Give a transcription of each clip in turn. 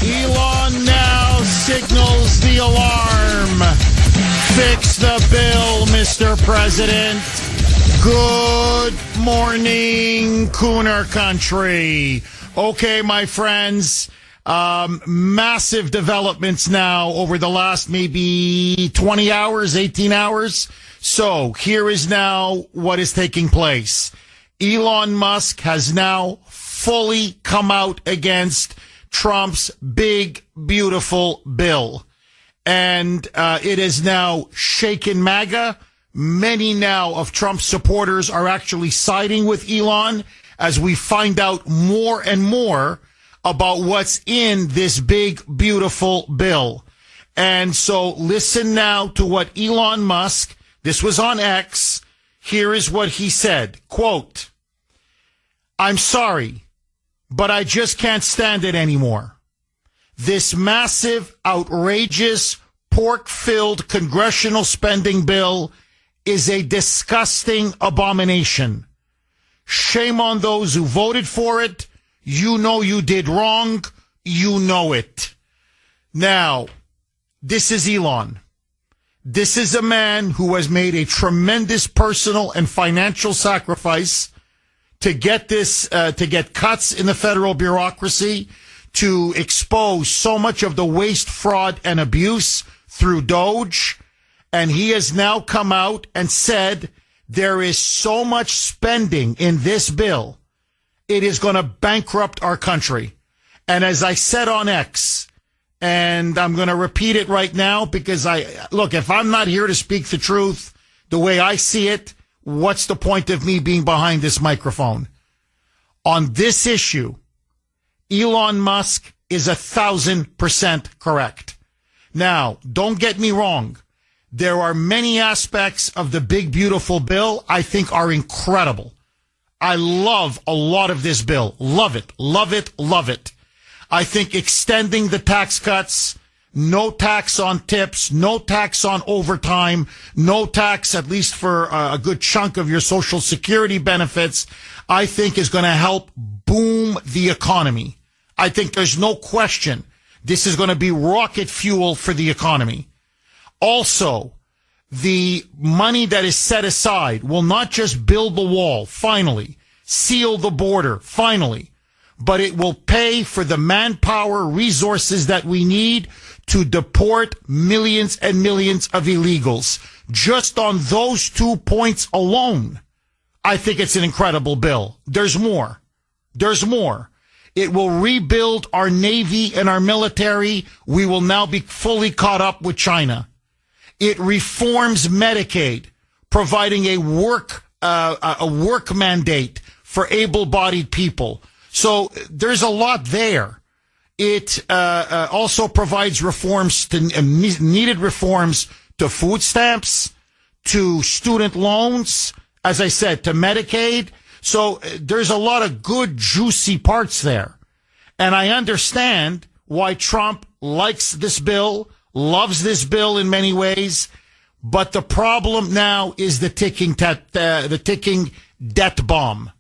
Elon now signals the alarm. Fix the bill, Mr. President. Good morning, Kuhner country. Okay, my friends, massive developments now over the last maybe 20 hours, 18 hours. So here is now what is taking place. Elon Musk has now fully come out against Trump's big, beautiful bill. And it is now shaken MAGA. Many now of Trump's supporters are actually siding with Elon as we find out more and more about what's in this big, beautiful bill. And so listen now to what Elon Musk, this was on X, here is what he said, quote, "I'm sorry, but I just can't stand it anymore. This massive, outrageous, pork-filled congressional spending bill is a disgusting abomination. Shame on those who voted for it. You know you did wrong. You know it." Now, this is Elon. This is a man who has made a tremendous personal and financial sacrifice to get this, to get cuts in the federal bureaucracy, to expose so much of the waste, fraud, and abuse through Doge. And he has now come out and said there is so much spending in this bill, it is going to bankrupt our country. And as I said on X, and I'm going to repeat it right now because look, if I'm not here to speak the truth the way I see it, what's the point of me being behind this microphone? On this issue, Elon Musk is 1,000% correct. Now, don't get me wrong. There are many aspects of the big, beautiful bill I think are incredible. I love a lot of this bill. Love it, love it, love it. I think extending the tax cuts, no tax on tips, no tax on overtime, no tax, at least for a good chunk of your Social Security benefits, I think is going to help boom the economy. I think there's no question this is going to be rocket fuel for the economy. Also, the money that is set aside will not just build the wall, finally, seal the border, finally, but it will pay for the manpower resources that we need to deport millions and millions of illegals. Just on those 2 points alone, I think it's an incredible bill. There's more. There's more. It will rebuild our Navy and our military. We will now be fully caught up with China. It reforms Medicaid, providing a work mandate for able-bodied people. So there's a lot there. It also provides reforms to needed reforms to food stamps, to student loans, as I said, to Medicaid. So there's a lot of good, juicy parts there. And I understand why Trump likes this bill, loves this bill in many ways. But the problem now is the ticking debt bomb.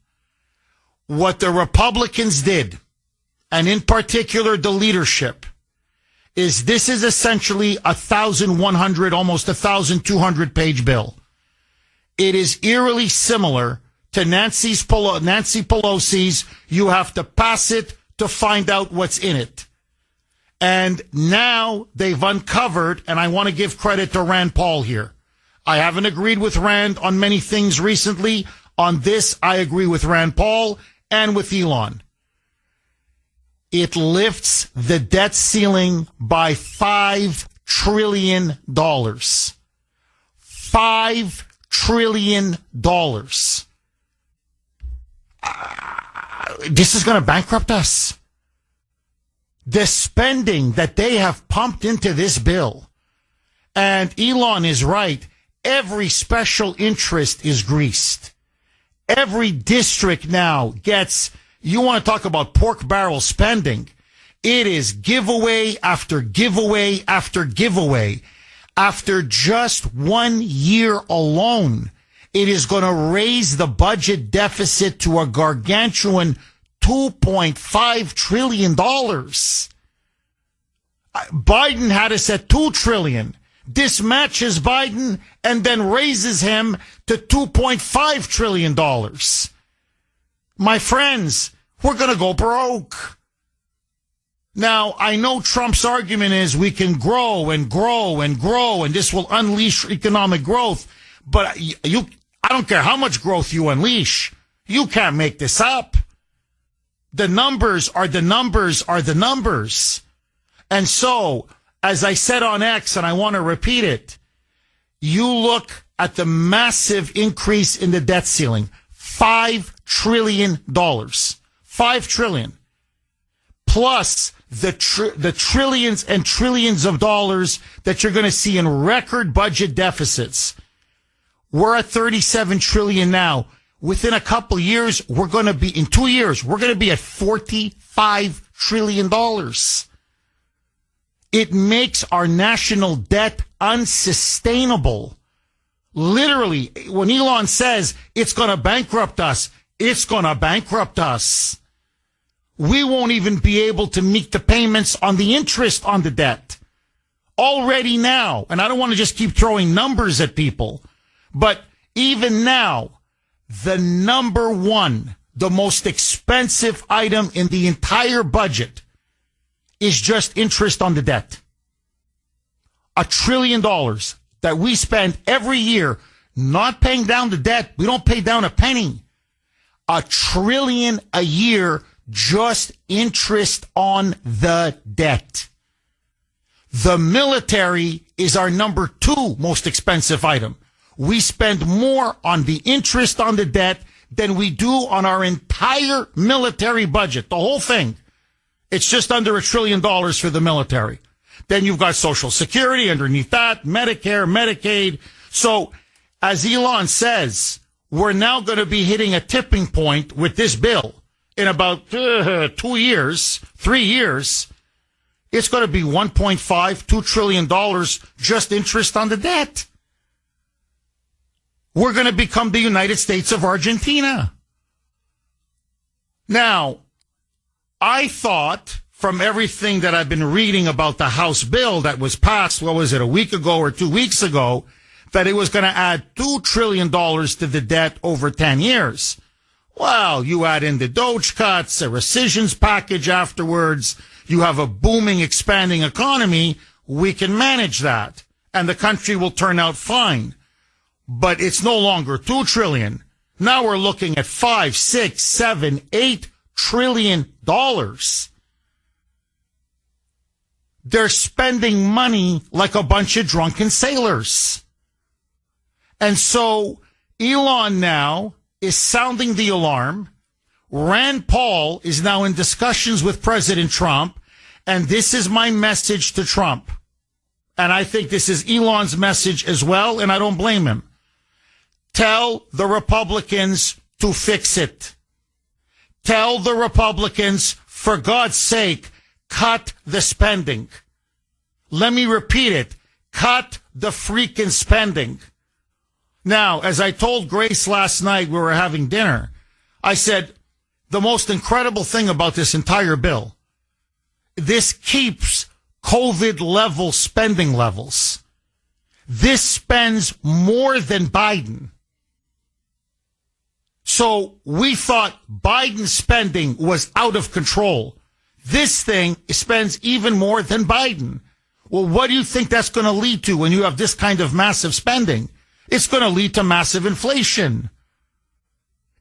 What the Republicans did, and in particular the leadership, is this is essentially 1,100, almost 1,200 page bill. It is eerily similar to Nancy Pelosi's. You have to pass it to find out what's in it. And now they've uncovered, and I want to give credit to Rand Paul here. I haven't agreed with Rand on many things recently. On this, I agree with Rand Paul and with Elon. It lifts the debt ceiling by $5 trillion. $5 trillion. This is going to bankrupt us. The spending that they have pumped into this bill, and Elon is right, every special interest is greased. Every district now gets, you want to talk about pork barrel spending. It is giveaway after giveaway after giveaway. After just 1 year alone, it is going to raise the budget deficit to a gargantuan $2.5 trillion. Biden had us at $2 trillion. This matches Biden and then raises him to $2.5 trillion. My friends, we're going to go broke. Now, I know Trump's argument is we can grow and grow and grow, and this will unleash economic growth. But I don't care how much growth you unleash. You can't make this up. The numbers are the numbers are the numbers. And so, as I said on X, and I want to repeat it, you look at the massive increase in the debt ceiling, $5 trillion, $5 trillion, plus the trillions and trillions of dollars that you're going to see in record budget deficits. We're at 37 trillion now. Within a couple of years, we're going to be, in 2 years, we're going to be at $45 trillion. It makes our national debt unsustainable. Literally, when Elon says it's going to bankrupt us, it's going to bankrupt us. We won't even be able to meet the payments on the interest on the debt. Already now, and I don't want to just keep throwing numbers at people, but even now, the number one, the most expensive item in the entire budget is just interest on the debt. $1 trillion that we spend every year not paying down the debt. We don't pay down a penny. $1 trillion a year, just interest on the debt. The military is our number 2 most expensive item. We spend more on the interest on the debt than we do on our entire military budget, the whole thing. It's just under $1 trillion for the military. Then you've got Social Security underneath that, Medicare, Medicaid. So, as Elon says, we're now going to be hitting a tipping point with this bill in about 2 years, 3 years. It's going to be $1.5–2 trillion just interest on the debt. We're going to become the United States of Argentina. Now, I thought from everything that I've been reading about the House bill that was passed, what was it, a week ago or 2 weeks ago, that it was going to add $2 trillion to the debt over 10 years. Well, you add in the Doge cuts, a rescissions package afterwards, you have a booming, expanding economy, we can manage that, and the country will turn out fine. But it's no longer $2 trillion. Now we're looking at $5, $6, $7, $8 trillion. They're spending money like a bunch of drunken sailors. And so Elon now is sounding the alarm. Rand Paul is now in discussions with President Trump. And this is my message to Trump. And I think this is Elon's message as well, and I don't blame him. Tell the Republicans to fix it. Tell the Republicans, for God's sake, cut the spending. Let me repeat it. Cut the freaking spending. Now, as I told Grace last night, we were having dinner, I said, the most incredible thing about this entire bill, this keeps COVID-level spending levels. This spends more than Biden. So we thought Biden's spending was out of control. This thing spends even more than Biden. Well, what do you think that's going to lead to when you have this kind of massive spending? It's going to lead to massive inflation.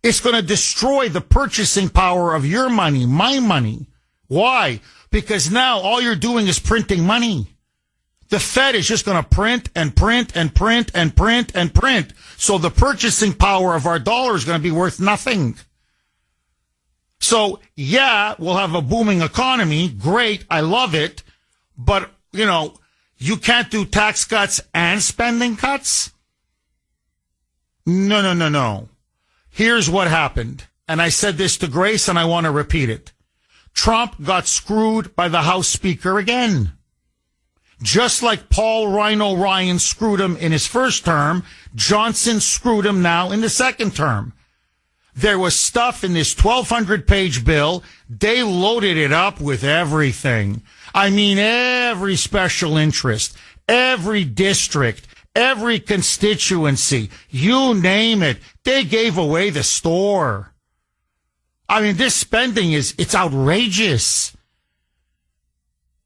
It's going to destroy the purchasing power of your money, my money. Why? Because now all you're doing is printing money. The Fed is just going to print and print and print and print and print. So the purchasing power of our dollar is going to be worth nothing. So, yeah, we'll have a booming economy. Great. I love it. But, you can't do tax cuts and spending cuts? No. Here's what happened. And I said this to Grace, and I want to repeat it. Trump got screwed by the House Speaker again. Just like Paul Rhino Ryan screwed him in his first term, Johnson screwed him now in the second term. There was stuff in this 1,200-page bill. They loaded it up with everything. I mean, every special interest, every district, every constituency, you name it. They gave away the store. I mean, this spending it's outrageous.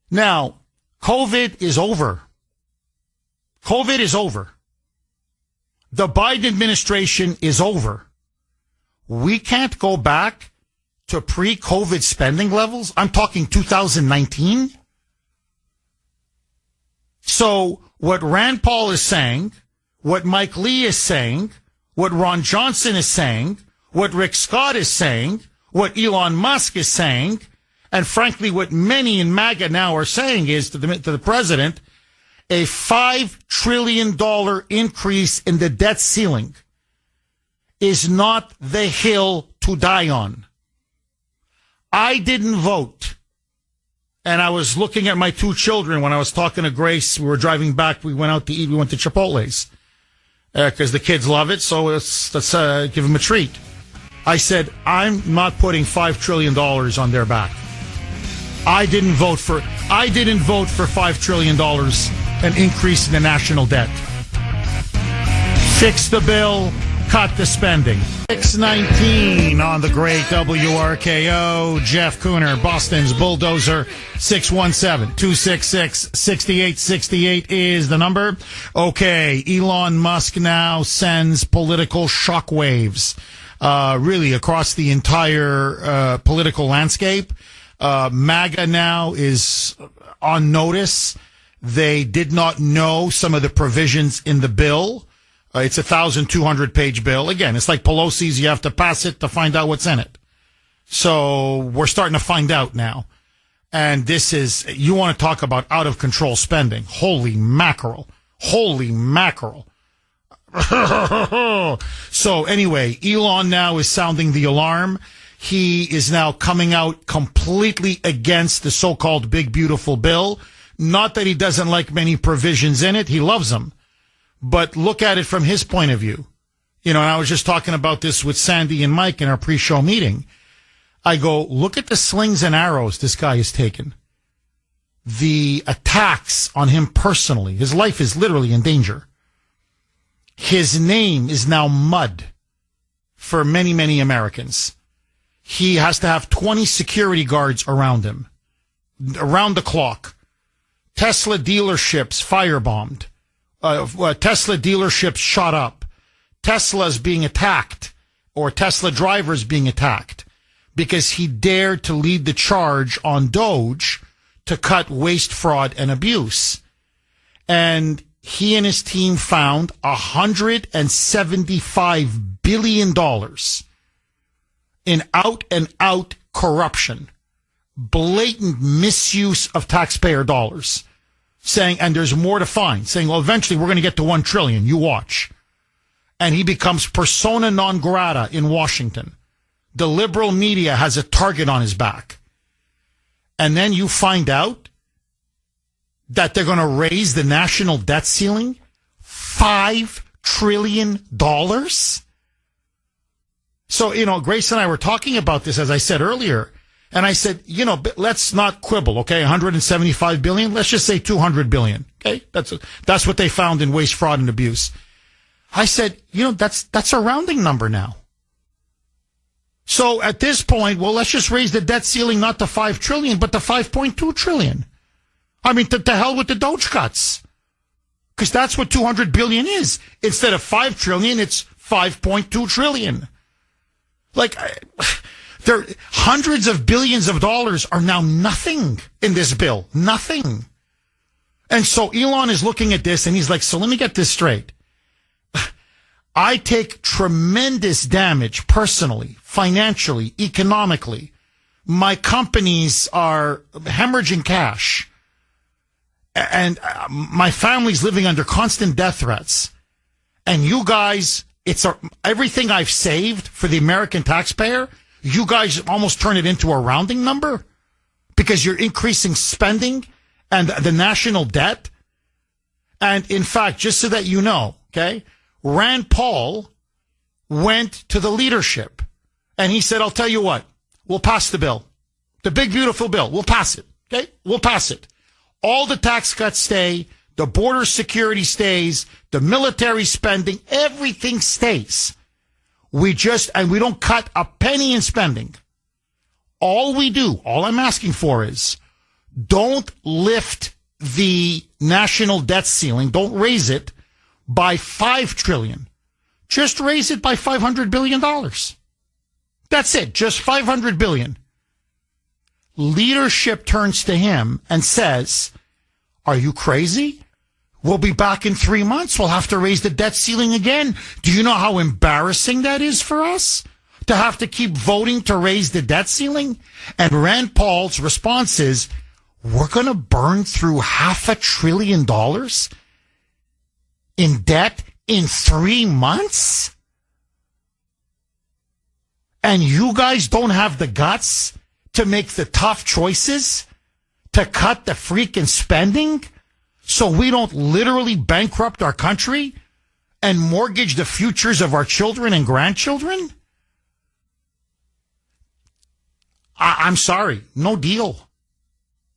Now, COVID is over. COVID is over. The Biden administration is over. We can't go back to pre-COVID spending levels. I'm talking 2019. So what Rand Paul is saying, what Mike Lee is saying, what Ron Johnson is saying, what Rick Scott is saying, what Elon Musk is saying, and frankly, what many in MAGA now are saying is to the president, a $5 trillion increase in the debt ceiling is not the hill to die on. I didn't vote. And I was looking at my two children when I was talking to Grace. We were driving back. We went out to eat. We went to Chipotle's because the kids love it. So let's give them a treat. I said, I'm not putting $5 trillion on their back. I didn't vote for $5 trillion, an increase in the national debt. Fix the bill, cut the spending. 619 on the great WRKO. Jeff Kuhner, Boston's Bulldozer. 617-266-6868 is the number. Okay, Elon Musk now sends political shockwaves, really across the entire political landscape. MAGA now is on notice. They did not know some of the provisions in the bill. It's a 1,200-page bill. Again, it's like Pelosi's. You have to pass it to find out what's in it. So we're starting to find out now. And this is, you want to talk about out-of-control spending. Holy mackerel. Holy mackerel. So anyway, Elon now is sounding the alarm. He is now coming out completely against the so-called big, beautiful bill. Not that he doesn't like many provisions in it. He loves them. But look at it from his point of view. You know, and I was just talking about this with Sandy and Mike in our pre-show meeting. I go, look at the slings and arrows this guy has taken. The attacks on him personally. His life is literally in danger. His name is now mud for many, many Americans. He has to have 20 security guards around him, around the clock. Tesla dealerships firebombed. Tesla dealerships shot up. Tesla's being attacked, or Tesla drivers being attacked, because he dared to lead the charge on Doge to cut waste, fraud, and abuse. And he and his team found $175 billion in out-and-out corruption, blatant misuse of taxpayer dollars, saying, and there's more to find, saying, well, eventually we're going to get to 1 trillion. You watch. And he becomes persona non grata in Washington. The liberal media has a target on his back. And then you find out that they're going to raise the national debt ceiling $5 trillion. So, you know, Grace and I were talking about this, as I said earlier, and I said, you know, let's not quibble, okay? 175 billion, let's just say 200 billion, okay? That's what they found in waste, fraud, and abuse. I said, you know, that's a rounding number now. So at this point, well, let's just raise the debt ceiling not to 5 trillion, but to 5.2 trillion. I mean, to hell with the Doge cuts. Because that's what 200 billion is. Instead of 5 trillion, it's 5.2 trillion. Like, there, hundreds of billions of dollars are now nothing in this bill. Nothing. And so Elon is looking at this and he's like, so let me get this straight. I take tremendous damage personally, financially, economically. My companies are hemorrhaging cash. And my family's living under constant death threats. And you guys, everything I've saved for the American taxpayer, you guys almost turn it into a rounding number because you're increasing spending and the national debt. And in fact, just so that you know, okay, Rand Paul went to the leadership And he said, I'll tell you what, we'll pass the bill. The big, beautiful bill. We'll pass it. Okay? We'll pass it. All the tax cuts stay. The border security stays. The military spending, everything stays. We don't cut a penny in spending. All we do, all I'm asking for is don't lift the national debt ceiling. Don't raise it by $5 trillion. Just raise it by $500 billion. That's it. Just $500 billion. Leadership turns to him and says, are you crazy? We'll be back in 3 months. We'll have to raise the debt ceiling again. Do you know how embarrassing that is for us? To have to keep voting to raise the debt ceiling? And Rand Paul's response is, we're going to burn through $500 billion in debt in 3 months? And you guys don't have the guts to make the tough choices to cut the freaking spending so we don't literally bankrupt our country and mortgage the futures of our children and grandchildren? I'm sorry. No deal.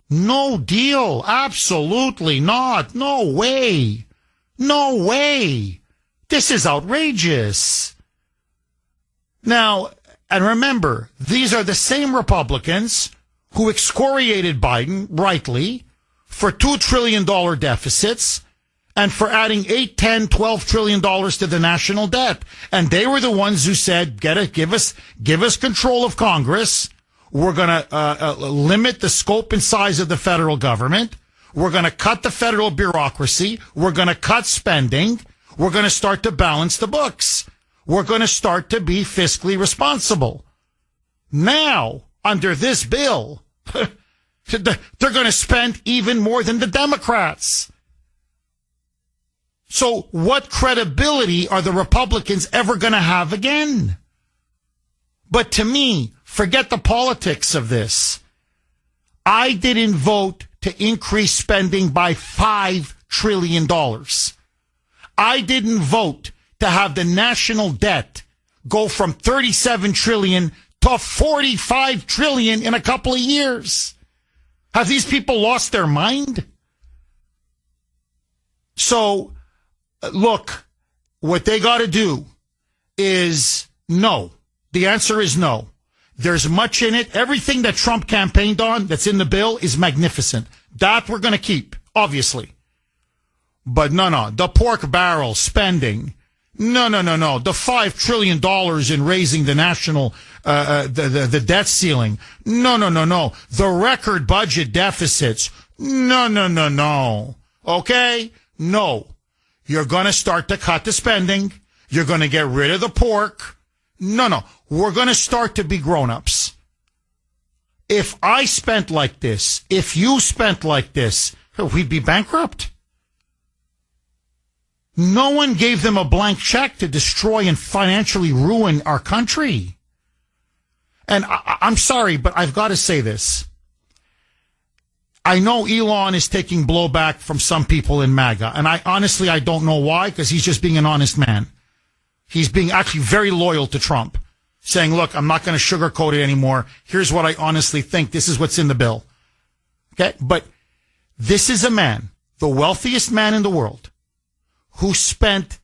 No deal. Absolutely not. No way. No way. This is outrageous. Now, and remember, these are the same Republicans who excoriated Biden, rightly, for $2 trillion deficits and for adding $8, $10, $12 trillion to the national debt. And they were the ones who said, give us control of Congress. We're going to limit the scope and size of the federal government. We're going to cut the federal bureaucracy. We're going to cut spending. We're going to start to balance the books. We're going to start to be fiscally responsible. Now, under this bill, they're going to spend even more than the Democrats. So what credibility are the Republicans ever going to have again? But to me, forget the politics of this. I didn't vote to increase spending by $5 trillion. I didn't vote to have the national debt go from 37 trillion to 45 trillion in a couple of years. Have these people lost their mind? So, look, what they got to do is no. The answer is no. There's much in it. Everything that Trump campaigned on that's in the bill is magnificent. That we're going to keep, obviously. But no. The pork barrel spending. No. The $5 trillion in raising the national, the debt ceiling. No. The record budget deficits. No. Okay? No. You're going to start to cut the spending. You're going to get rid of the pork. No. We're going to start to be grown-ups. If I spent like this, if you spent like this, we'd be bankrupt. No one gave them a blank check to destroy and financially ruin our country. And I'm sorry, but I've got to say this. I know Elon is taking blowback from some people in MAGA, and I don't know why, because he's just being an honest man. He's being actually very loyal to Trump, saying, look, I'm not going to sugarcoat it anymore. Here's what I honestly think. This is what's in the bill. Okay? But this is a man, the wealthiest man in the world, who spent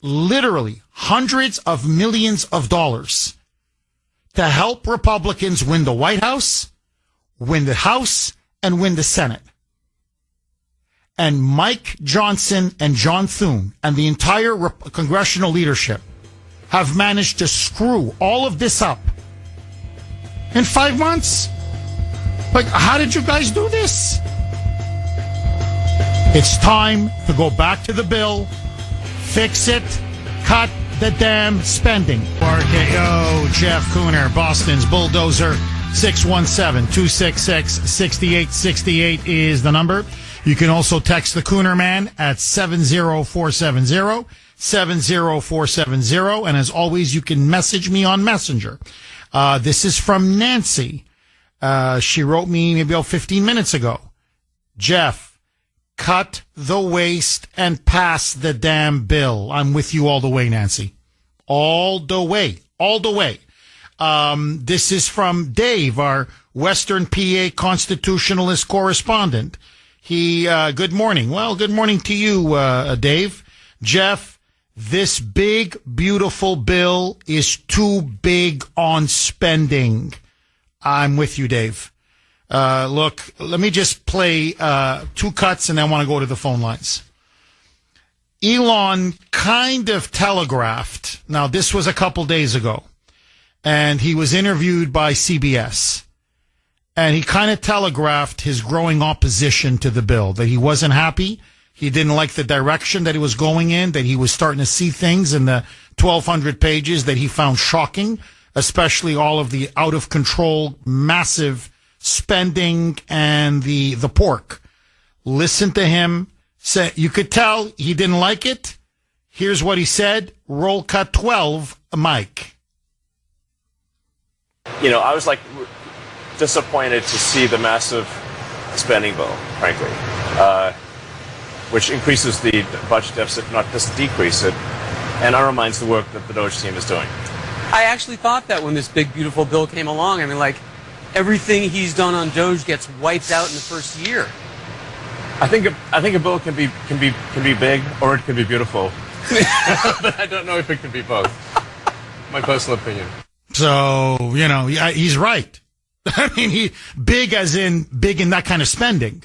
literally hundreds of millions of dollars to help Republicans win the White House, win the House, and win the Senate. And Mike Johnson and John Thune and the entire congressional leadership have managed to screw all of this up in 5 months. Like, how did you guys do this? It's time to go back to the bill, fix it, cut the damn spending. RKO, Jeff Kuhner, Boston's Bulldozer, 617-266-6868 is the number. You can also text the Kuhner Man at 70470, 70470. And as always, you can message me on Messenger. This is from Nancy. She wrote me maybe 15 minutes ago. Jeff, cut the waste and pass the damn bill. I'm with you all the way, Nancy. All the way. This is from Dave, our Western PA constitutionalist correspondent. Good morning. Well, good morning to you, Dave. Jeff, this big, beautiful bill is too big on spending. I'm with you, Dave. Look, let me just play 2 cuts and then I want to go to the phone lines. Elon kind of telegraphed. Now, this was a couple days ago, and he was interviewed by CBS. And he kind of telegraphed his growing opposition to the bill, that he wasn't happy. He didn't like the direction that it was going in, that he was starting to see things in the 1,200 pages that he found shocking, especially all of the out of control, massive spending and the pork. Listen to him. You could tell he didn't like it. Here's what he said. Roll cut 12, Mike. I was disappointed to see the massive spending bill, frankly, which increases the budget deficit, not just decrease it, and undermines the work that the Doge team is doing. I actually thought that when this big, beautiful bill came along. I mean, everything he's done on Doge gets wiped out in the first year. I think a bill can be big or it can be beautiful, but I don't know if it can be both. My personal opinion. So he's right. I mean, big in that kind of spending.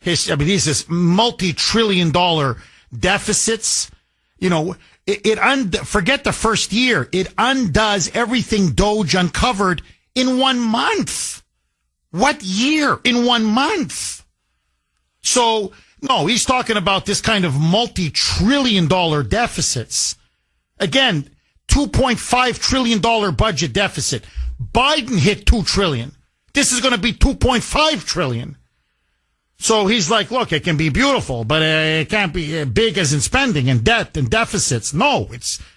These is multi-trillion-dollar deficits. Forget the first year. It undoes everything Doge uncovered in 1 month. What year? In 1 month. So, no, he's talking about this kind of multi-trillion-dollar deficits. Again, $2.5 trillion budget deficit. Biden hit $2 trillion. This is going to be $2.5 trillion. So he's like, look, it can be beautiful, but it can't be big as in spending and debt and deficits. No,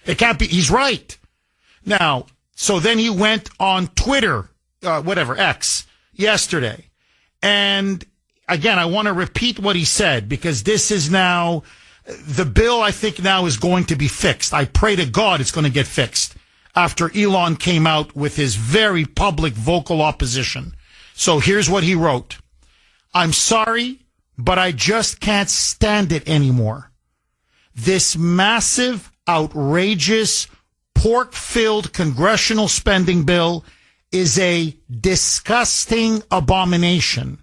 it can't be. He's right. Now, so then he went on Twitter, X, yesterday. And again, I want to repeat what he said because this is now, the bill I think now is going to be fixed. I pray to God it's going to get fixed after Elon came out with his very public vocal opposition. So here's what he wrote. I'm sorry, but I just can't stand it anymore. This massive, outrageous, pork-filled congressional spending bill is a disgusting abomination.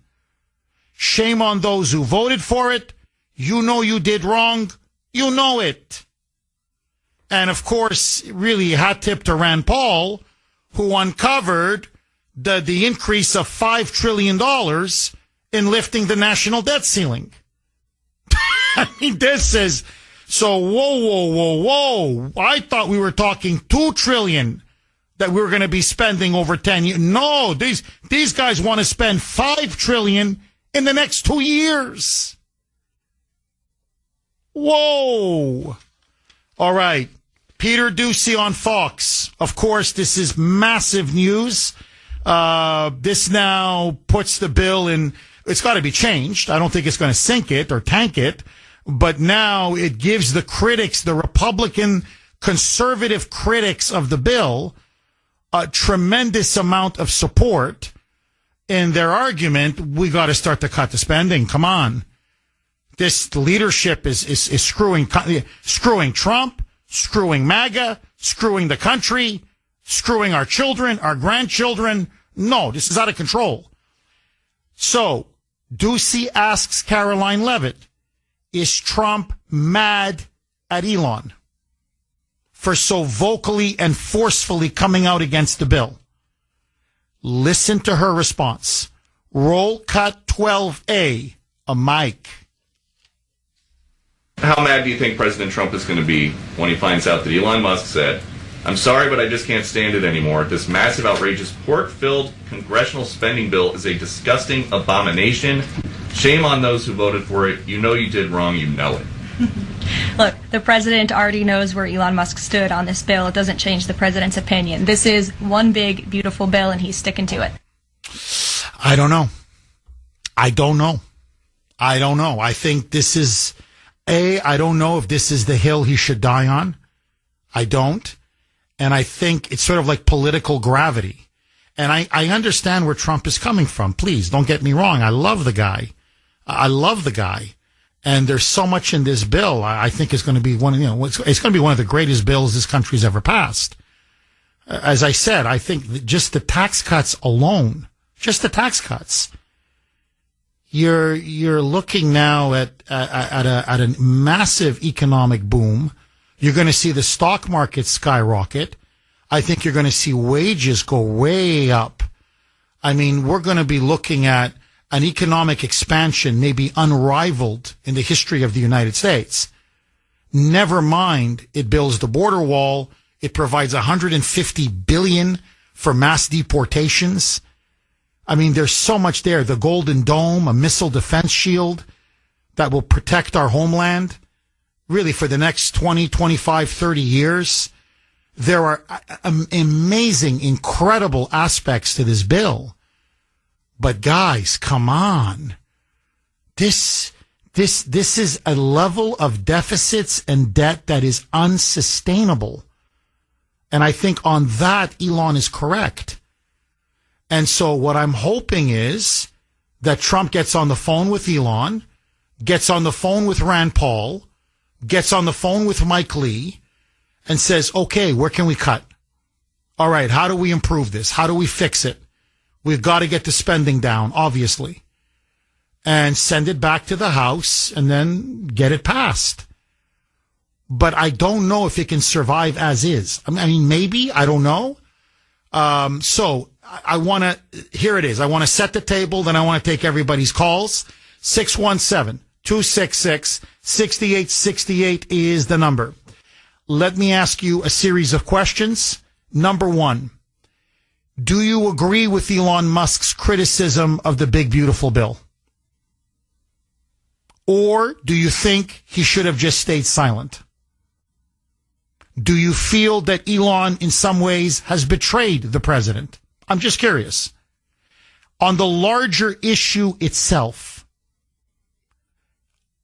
Shame on those who voted for it. You know you did wrong. You know it. And, of course, really hat tip to Rand Paul, who uncovered the increase of $5 trillion in lifting the national debt ceiling. I mean, this is so whoa. I thought we were talking $2 trillion that we were going to be spending over 10 years. No, these guys want to spend $5 trillion in the next 2 years. Whoa. All right. Peter Ducey on Fox. Of course, this is massive news. This now puts the bill in. It's got to be changed. I don't think it's going to sink it or tank it. But now it gives the critics, the Republican conservative critics of the bill, a tremendous amount of support in their argument. We got to start to cut the spending. Come on. This leadership is screwing Trump, screwing MAGA, screwing the country, screwing our children, our grandchildren. No, this is out of control. So, Ducey asks Caroline Levitt, is Trump mad at Elon for so vocally and forcefully coming out against the bill? Listen to her response. Roll cut 12A, a mic. How mad do you think President Trump is going to be when he finds out that Elon Musk said, I'm sorry, but I just can't stand it anymore. This massive, outrageous, pork-filled congressional spending bill is a disgusting abomination. Shame on those who voted for it. You know you did wrong. You know it. Look, the president already knows where Elon Musk stood on this bill. It doesn't change the president's opinion. This is one big, beautiful bill, and he's sticking to it. I don't know. I think this is, I don't know if this is the hill he should die on. I don't. And I think it's sort of like political gravity. And I understand where Trump is coming from. Please don't get me wrong. I love the guy. And there's so much in this bill. I think it's going to be it's going to be one of the greatest bills this country's ever passed. As I said, I think just the tax cuts alone, you're looking now at a massive economic boom. You're going to see the stock market skyrocket. I think you're going to see wages go way up. I mean, we're going to be looking at an economic expansion maybe unrivaled in the history of the United States. Never mind, it builds the border wall. It provides $150 billion for mass deportations. I mean, there's so much there. The Golden Dome, a missile defense shield that will protect our homeland really for the next 20, 25, 30 years. There are amazing, incredible aspects to this bill. But guys, come on. This is a level of deficits and debt that is unsustainable. And I think on that, Elon is correct. And so what I'm hoping is that Trump gets on the phone with Elon, gets on the phone with Rand Paul, gets on the phone with Mike Lee, and says, okay, where can we cut? All right, how do we improve this? How do we fix it? We've got to get the spending down, obviously, and send it back to the House and then get it passed. But I don't know if it can survive as is. I mean, maybe, I don't know. So I want to, here it is. I want to set the table, then I want to take everybody's calls. 617-266-6868 is the number. Let me ask you a series of questions. Number one, do you agree with Elon Musk's criticism of the big, beautiful bill? Or do you think he should have just stayed silent? Do you feel that Elon in some ways has betrayed the president? I'm just curious. On the larger issue itself,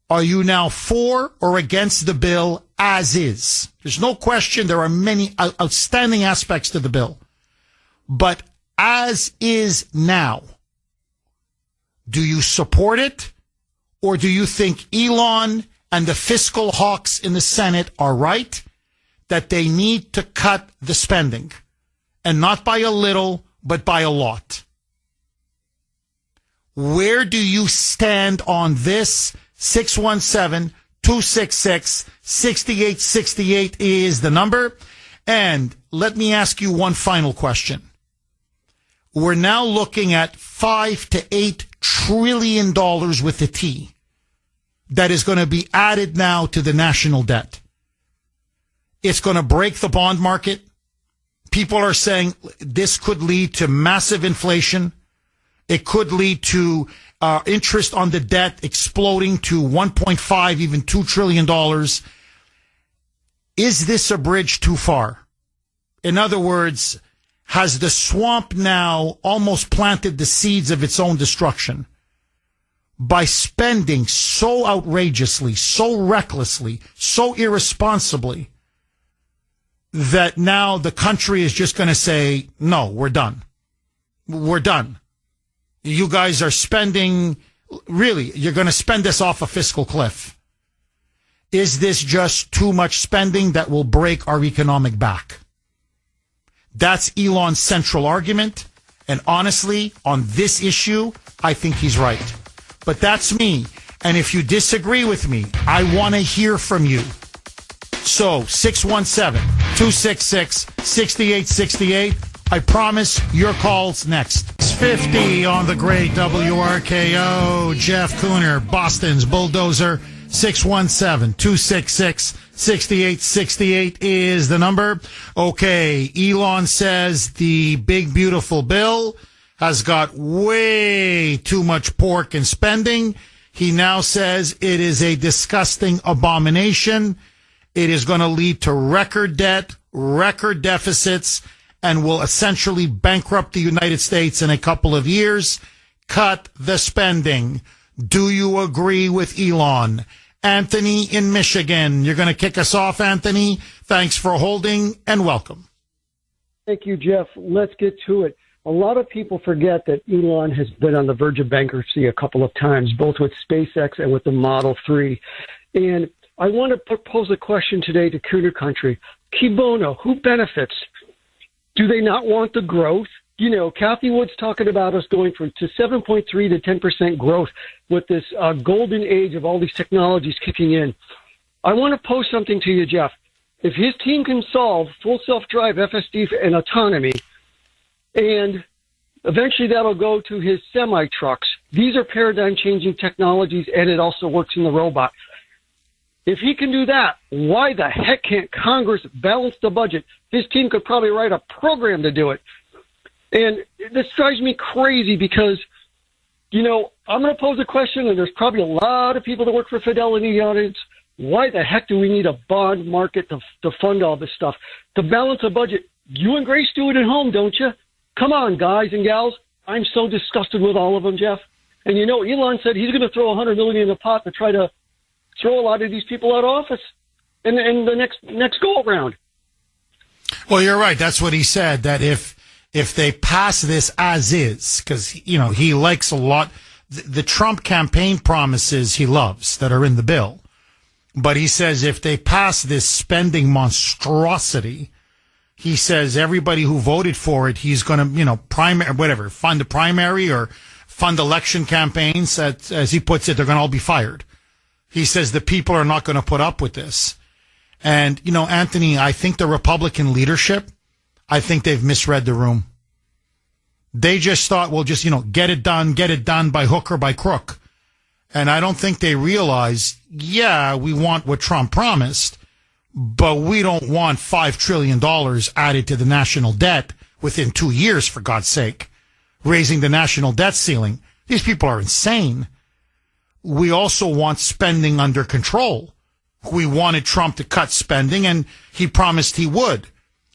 are you now for or against the bill as is? There's no question there are many outstanding aspects to the bill. But as is now, do you support it? Or do you think Elon and the fiscal hawks in the Senate are right that they need to cut the spending? And not by a little, but by a lot. Where do you stand on this? 617-266-6868 is the number. And let me ask you one final question. We're now looking at $5 to $8 trillion with a T that is going to be added now to the national debt. It's going to break the bond market. People are saying this could lead to massive inflation. It could lead to interest on the debt exploding to 1.5, even $2 trillion. Is this a bridge too far? In other words, has the swamp now almost planted the seeds of its own destruction by spending so outrageously, so recklessly, so irresponsibly that now the country is just going to say, no, we're done. We're done. You guys are spending, really, you're going to spend this off a fiscal cliff. Is this just too much spending that will break our economic back? That's Elon's central argument. And honestly, on this issue, I think he's right. But that's me. And if you disagree with me, I want to hear from you. So 617-266-6868. I promise your call's next. It's 50 on the great WRKO. Jeff Kuhner, Boston's bulldozer. 617-266-6868 is the number. Okay, Elon says the big, beautiful bill has got way too much pork and spending. He now says it is a disgusting abomination. It is going to lead to record debt, record deficits, and will essentially bankrupt the United States in a couple of years. Cut the spending. Do you agree with Elon? Anthony in Michigan. You're going to kick us off, Anthony. Thanks for holding and welcome. Thank you, Jeff. Let's get to it. A lot of people forget that Elon has been on the verge of bankruptcy a couple of times, both with SpaceX and with the Model 3. And I want to propose a question today to Kuhner Country. Kibono, who benefits? Do they not want the growth? You know, Kathy Wood's talking about us going from to 7.3 to 10% growth with this golden age of all these technologies kicking in. I want to pose something to you, Jeff. If his team can solve full self-drive, FSD, and autonomy, and eventually that'll go to his semi-trucks, these are paradigm-changing technologies, and it also works in the robot. If he can do that, why the heck can't Congress balance the budget? His team could probably write a program to do it. And this drives me crazy because, you know, I'm going to pose a question, and there's probably a lot of people that work for Fidelity in the audience. Why the heck do we need a bond market to fund all this stuff? To balance a budget, you and Grace do it at home, don't you? Come on, guys and gals. I'm so disgusted with all of them, Jeff. And you know, Elon said he's going to throw $100 million in the pot to try to throw a lot of these people out of office in the next go around. Well, you're right. That's what he said, that if they pass this as is, because, you know, he likes a lot the Trump campaign promises he loves that are in the bill. But he says if they pass this spending monstrosity, he says everybody who voted for it, he's going to, you know, fund a primary or fund election campaigns. As he puts it, they're going to all be fired. He says the people are not going to put up with this. And, you know, Anthony, I think the Republican leadership, I think they've misread the room. They just thought, well, just, you know, get it done by hook or by crook. And I don't think they realize, yeah, we want what Trump promised, but we don't want $5 trillion added to the national debt within 2 years, for God's sake, raising the national debt ceiling. These people are insane. We also want spending under control. We wanted Trump to cut spending, and he promised he would.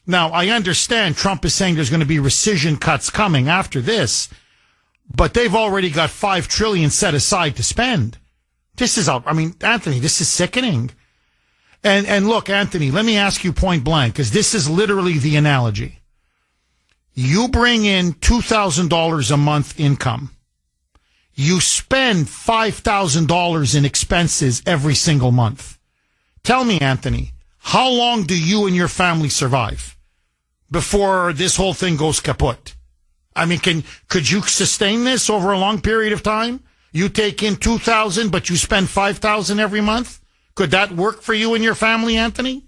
Now, I understand Trump is saying there's going to be rescission cuts coming after this, but they've already got $5 trillion set aside to spend. This is, I mean, Anthony, this is sickening. And look, Anthony, let me ask you point blank, because this is literally the analogy. You bring in $2,000 a month income. You spend $5,000 in expenses every single month. Tell me, Anthony, how long do you and your family survive before this whole thing goes kaput? I mean, could you sustain this over a long period of time? You take in $2,000, but you spend $5,000 every month? Could that work for you and your family, Anthony?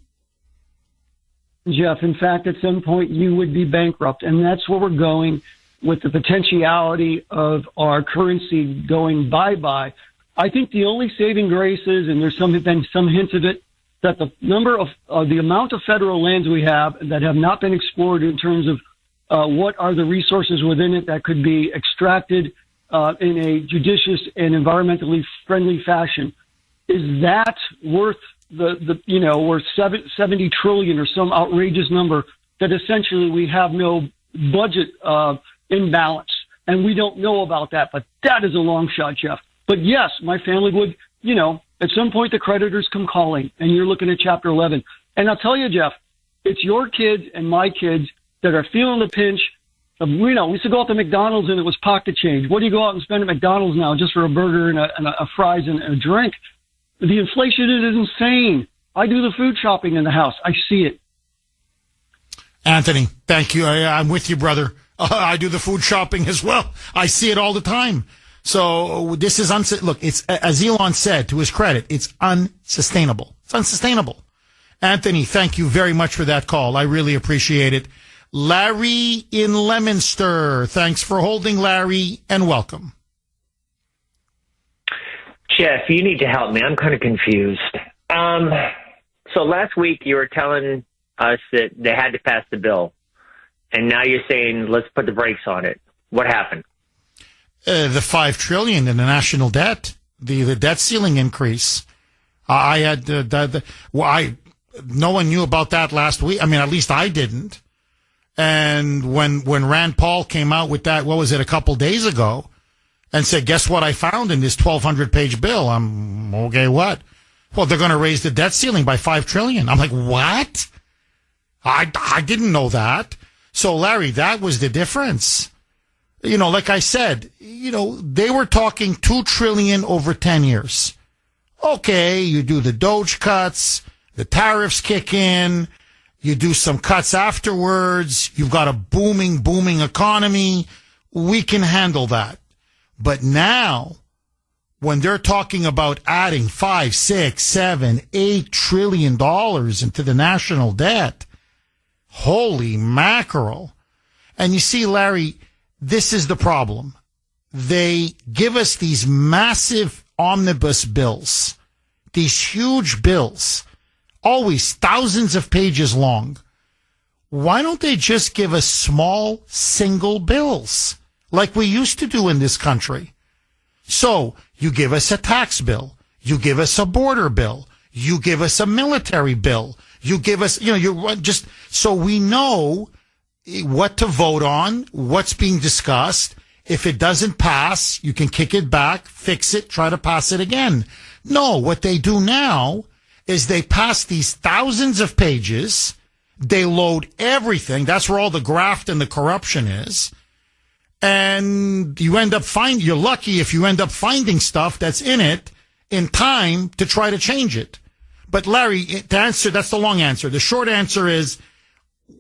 Jeff, in fact, at some point you would be bankrupt, and that's where we're going with the potentiality of our currency going bye-bye. I think the only saving grace is, and there's been some hints of it, that the number of the amount of federal lands we have that have not been explored in terms of what are the resources within it that could be extracted in a judicious and environmentally friendly fashion. Is that worth worth 70 trillion or some outrageous number that essentially we have no budget imbalance, and we don't know about that? But that is a long shot, Jeff. But yes, my family would, you know, at some point the creditors come calling, and you're looking at Chapter 11. And I'll tell you, Jeff, it's your kids and my kids that are feeling the pinch of, you know, we used to go out to McDonald's and it was pocket change. What do you go out and spend at McDonald's now just for a burger and a fries and a drink? The inflation is insane. I do the food shopping in the house. I see it. Anthony, thank you. I'm with you, brother. I do the food shopping as well. I see it all the time. So this is look, it's, as Elon said, to his credit, it's unsustainable. It's unsustainable. Anthony, thank you very much for that call. I really appreciate it. Larry in Leominster. Thanks for holding, Larry, and welcome. Jeff, you need to help me. I'm kind of confused. So last week you were telling us that they had to pass the bill, and now you're saying let's put the brakes on it. What happened? The $5 trillion in the national debt, the debt ceiling increase. I had no one knew about that last week. I mean, at least I didn't. And when Rand Paul came out with that, what was it, a couple days ago, and said, guess what I found in this 1,200-page bill? I'm, okay, what? Well, they're going to raise the debt ceiling by $5 trillion. I'm like, what? I didn't know that. So, Larry, that was the difference. You know, like I said, you know, they were talking $2 trillion over 10 years. Okay, you do the Doge cuts, the tariffs kick in, you do some cuts afterwards, you've got a booming economy. We can handle that. But now, when they're talking about adding $5, $6, $7, $8 trillion into the national debt, holy mackerel. And you see, Larry, this is the problem. They give us these massive omnibus bills, these huge bills, always thousands of pages long. Why don't they just give us small single bills like we used to do in this country? So you give us a tax bill, you give us a border bill, you give us a military bill, you give us, you know, you just so we know what to vote on, what's being discussed. If it doesn't pass, you can kick it back, fix it, try to pass it again. No, what they do now is they pass these thousands of pages. They load everything. That's where all the graft and the corruption is. And you end up you're lucky if you end up finding stuff that's in it in time to try to change it. But Larry, to answer, that's the long answer. The short answer is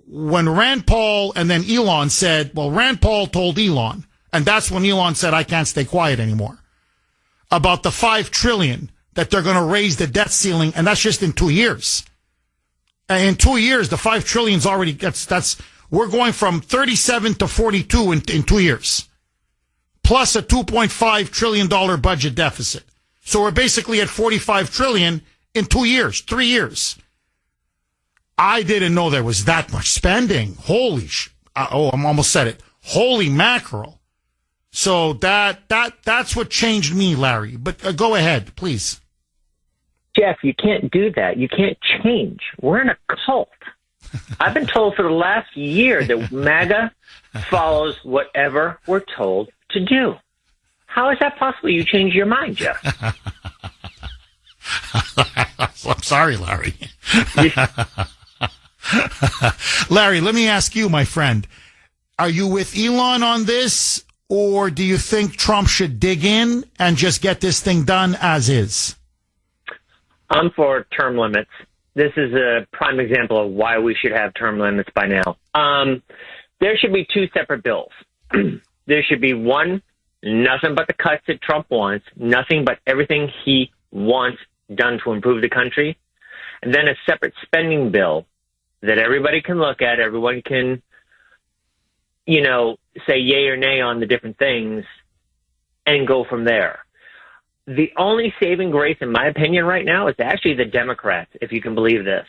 when Rand Paul and then Elon said, well, Rand Paul told Elon, and that's when Elon said, I can't stay quiet anymore, about the $5 trillion that they're going to raise the debt ceiling. And that's just in 2 years. And in 2 years, the $5 trillion's already, we're going from 37 to 42 in 2 years, plus a $2.5 trillion budget deficit. So we're basically at 45 trillion in 2 years, 3 years. I didn't know there was that much spending. I almost said it. Holy mackerel. So that's what changed me, Larry. But go ahead, please. Jeff, you can't do that. You can't change. We're in a cult. I've been told for the last year that MAGA follows whatever we're told to do. How is that possible? You change your mind, Jeff. I'm sorry, Larry. Larry, let me ask you, my friend, are you with Elon on this, or do you think Trump should dig in and just get this thing done as is? I'm for term limits. This is a prime example of why we should have term limits by now. There should be two separate bills. There should be one, nothing but the cuts that Trump wants, nothing but everything he wants done to improve the country, and then a separate spending bill that everybody can look at, everyone can, you know, say yay or nay on the different things and go from there. The only saving grace, in my opinion, right now is actually the Democrats, if you can believe this.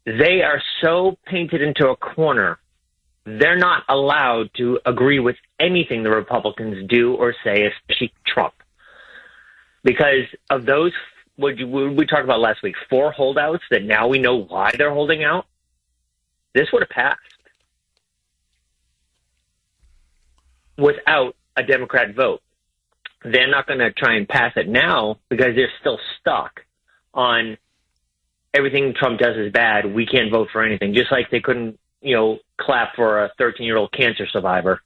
They are so painted into a corner, they're not allowed to agree with anything the Republicans do or say, especially Trump. Because of those, what we talked about last week, 4 holdouts that now we know why they're holding out, this would have passed without a Democrat vote. They're not going to try and pass it now because they're still stuck on everything Trump does is bad. We can't vote for anything. Just like they couldn't, you know, clap for a 13-year-old cancer survivor.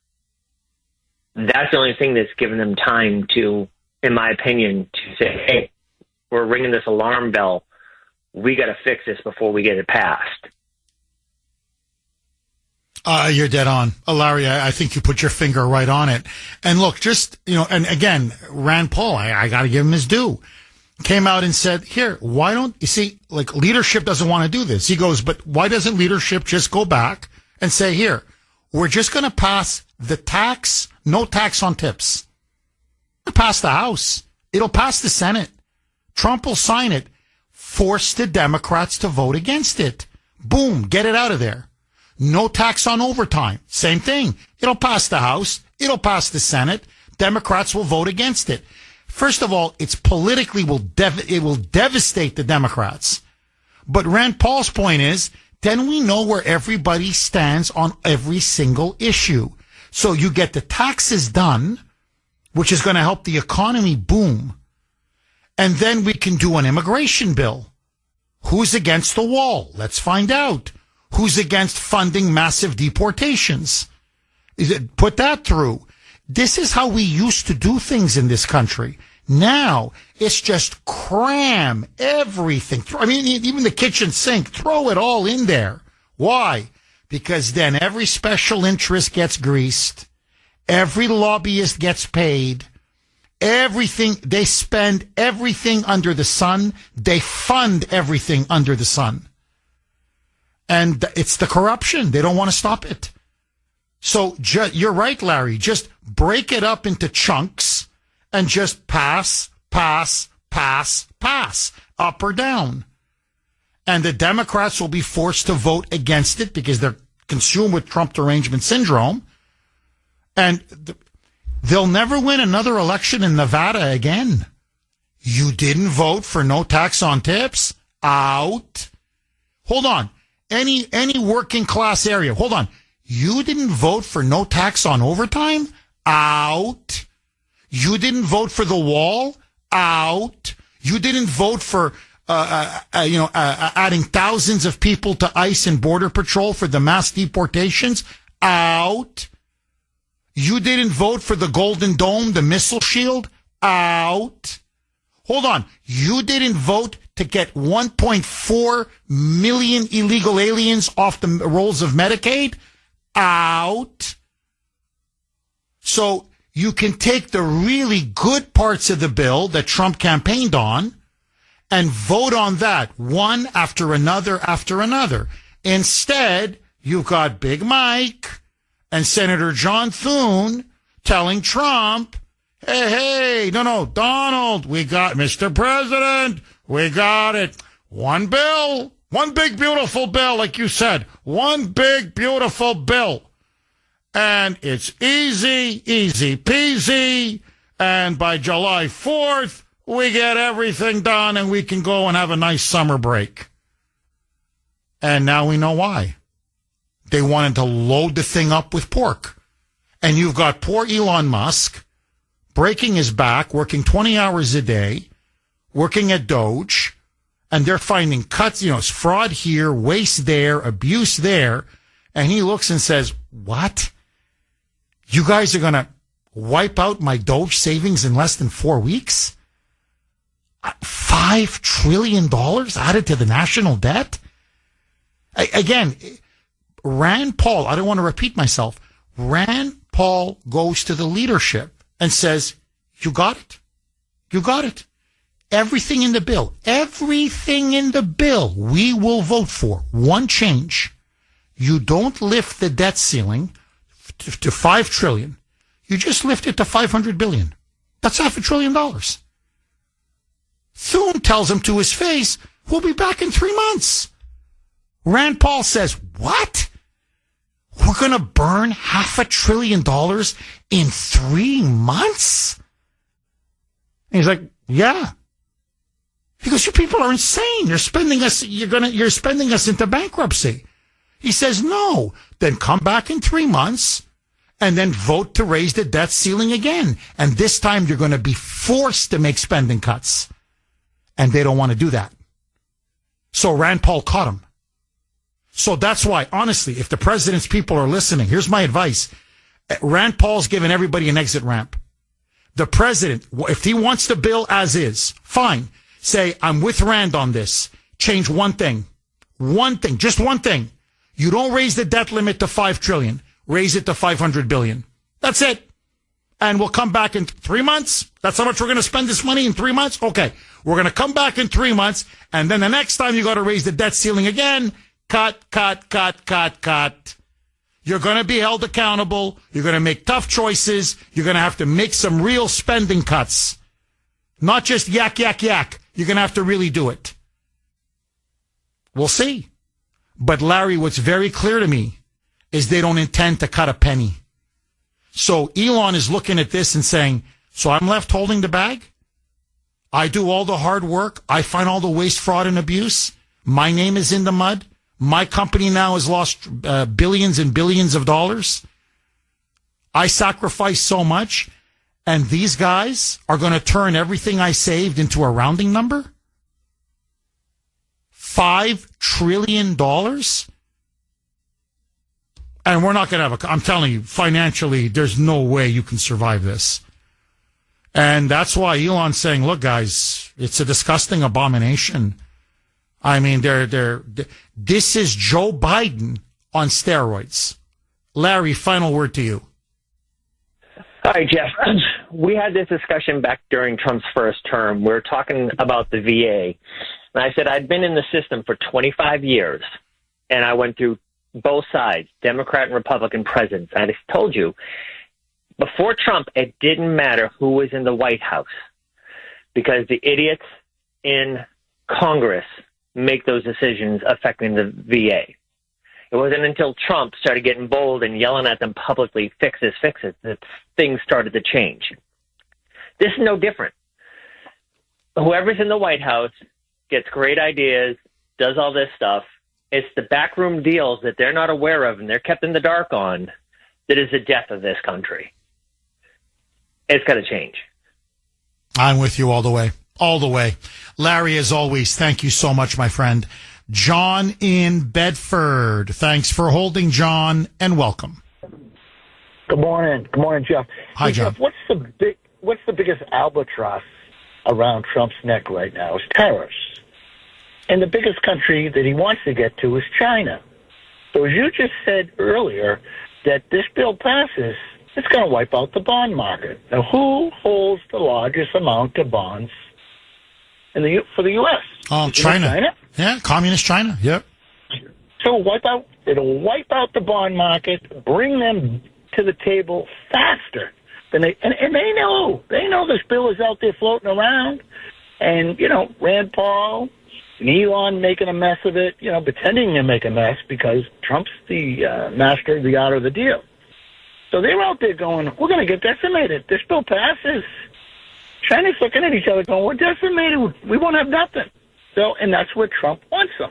That's the only thing that's given them time to, in my opinion, to say, hey, we're ringing this alarm bell. We got to fix this before we get it passed. You're dead on. Larry, I think you put your finger right on it. And look, just, you know, and again, Rand Paul, I got to give him his due, came out and said, here, why don't, you see, like, leadership doesn't want to do this. He goes, but why doesn't leadership just go back and say, here, we're just going to pass the tax, no tax on tips. It'll pass the House. It'll pass the Senate. Trump will sign it. Force the Democrats to vote against it. Boom, get it out of there. No tax on overtime. Same thing. It'll pass the House. It'll pass the Senate. Democrats will vote against it. First of all, it's politically it will devastate the Democrats. But Rand Paul's point is, then we know where everybody stands on every single issue. So you get the taxes done, which is going to help the economy boom. And then we can do an immigration bill. Who's against the wall? Let's find out. who's against funding massive deportations. Put that through. This is how we used to do things in this country. Now, it's just cram everything. I mean, even the kitchen sink, throw it all in there. Why? Because then every special interest gets greased. Every lobbyist gets paid. Everything, they spend everything under the sun. They fund everything under the sun. And it's the corruption. They don't want to stop it. So you're right, Larry. Just break it up into chunks and just pass, up or down. And the Democrats will be forced to vote against it because they're consumed with Trump derangement syndrome. And they'll never win another election in Nevada again. You didn't vote for no tax on tips? Out. Hold on. Any working class area. Hold on. You didn't vote for no tax on overtime? Out. You didn't vote for the wall? Out. You didn't vote for, adding thousands of people to ICE and Border Patrol for the mass deportations? Out. You didn't vote for the Golden Dome, the missile shield? Out. Hold on. You didn't vote to get 1.4 million illegal aliens off the rolls of Medicaid? Out. So you can take the really good parts of the bill that Trump campaigned on and vote on that one after another after another. Instead, you've got Big Mike and Senator John Thune telling Trump, hey, no, Donald, we got, Mr. President, we got it. One bill, one big, beautiful bill, like you said. One big, beautiful bill. And it's easy peasy. And by July 4th, we get everything done and we can go and have a nice summer break. And now we know why. They wanted to load the thing up with pork. And you've got poor Elon Musk breaking his back, working 20 hours a day, working at Doge, and they're finding cuts, fraud here, waste there, abuse there. And he looks and says, what? You guys are going to wipe out my Doge savings in less than 4 weeks? $5 trillion added to the national debt? Again, Rand Paul, I don't want to repeat myself. Rand Paul goes to the leadership and says, you got it. You got it. Everything in the bill, we will vote for. One change. You don't lift the debt ceiling to $5 trillion. You just lift it to $500 billion. That's $500 billion. Thune tells him to his face, we'll be back in 3 months. Rand Paul says, what? We're going to burn $500 billion in 3 months? And he's like, yeah. He goes, you people are insane. You're spending us into bankruptcy. He says, no, then come back in 3 months and then vote to raise the debt ceiling again. And this time you're going to be forced to make spending cuts. And they don't want to do that. So Rand Paul caught him. So that's why, honestly, if the president's people are listening, here's my advice. Rand Paul's giving everybody an exit ramp. The president, if he wants the bill as is, fine. Say, I'm with Rand on this. Change one thing. One thing. Just one thing. You don't raise the debt limit to $5 trillion. Raise it to $500 billion. That's it. And we'll come back in 3 months. That's how much we're going to spend this money in 3 months? Okay. We're going to come back in 3 months. And then the next time you got to raise the debt ceiling again, cut. You're going to be held accountable. You're going to make tough choices. You're going to have to make some real spending cuts. Not just yak. You're going to have to really do it. We'll see. But Larry, what's very clear to me is they don't intend to cut a penny. So Elon is looking at this and saying, so I'm left holding the bag? I do all the hard work. I find all the waste, fraud, and abuse. My name is in the mud. My company now has lost billions and billions of dollars. I sacrificed so much. And these guys are going to turn everything I saved into a rounding number? $5 trillion? And we're not going to have I'm telling you, financially, there's no way you can survive this. And that's why Elon's saying, look, guys, it's a disgusting abomination. I mean, this is Joe Biden on steroids. Larry, final word to you. All right, Jeff. We had this discussion back during Trump's first term. We were talking about the VA. And I said I'd been in the system for 25 years, and I went through both sides, Democrat and Republican presidents. I just told you, before Trump, it didn't matter who was in the White House because the idiots in Congress make those decisions affecting the VA. It wasn't until Trump started getting bold and yelling at them publicly, fix this, that things started to change. This is no different. Whoever's in the White House gets great ideas, does all this stuff. It's the backroom deals that they're not aware of and they're kept in the dark on that is the death of this country. It's got to change. I'm with you all the way. All the way. Larry, as always, thank you so much, my friend. John in Bedford. Thanks for holding, John, and welcome. Good morning. Good morning, Jeff. Hi, hey, John. Jeff, what's the biggest albatross around Trump's neck right now is tariffs. And the biggest country that he wants to get to is China. So as you just said earlier, that this bill passes, it's going to wipe out the bond market. Now, who holds the largest amount of bonds for the U.S.? China. Yeah, communist China. Yep. So it'll wipe out the bond market, bring them to the table faster than and they know this bill is out there floating around, and Rand Paul and Elon making a mess of it, pretending to make a mess because Trump's the master of the art of the deal. So they're out there going, we're going to get decimated. This bill passes. China's looking at each other going, we're decimated. We won't have nothing. So, and that's where Trump wants them,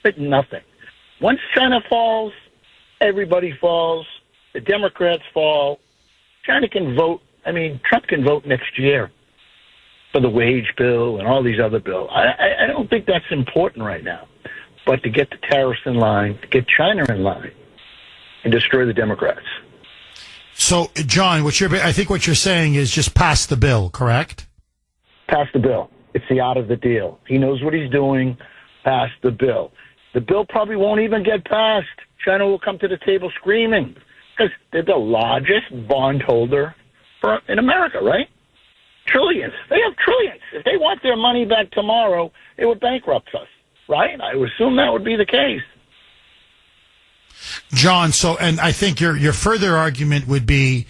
but nothing. Once China falls, everybody falls. The Democrats fall. China can vote. I mean, Trump can vote next year for the wage bill and all these other bills. I don't think that's important right now. But to get the tariffs in line, to get China in line, and destroy the Democrats. So, John, I think what you're saying is just pass the bill, correct? Pass the bill. It's the art of the deal. He knows what he's doing. Pass the bill. The bill probably won't even get passed. China will come to the table screaming because they're the largest bondholder in America, right? Trillions. They have trillions. If they want their money back tomorrow, it would bankrupt us, right? I would assume that would be the case. John, and I think your further argument would be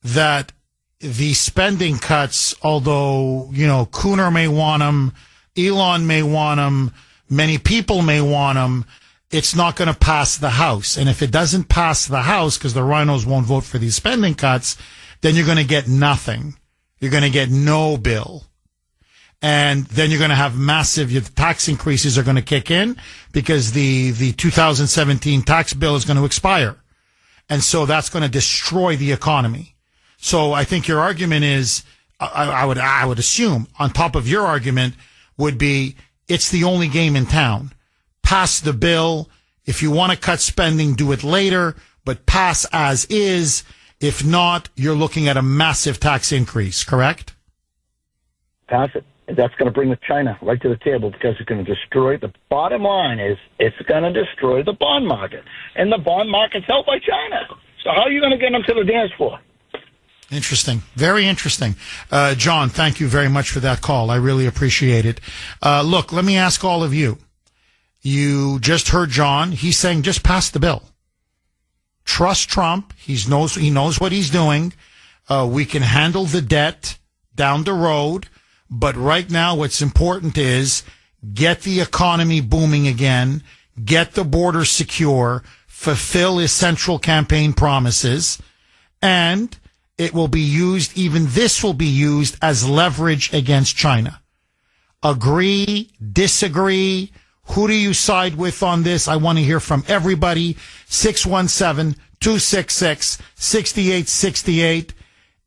that the spending cuts, although, Kuhner may want them, Elon may want them, many people may want them, it's not going to pass the House. And if it doesn't pass the House, because the rhinos won't vote for these spending cuts, then you're going to get nothing. You're going to get no bill. And then you're going to have massive tax increases are going to kick in because the 2017 tax bill is going to expire. And so that's going to destroy the economy. So I think your argument is, I would assume on top of your argument would be, it's the only game in town. Pass the bill. If you want to cut spending, do it later, but pass as is. If not, you're looking at a massive tax increase, correct? Pass it. That's going to bring China right to the table because it's going to destroy. The bottom line is it's going to destroy the bond market. And the bond market's held by China. So how are you going to get them to the dance floor? Interesting. Very interesting. John, thank you very much for that call. I really appreciate it. Look, let me ask all of you. You just heard John. He's saying just pass the bill. Trust Trump. He knows what he's doing. We can handle the debt down the road. But right now, what's important is get the economy booming again, get the border secure, fulfill his central campaign promises, and it will be used, even this will be used as leverage against China. Agree, disagree, who do you side with on this? I want to hear from everybody. 617-266-6868.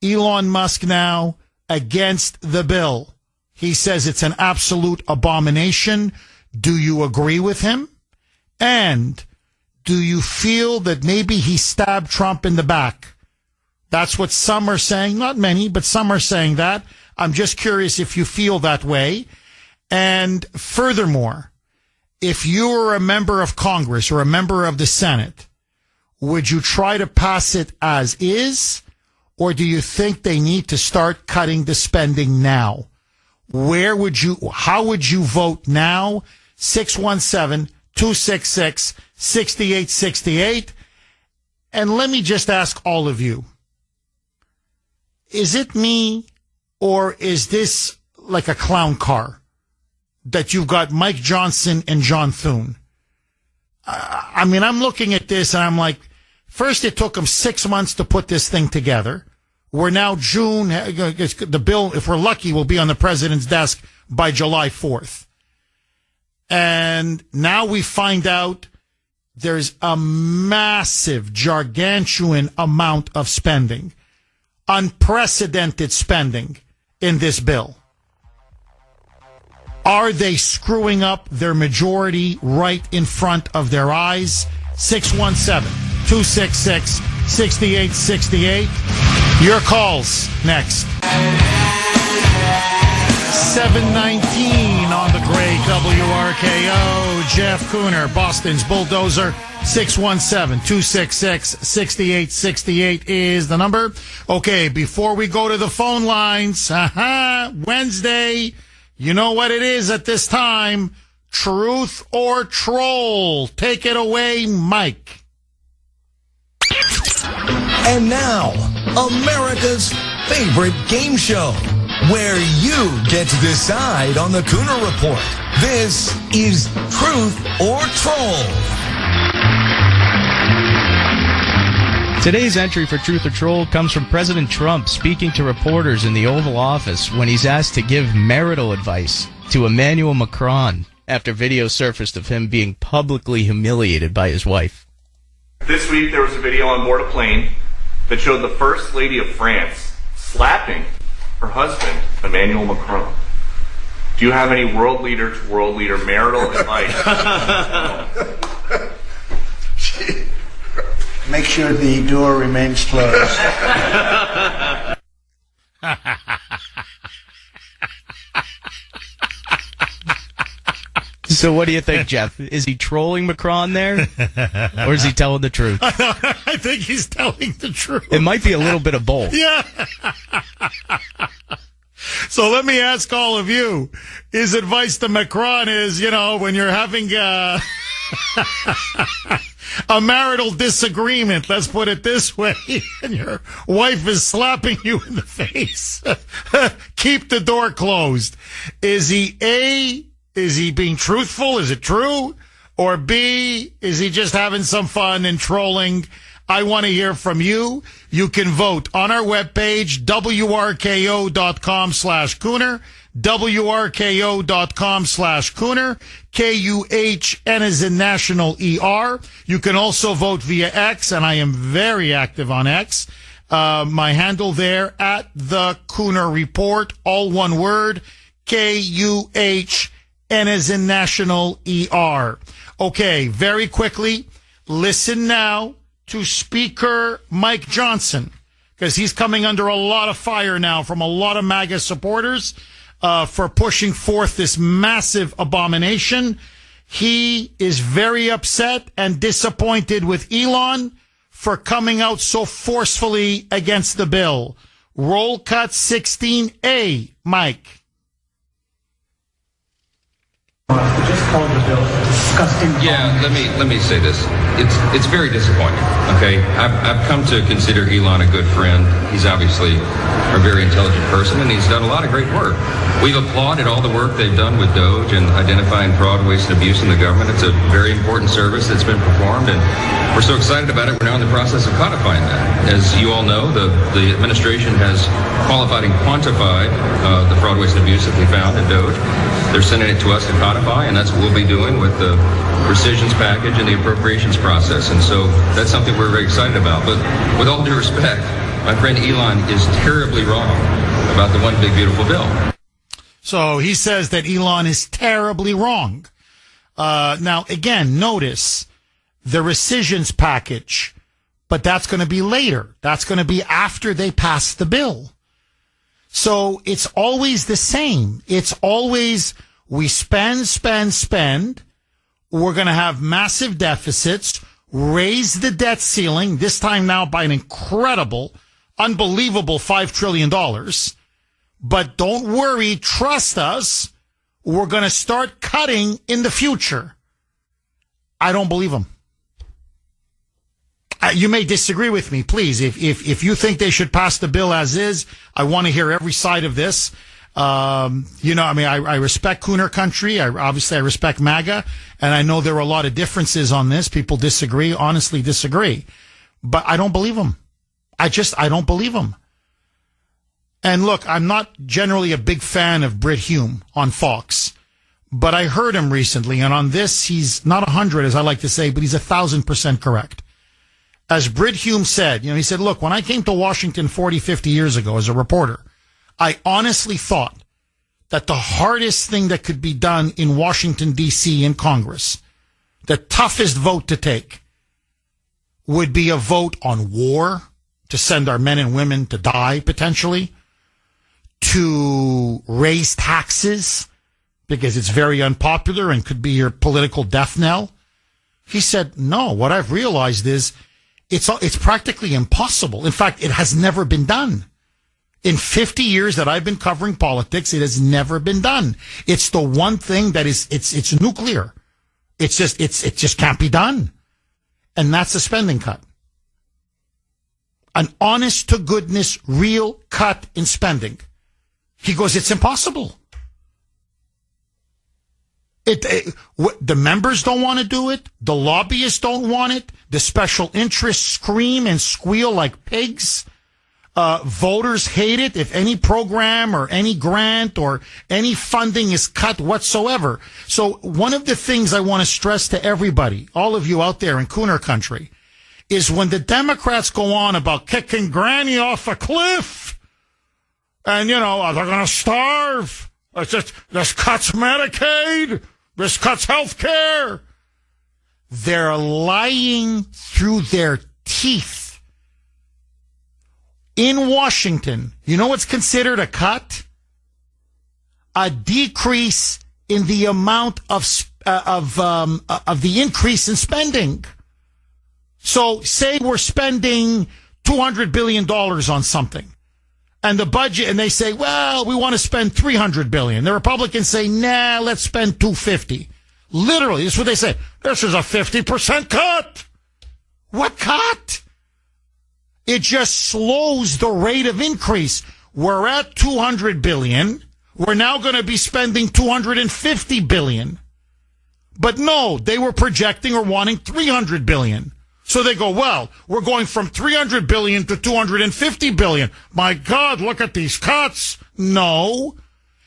Elon Musk now against the bill. He says it's an absolute abomination. Do you agree with him? And do you feel that maybe he stabbed Trump in the back? That's what some are saying. Not many, but some are saying that. I'm just curious if you feel that way. And furthermore, if you were a member of Congress or a member of the Senate, would you try to pass it as is? Or do you think they need to start cutting the spending now? How would you vote now? 617-266-6868. And let me just ask all of you, is it me or is this like a clown car that you've got Mike Johnson and John Thune? I mean, I'm looking at this and I'm like, first it took them 6 months to put this thing together. We're now June. The bill, if we're lucky, will be on the president's desk by July 4th. And now we find out there's a massive, gargantuan amount of spending, unprecedented spending in this bill. Are they screwing up their majority right in front of their eyes? 617-266-6868. Your calls next. 719 on the great WRKO. Jeff Kuhner, Boston's Bulldozer. 617-266-6868 is the number. Okay, before we go to the phone lines, Wednesday, you know what it is at this time. Truth or troll. Take it away, Mike. And now, America's favorite game show, where you get to decide on the Kuhner Report. This is Truth or Troll. Today's entry for Truth or Troll comes from President Trump speaking to reporters in the Oval Office when he's asked to give marital advice to Emmanuel Macron after video surfaced of him being publicly humiliated by his wife. This week there was a video on board a plane that showed the First Lady of France slapping her husband, Emmanuel Macron. Do you have any world leader to world leader marital advice? Make sure the door remains closed. So what do you think, Jeff? Is he trolling Macron there? Or is he telling the truth? I think he's telling the truth. It might be a little bit of both. Yeah. So let me ask all of you. His advice to Macron is, when you're having a marital disagreement, let's put it this way, and your wife is slapping you in the face, keep the door closed. Is he being truthful? Is it true? Or B, is he just having some fun and trolling? I want to hear from you. You can vote on our webpage, wrko.com/Kuhner, wrko.com/Kuhner, KUHN as in National ER. You can also vote via X, and I am very active on X. My handle there, at the Kuhner Report, all one word, KUHN as in National ER. Okay, very quickly, listen now to Speaker Mike Johnson, because he's coming under a lot of fire now from a lot of MAGA supporters for pushing forth this massive abomination. He is very upset and disappointed with Elon for coming out so forcefully against the bill. Roll cut 16A, Mike. Just called the bill disgusting. Yeah, let me say this. It's very disappointing. Okay, I've come to consider Elon a good friend. He's obviously a very intelligent person, and he's done a lot of great work. We've applauded all the work they've done with Doge and identifying fraud, waste, and abuse in the government. It's a very important service that's been performed, and we're so excited about it. We're now in the process of codifying that. As you all know, the administration has qualified and quantified the fraud, waste, and abuse that we found in Doge. They're sending it to us to codify, and that's what we'll be doing with the rescissions package and the appropriations process. And so that's something we're very excited about. But with all due respect, my friend Elon is terribly wrong about the one big beautiful bill. So he says that Elon is terribly wrong. Now, again, notice the rescissions package. But that's going to be later. That's going to be after they pass the bill. So it's always the same. It's always we spend. We're going to have massive deficits, raise the debt ceiling, this time now by an incredible, unbelievable $5 trillion. But don't worry, trust us, we're going to start cutting in the future. I don't believe them. You may disagree with me, please. If you think they should pass the bill as is, I want to hear every side of this. I respect Kuhner country. I respect MAGA, and I know there are a lot of differences on this. People disagree, honestly disagree, but I don't believe them. I don't believe them. And look, I'm not generally a big fan of Brit Hume on Fox, but I heard him recently, and on this, he's not 100, as I like to say, but he's 1,000% correct. As Brit Hume said, he said, look, when I came to Washington 40, 50 years ago as a reporter, I honestly thought that the hardest thing that could be done in Washington, D.C. in Congress, the toughest vote to take, would be a vote on war, to send our men and women to die, potentially, to raise taxes, because it's very unpopular and could be your political death knell. He said, no, what I've realized is it's practically impossible. In fact, it has never been done. In 50 years that I've been covering politics, it has never been done. It's the one thing that it's nuclear. It just can't be done. And that's a spending cut. An honest to goodness, real cut in spending. He goes, it's impossible. The members don't want to do it. The lobbyists don't want it. The special interests scream and squeal like pigs. Voters hate it if any program or any grant or any funding is cut whatsoever. So one of the things I want to stress to everybody, all of you out there in Kuhner country, is when the Democrats go on about kicking Granny off a cliff and, they're going to starve. This cuts Medicaid. This cuts health care. They're lying through their teeth. In Washington, you know what's considered a cut? A decrease in the amount of the increase in spending. So say we're spending $200 billion on something. And the budget, and they say, well, we want to spend $300 billion. The Republicans say, nah, let's spend $250. Literally, this is what they say. This is a 50% cut. What cut? It just slows the rate of increase. We're at $200 billion. We're now going to be spending $250 billion. But no, they were projecting or wanting $300 billion. So they go, well, we're going from $300 billion to $250 billion. My God, look at these cuts. No,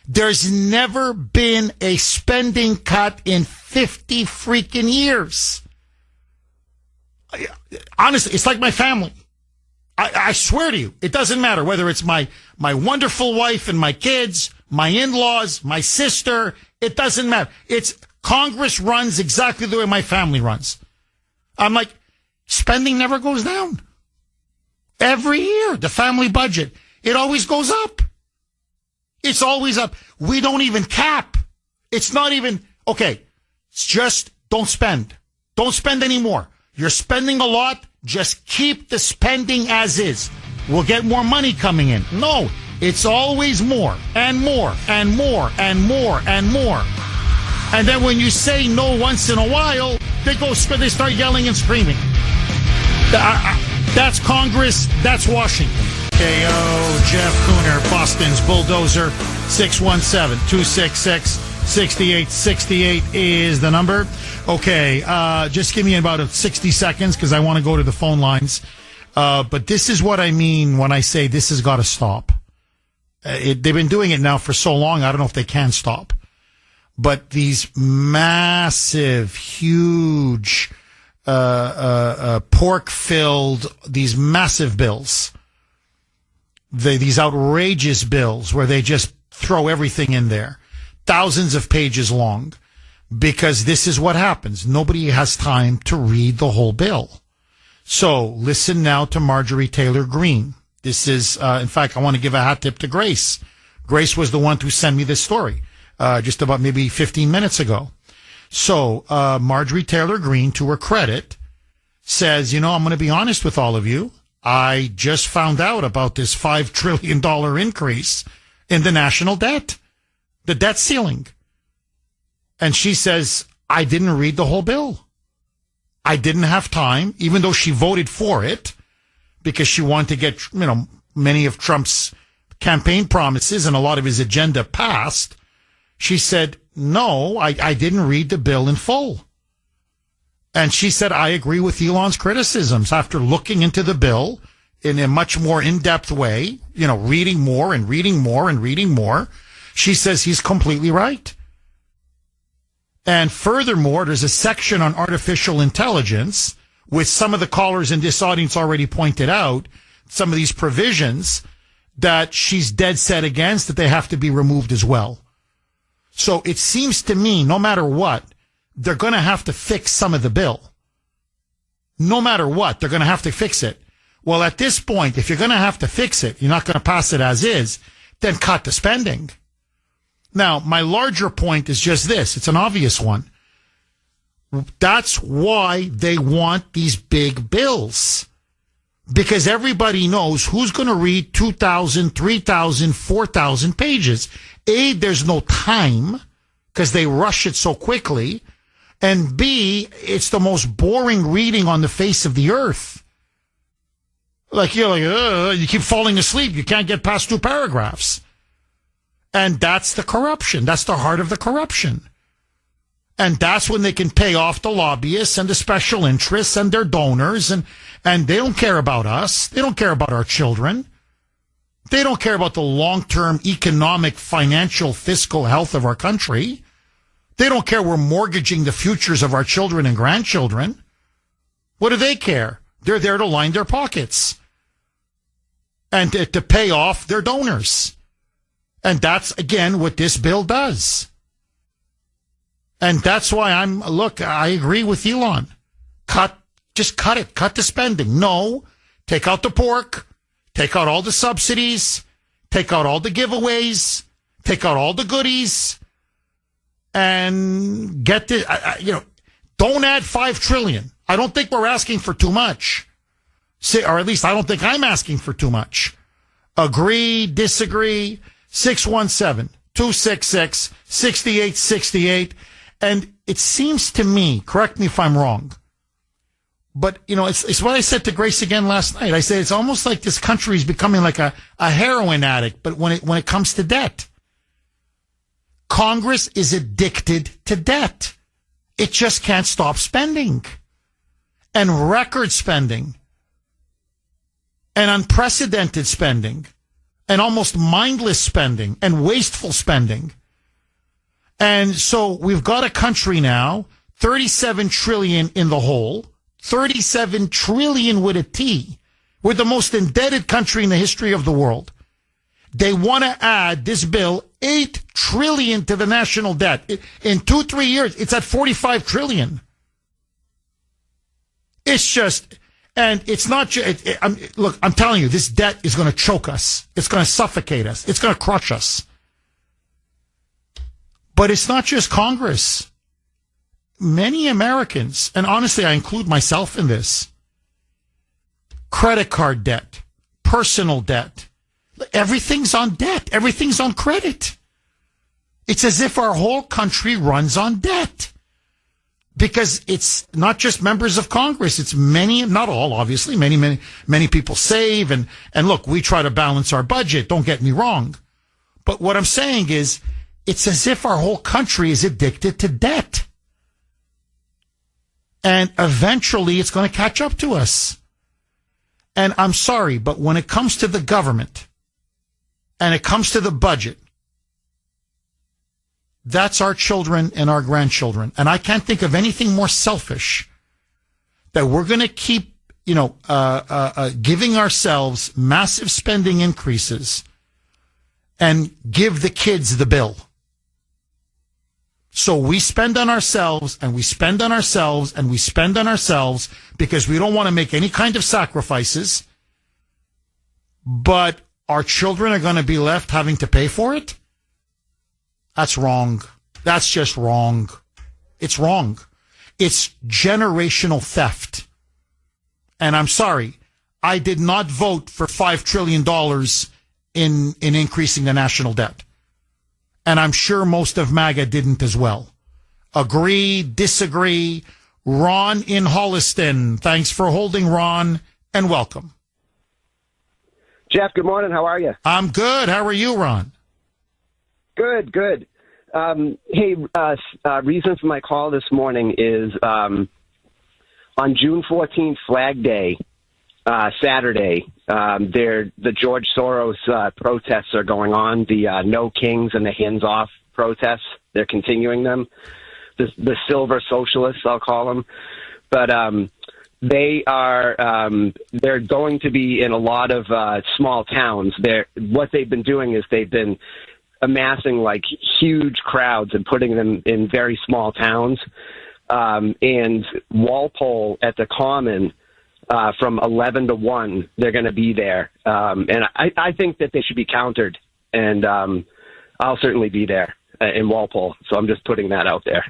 there's never been a spending cut in 50 freaking years. Honestly, it's like my family. I swear to you, it doesn't matter whether it's my wonderful wife and my kids, my in-laws, my sister. It doesn't matter. Congress runs exactly the way my family runs. I'm like, spending never goes down. Every year, the family budget, it always goes up. It's always up. We don't even cap. It's not even, okay, it's just don't spend. Don't spend anymore. You're spending a lot. Just keep the spending as is. We'll get more money coming in. No, it's always more and more and more and more and more. And then when you say no once in a while, they start yelling and screaming. That's Congress. That's Washington. KO, Jeff Kuhner, Boston's Bulldozer, 617-266-6868 is the number. Okay, just give me about 60 seconds because I want to go to the phone lines. But this is what I mean when I say this has got to stop. They've been doing it now for so long, I don't know if they can stop. But these massive, huge, pork-filled, these massive bills, these outrageous bills where they just throw everything in there, thousands of pages long, because this is what happens. Nobody has time to read the whole bill. So listen now to Marjorie Taylor Greene. This is, in fact, I want to give a hat tip to Grace. Grace was the one who sent me this story, just about maybe 15 minutes ago. So, Marjorie Taylor Greene, to her credit, says, I'm going to be honest with all of you. I just found out about this $5 trillion increase in the national debt, the debt ceiling. And she says, I didn't read the whole bill. I didn't have time, even though she voted for it, because she wanted to get, many of Trump's campaign promises and a lot of his agenda passed. She said, no, I didn't read the bill in full. And she said, I agree with Elon's criticisms after looking into the bill in a much more in-depth way, reading more and reading more and reading more. She says he's completely right. And furthermore, there's a section on artificial intelligence, with some of the callers in this audience already pointed out, some of these provisions that she's dead set against, that they have to be removed as well. So it seems to me, no matter what, they're going to have to fix some of the bill. No matter what, they're going to have to fix it. Well, at this point, if you're going to have to fix it, you're not going to pass it as is, then cut the spending. Now, my larger point is just this. It's an obvious one. That's why they want these big bills. Because everybody knows who's going to read 2,000, 3,000, 4,000 pages. A, there's no time because they rush it so quickly. And B, it's the most boring reading on the face of the earth. You keep falling asleep. You can't get past 2 paragraphs. And that's the corruption. That's the heart of the corruption. And that's when they can pay off the lobbyists and the special interests and their donors. And they don't care about us. They don't care about our children. They don't care about the long-term economic, financial, fiscal health of our country. They don't care we're mortgaging the futures of our children and grandchildren. What do they care? They're there to line their pockets and to pay off their donors. And that's, again, what this bill does. And that's why I agree with Elon. Just cut it. Cut the spending. No, take out the pork, take out all the subsidies, take out all the giveaways, take out all the goodies, and get the, don't add $5 trillion. I don't think we're asking for too much. Or at least I don't think I'm asking for too much. Agree, disagree, 617-266-6868. And it seems to me, correct me if I'm wrong, but, it's what I said to Grace again last night. I said it's almost like this country is becoming like a heroin addict, but when it comes to debt. Congress is addicted to debt. It just can't stop spending. And record spending. And unprecedented spending. And almost mindless spending. And wasteful spending. And so we've got a country now, 37 trillion in the hole, 37 trillion with a T. We're the most indebted country in the history of the world. They want to add this bill 8 trillion to the national debt. In 2-3 years, it's at 45 trillion. It's just, and it's not just, look, I'm telling you, this debt is going to choke us. It's going to suffocate us. It's going to crush us. But it's not just Congress. Many Americans, and honestly, I include myself in this, credit card debt, personal debt, everything's on debt. Everything's on credit. It's as if our whole country runs on debt. Because it's not just members of Congress. It's many, not all, obviously. Many people save. And look, we try to balance our budget. Don't get me wrong. But what I'm saying is, it's as if our whole country is addicted to debt. And eventually it's going to catch up to us. And I'm sorry, but when it comes to the government and it comes to the budget, that's our children and our grandchildren. And I can't think of anything more selfish that we're going to keep, giving ourselves massive spending increases and give the kids the bill. So we spend on ourselves and we spend on ourselves and we spend on ourselves because we don't want to make any kind of sacrifices. But our children are going to be left having to pay for it? That's wrong. That's just wrong. It's wrong. It's generational theft. And I'm sorry, I did not vote for $5 trillion in increasing the national debt. And I'm sure most of MAGA didn't as well. Agree, disagree. Ron in Holliston. Thanks for holding, Ron, and welcome. Jeff, good morning. How are you? I'm good. How are you, Ron? Good, good. Hey, reason for my call this morning is on June 14th, Flag Day, Saturday, the George Soros protests are going on, the No Kings and the Hands Off protests. They're continuing them. The silver socialists, I'll call them. But they're going to be in a lot of small towns. What they've been doing is they've been amassing like huge crowds and putting them in very small towns. And Walpole at the Common, from 11 to 1, they're going to be there. And I think that they should be countered. And I'll certainly be there in Walpole. So I'm just putting that out there.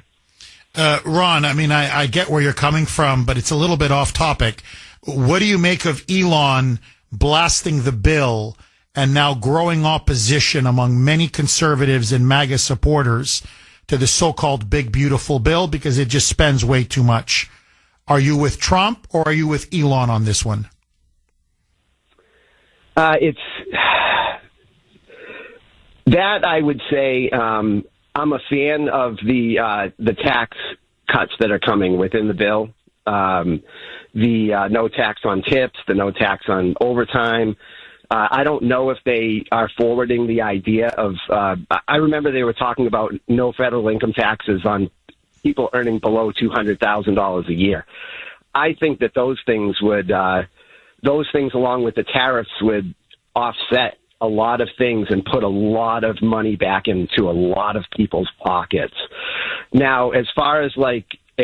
Ron, I mean, I get where you're coming from, but it's a little bit off topic. What do you make of Elon blasting the bill and now growing opposition among many conservatives and MAGA supporters to the so-called big, beautiful bill because it just spends way too much? Are you with Trump or are you with Elon on this one? It's that I would say I'm a fan of the tax cuts that are coming within the bill. The no tax on tips, the no tax on overtime. I don't know if they are forwarding the idea of I remember they were talking about no federal income taxes on people earning below $200,000 a year. I think that those things along with the tariffs would offset a lot of things and put a lot of money back into a lot of people's pockets. Now, as far as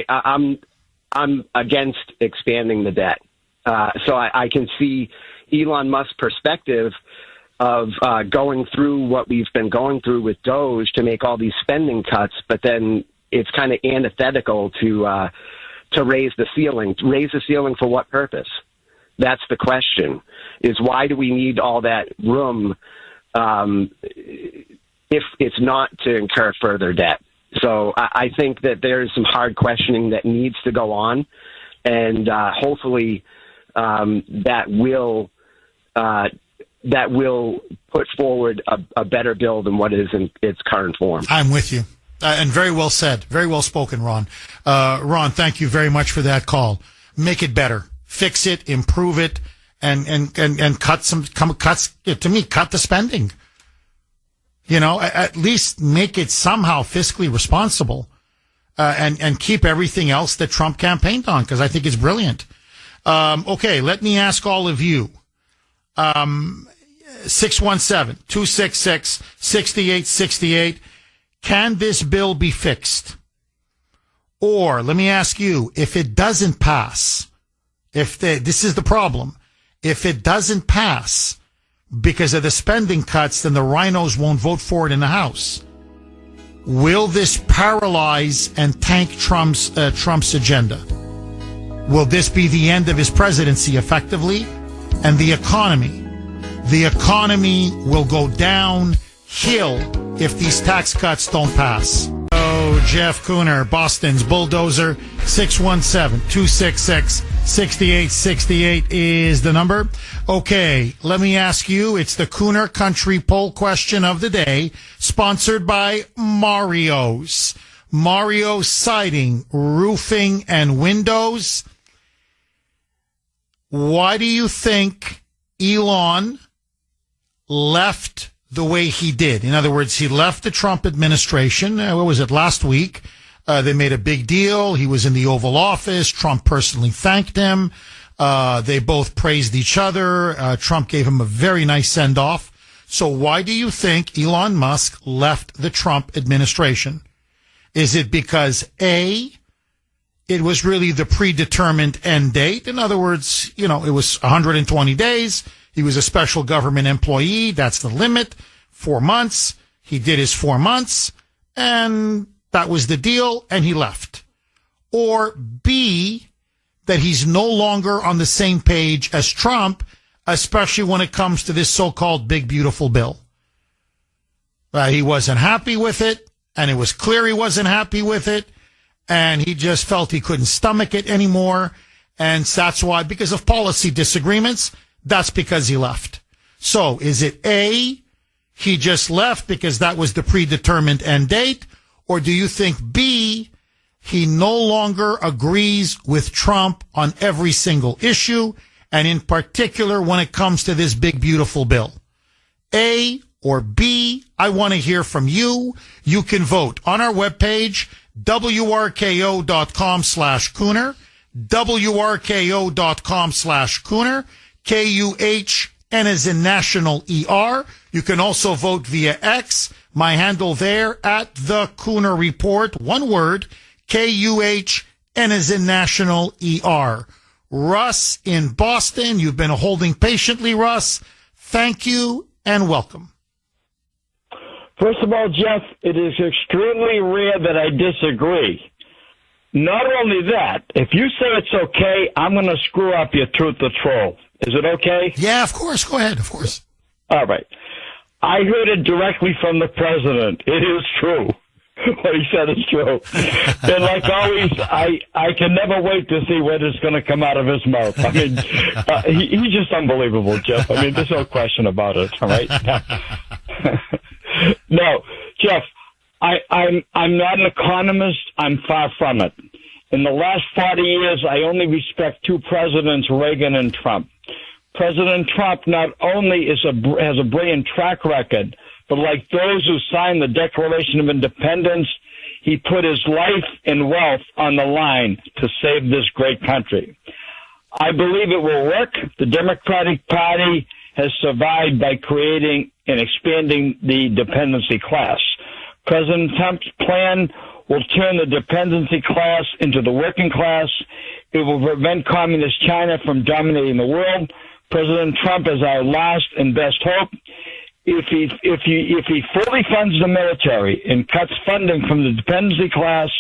I'm against expanding the debt. So I can see Elon Musk's perspective of going through what we've been going through with Doge to make all these spending cuts, but then it's kind of antithetical to raise the ceiling. Raise the ceiling for what purpose? That's the question, is why do we need all that room if it's not to incur further debt? So I think that there's some hard questioning that needs to go on, and hopefully that will put forward a better bill than what is in its current form. I'm with you. And very well said. Very well spoken, Ron. Ron, thank you very much for that call. Make it better. Fix it, improve it, and cut to me, cut the spending. You know, at least make it somehow fiscally responsible, and keep everything else that Trump campaigned on, because I think it's brilliant. Okay, let me ask all of you. 617-266-6868. Can this bill be fixed? Or let me ask you, if it doesn't pass, this is the problem. If it doesn't pass because of the spending cuts, then the rhinos won't vote for it in the House. Will this paralyze and tank Trump's agenda? Will this be the end of his presidency effectively? And the economy will go downhill if these tax cuts don't pass. Oh, Jeff Kuhner, Boston's Bulldozer, 617-266-6868 is the number. Okay, let me ask you, it's the Kuhner Country poll question of the day, sponsored by Mario's. Mario's Siding, Roofing, and Windows. Why do you think Elon left the way he did? In other words, he left the Trump administration. What was it, last week? They made a big deal. He was in the Oval Office. Trump personally thanked him. They both praised each other. Trump gave him a very nice send-off. So why do you think Elon Musk left the Trump administration? Is it because A, it was really the predetermined end date? In other words, it was 120 days. He was a special government employee. That's the limit. 4 months. He did his 4 months, and that was the deal, and he left. Or B, that he's no longer on the same page as Trump, especially when it comes to this so-called big, beautiful bill. He wasn't happy with it, and it was clear he wasn't happy with it, and he just felt he couldn't stomach it anymore, and that's why, because of policy disagreements, that's because he left. So, is it A, he just left because that was the predetermined end date, or do you think B, he no longer agrees with Trump on every single issue, and in particular when it comes to this big, beautiful bill? A or B? I want to hear from you. You can vote on our webpage, WRKO.com/Kuhner, WRKO.com/Kuhner, KUHN as in National ER. You can also vote via X. My handle there, at the Kuhner Report. One word, KUHN as in National ER. Russ in Boston, you've been holding patiently, Russ. Thank you and welcome. First of all, Jeff, it is extremely rare that I disagree. Not only that, if you say it's okay, I'm going to screw up your truth or troll. Is it okay? Yeah, of course. Go ahead, of course. All right. I heard it directly from the president. It is true. What he said is true. And like always, I can never wait to see what is going to come out of his mouth. I mean, he's just unbelievable, Jeff. I mean, there's no question about it, all right? No, Jeff, I'm not an economist. I'm far from it. In the last 40 years, I only respect two presidents, Reagan and Trump. President Trump not only has a brilliant track record, but like those who signed the Declaration of Independence, he put his life and wealth on the line to save this great country. I believe it will work. The Democratic Party has survived by creating and expanding the dependency class. President Trump's plan will turn the dependency class into the working class. It will prevent communist China from dominating the world. President Trump is our last and best hope. If he fully funds the military and cuts funding from the dependency class,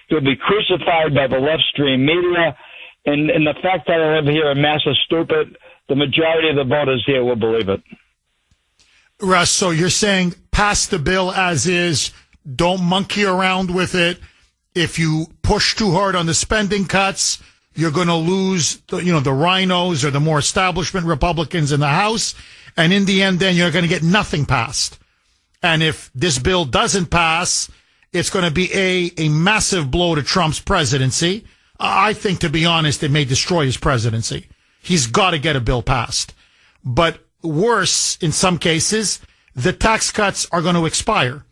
he'll be crucified by the left-stream media. And the fact that I live here in Massachusetts, the majority of the voters here will believe it. Russ, so you're saying pass the bill as is, don't monkey around with it. If you push too hard on the spending cuts, you're going to lose, the rhinos or the more establishment Republicans in the House. And in the end, then you're going to get nothing passed. And if this bill doesn't pass, it's going to be a massive blow to Trump's presidency. I think, to be honest, it may destroy his presidency. He's got to get a bill passed. But worse, in some cases, the tax cuts are going to expire,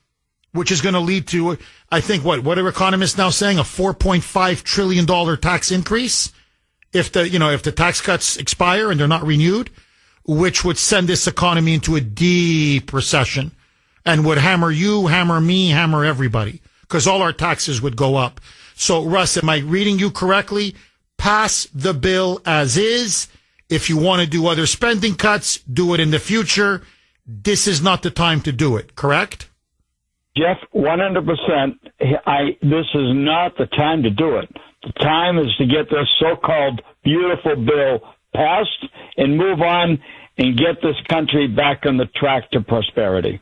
which is going to lead to, I think, what are economists now saying, a $4.5 trillion tax increase if the tax cuts expire and they're not renewed, which would send this economy into a deep recession and would hammer you, hammer me, hammer everybody, because all our taxes would go up. So, Russ, am I reading you correctly? Pass the bill as is. If you want to do other spending cuts, do it in the future. This is not the time to do it, correct? Jeff, 100%. This is not the time to do it. The time is to get this so-called beautiful bill passed and move on and get this country back on the track to prosperity.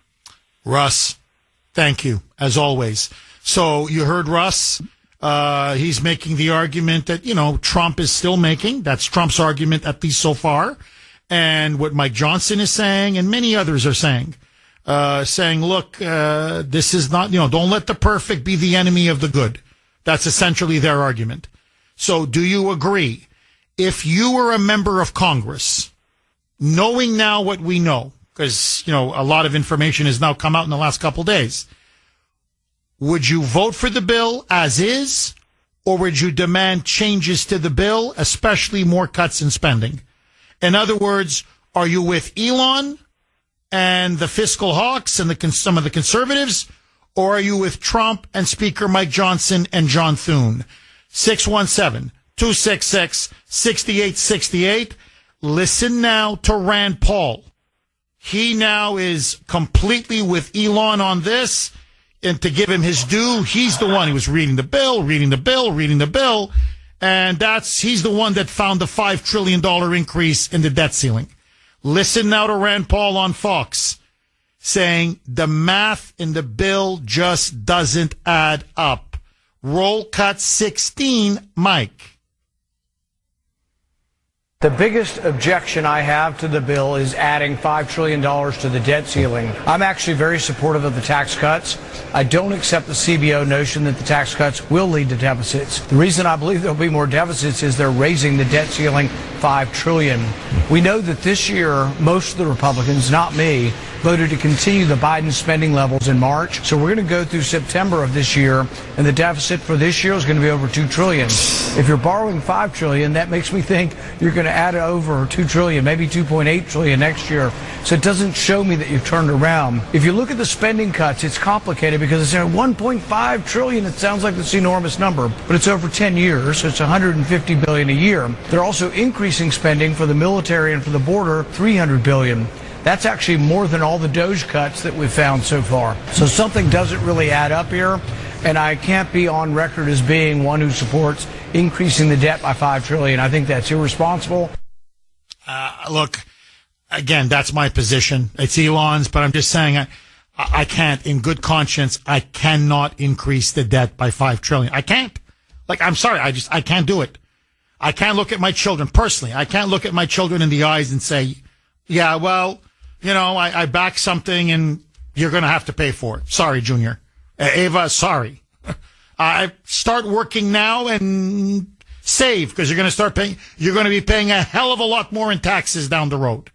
Russ, thank you, as always. So you heard Russ. He's making the argument that, Trump is still making. That's Trump's argument, at least so far. And what Mike Johnson is saying and many others are saying, look, this is not, don't let the perfect be the enemy of the good. That's essentially their argument. So do you agree? If you were a member of Congress, knowing now what we know, because, a lot of information has now come out in the last couple of days, would you vote for the bill as is, or would you demand changes to the bill, especially more cuts in spending? In other words, are you with Elon and the fiscal hawks and some of the conservatives, or are you with Trump and Speaker Mike Johnson and John Thune? 617-266-6868. Listen now to Rand Paul. He now is completely with Elon on this. And to give him his due, he's the one who was reading the bill. And he's the one that found the $5 trillion increase in the debt ceiling. Listen now to Rand Paul on Fox saying the math in the bill just doesn't add up. Roll cut 16, Mike. The biggest objection I have to the bill is adding $5 trillion to the debt ceiling. I'm actually very supportive of the tax cuts. I don't accept the CBO notion that the tax cuts will lead to deficits. The reason I believe there'll be more deficits is they're raising the debt ceiling $5 trillion. We know that this year, most of the Republicans, not me, voted to continue the Biden spending levels in March. So we're going to go through September of this year, and the deficit for this year is going to be over $2 trillion. If you're borrowing $5 trillion, that makes me think you're going to add over $2 trillion, maybe $2.8 trillion next year. So it doesn't show me that you've turned around. If you look at the spending cuts, it's complicated because it's $1.5 trillion. It sounds like this enormous number, but it's over 10 years, so it's $150 billion a year. They're also increasing spending for the military and for the border, $300 billion. That's actually more than all the Doge cuts that we've found so far. So something doesn't really add up here, and I can't be on record as being one who supports increasing the debt by $5 trillion. I think that's irresponsible. Look, again, that's my position. It's Elon's, but I'm just saying I can't, in good conscience, I cannot increase the debt by $5 trillion. I can't. Like, I'm sorry, I can't do it. I can't look at my children, personally. I can't look at my children in the eyes and say, yeah, well, you know, I back something and you're going to have to pay for it. Sorry, Junior. Ava, sorry. I start working now and save because you're going to be paying a hell of a lot more in taxes down the road.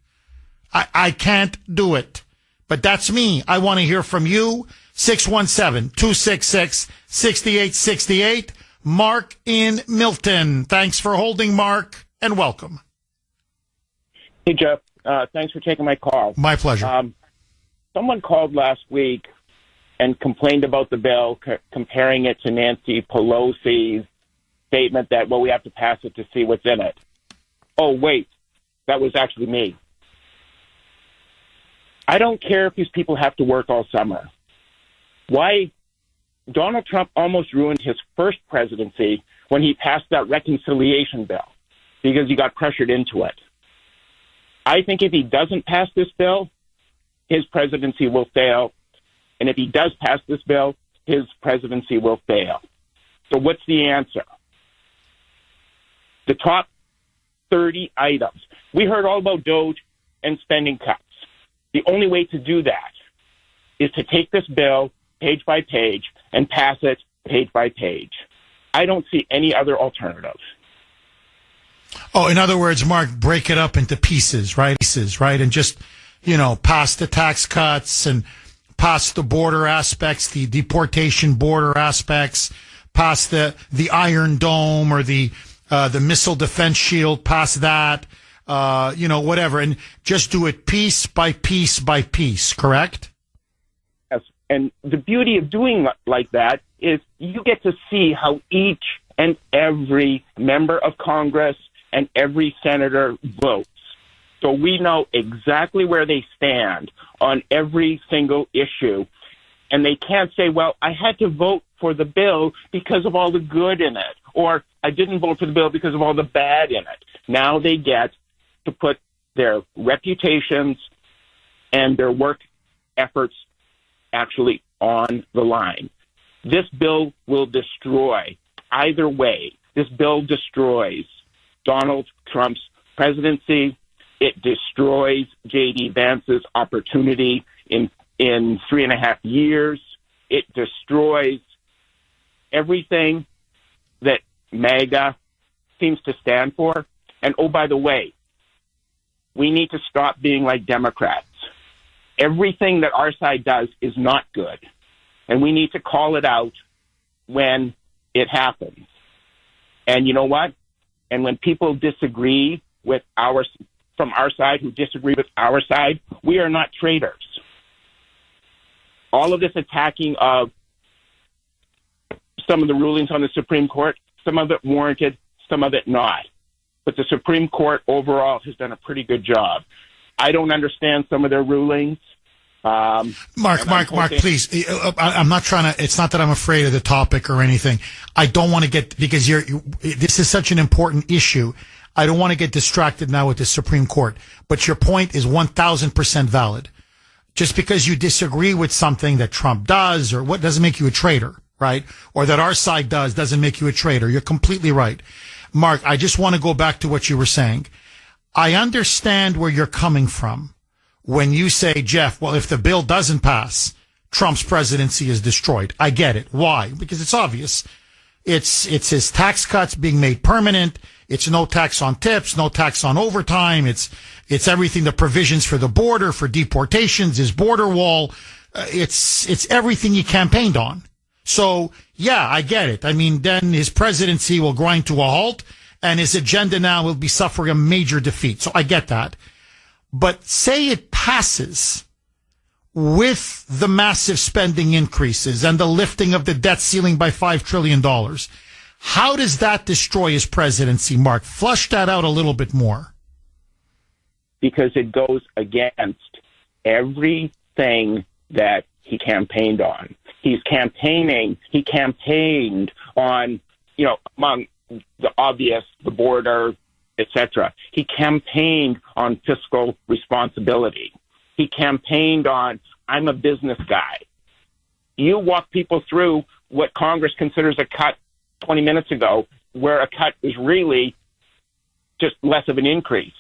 I can't do it. But that's me. I want to hear from you. 617-266-6868. Mark in Milton. Thanks for holding, Mark, and welcome. Hey, Jeff. Thanks for taking my call. My pleasure. Someone called last week and complained about the bill, comparing it to Nancy Pelosi's statement that, well, we have to pass it to see what's in it. Oh, wait, that was actually me. I don't care if these people have to work all summer. Why? Donald Trump almost ruined his first presidency when he passed that reconciliation bill because he got pressured into it. I think if he doesn't pass this bill, his presidency will fail. And if he does pass this bill, his presidency will fail. So what's the answer? The top 30 items. We heard all about Doge and spending cuts. The only way to do that is to take this bill page by page and pass it page by page. I don't see any other alternative. Oh, in other words, Mark, break it up into pieces, right? And just, pass the tax cuts and pass the border aspects, the deportation border aspects, pass the Iron Dome or the missile defense shield, pass that, whatever, and just do it piece by piece by piece, correct? Yes, and the beauty of doing like that is you get to see how each and every member of Congress and every senator votes. So we know exactly where they stand on every single issue. And they can't say, well, I had to vote for the bill because of all the good in it, or I didn't vote for the bill because of all the bad in it. Now they get to put their reputations and their work efforts actually on the line. This bill will destroy, either way, this bill destroys Donald Trump's presidency. It destroys J.D. Vance's opportunity in 3.5 years. It destroys everything that MAGA seems to stand for. And, oh, by the way, we need to stop being like Democrats. Everything that our side does is not good. And we need to call it out when it happens. And you know what? And when people disagree with from our side, who disagree with our side, we are not traitors. all of this attacking of some of the rulings on the Supreme Court, some of it warranted, some of it not. But the Supreme Court overall has done a pretty good job. I don't understand some of their rulings. Mark, please. I'm not trying to, it's not that I'm afraid of the topic or anything. I don't want to get, because this is such an important issue. I don't want to get distracted now with the Supreme Court. But your point is 1,000% valid. Just because you disagree with something that Trump does or what doesn't make you a traitor, right? Or that our side does doesn't make you a traitor. You're completely right. Mark, I just want to go back to what you were saying. I understand where you're coming from when you say, Jeff, well, if the bill doesn't pass, Trump's presidency is destroyed. I get it. Why? Because it's obvious. It's his tax cuts being made permanent. It's no tax on tips, no tax on overtime. It's everything, the provisions for the border, for deportations, his border wall. It's everything he campaigned on. So, yeah, I get it. I mean, then his presidency will grind to a halt and his agenda now will be suffering a major defeat. So I get that. But say it passes with the massive spending increases and the lifting of the debt ceiling by $5 trillion. How does that destroy his presidency, Mark? Flush that out a little bit more. Because it goes against everything that he campaigned on. He campaigned on, among the obvious, the border, etc. He campaigned on fiscal responsibility. He campaigned on, I'm a business guy. You walk people through what Congress considers a cut 20 minutes ago, where a cut is really just less of an increase.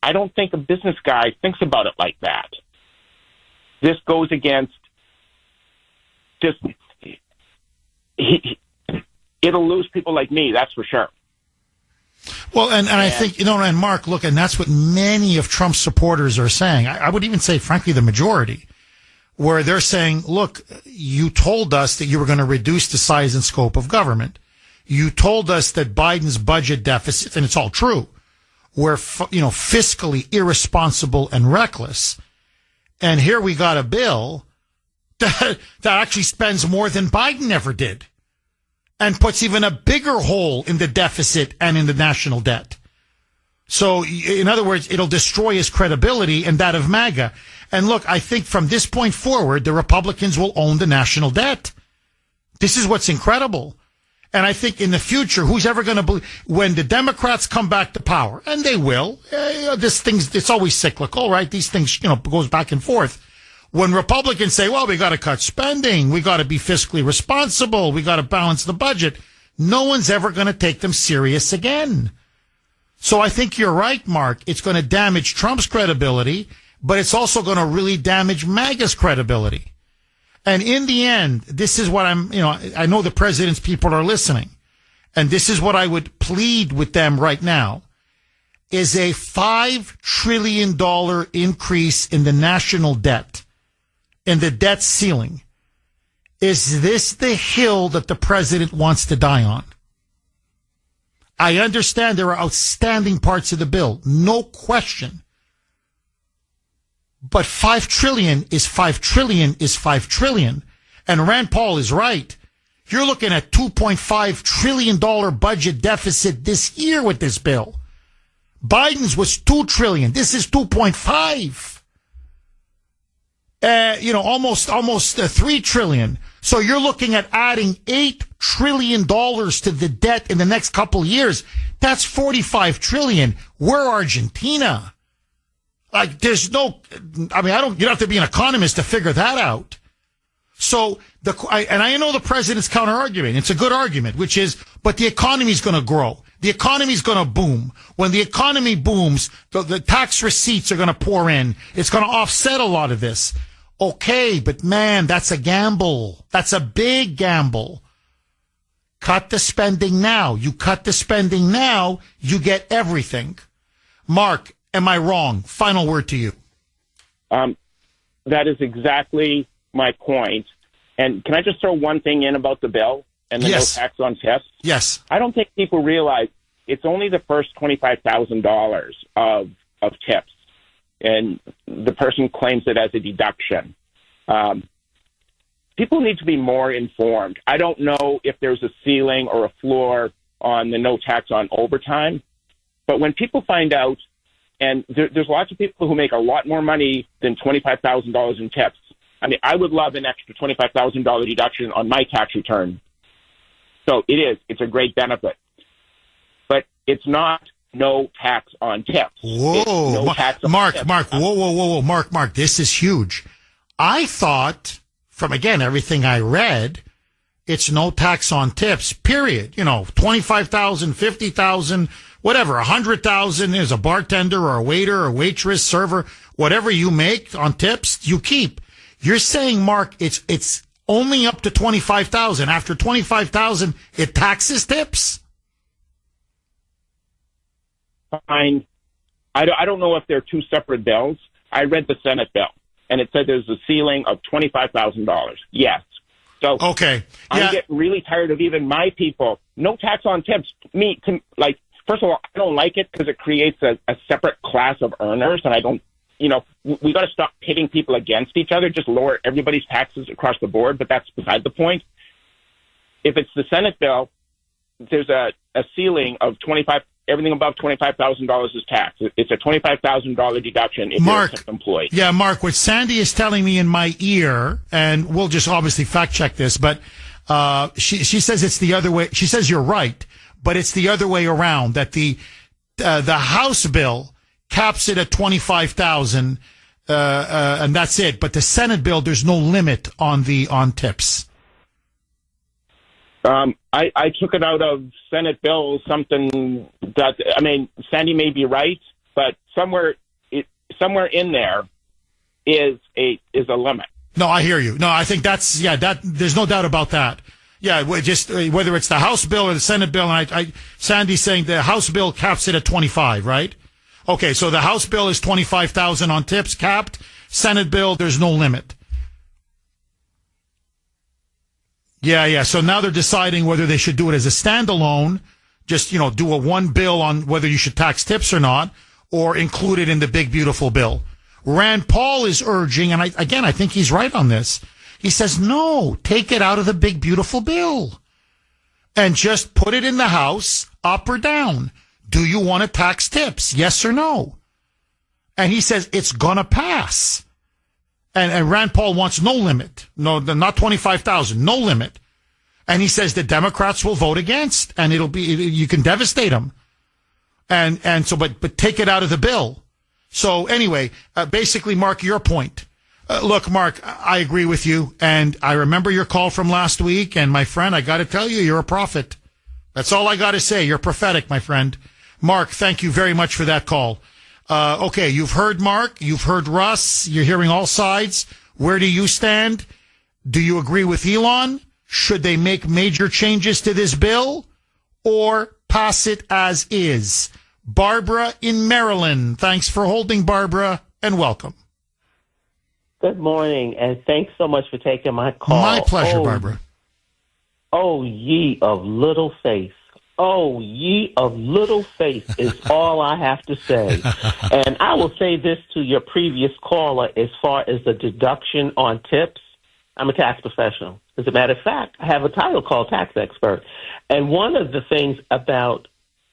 I don't think a business guy thinks about it like that. This goes against just, it'll lose people like me, that's for sure. Well, and I think, and Mark, look, and that's what many of Trump's supporters are saying. I would even say, frankly, the majority, where they're saying, look, you told us that you were going to reduce the size and scope of government. You told us that Biden's budget deficit, and it's all true, were, fiscally irresponsible and reckless. And here we got a bill that actually spends more than Biden ever did and puts even a bigger hole in the deficit and in the national debt. So, in other words, it'll destroy his credibility and that of MAGA. And look, I think from this point forward, the Republicans will own the national debt. This is what's incredible. And I think in the future, who's ever going to believe, when the Democrats come back to power, and they will, it's always cyclical, right? These things, goes back and forth. When Republicans say, well, we got to cut spending, we got to be fiscally responsible, we got to balance the budget, no one's ever going to take them serious again. So I think you're right, Mark. It's going to damage Trump's credibility, but it's also going to really damage MAGA's credibility. And in the end, this is what I know the president's people are listening, and this is what I would plead with them right now, is a $5 trillion increase in the national debt, in the debt ceiling. Is this the hill that the president wants to die on? I understand there are outstanding parts of the bill, no question. But $5 trillion is $5 trillion is $5 trillion. And Rand Paul is right. You're looking at $2.5 trillion budget deficit this year with this bill. Biden's was $2 trillion. This is 2.5. Almost $3 trillion. So you're looking at adding $8 trillion to the debt in the next couple of years. That's $45 trillion. We're Argentina. Like, you don't have to be an economist to figure that out. So I know the president's counter argument. It's a good argument, which is, but the economy's going to grow. The economy's going to boom. When the economy booms, the tax receipts are going to pour in. It's going to offset a lot of this. Okay, but man, that's a gamble. That's a big gamble. Cut the spending now. You cut the spending now, you get everything. Mark, am I wrong? Final word to you. That is exactly my point. And can I just throw one thing in about the bill and the no tax on tips? Yes. I don't think people realize it's only the first $25,000 of tips, and the person claims it as a deduction. people need to be more informed. I don't know if there's a ceiling or a floor on the no tax on overtime, but when people find out, and there's lots of people who make a lot more money than $25,000 in tips. I mean, I would love an extra $25,000 deduction on my tax return. So it's a great benefit, but it's not no tax on tips. Whoa, No tax on Mark, tips. whoa, Mark, this is huge. I thought, from again everything I read, it's no tax on tips. Period. 25,000, 50,000, whatever, 100,000 is a bartender or a waiter or waitress, server, whatever you make on tips, you keep. You're saying, Mark, it's only up to 25,000. After 25,000, it taxes tips. Fine. I don't know if they're two separate bills. I read the Senate bill, and it said there's a ceiling of $25,000. Yes. So okay, I get really tired of even my people. No tax on tips. First of all, I don't like it because it creates a separate class of earners, and I don't. We got to stop pitting people against each other. Just lower everybody's taxes across the board. But that's beside the point. If it's the Senate bill, there's a ceiling of 25. Everything above $25,000 is taxed. It's a $25,000 deduction if you're a self-employed. Yeah, Mark, what Sandy is telling me in my ear, and we'll just obviously fact check this, but she says it's the other way. She says you're right, but it's the other way around. That the House bill caps it at 25,000, and that's it. But the Senate bill, there's no limit on tips. I took it out of Senate bill, something that, Sandy may be right, but somewhere in there is a limit. No, I hear you. No, I think there's no doubt about that. Yeah, just whether it's the House bill or the Senate bill, and Sandy's saying the House bill caps it at 25, right? Okay, so the House bill is 25,000 on tips capped. Senate bill, there's no limit. Yeah. So now they're deciding whether they should do it as a standalone, just, do a one bill on whether you should tax tips or not, or include it in the big, beautiful bill. Rand Paul is urging, and I think he's right on this. He says, no, take it out of the big, beautiful bill and just put it in the House, up or down. Do you want to tax tips? Yes or no? And he says it's gonna pass. And Rand Paul wants no limit. No, not 25,000, no limit. And he says the Democrats will vote against, and you can devastate them. But take it out of the bill. So anyway, basically, Mark, your point. Look, Mark, I agree with you, and I remember your call from last week, and my friend, I got to tell you, you're a prophet. That's all I got to say. You're prophetic, my friend. Mark, thank you very much for that call. Okay, you've heard Mark, you've heard Russ, you're hearing all sides. Where do you stand? Do you agree with Elon? Should they make major changes to this bill or pass it as is? Barbara in Maryland. Thanks for holding, Barbara, and welcome. Good morning, and thanks so much for taking my call. My pleasure, Barbara. Oh, ye of little faith. Oh, ye of little faith is all I have to say. And I will say this to your previous caller as far as the deduction on tips. I'm a tax professional. As a matter of fact, I have a title called tax expert. And one of the things about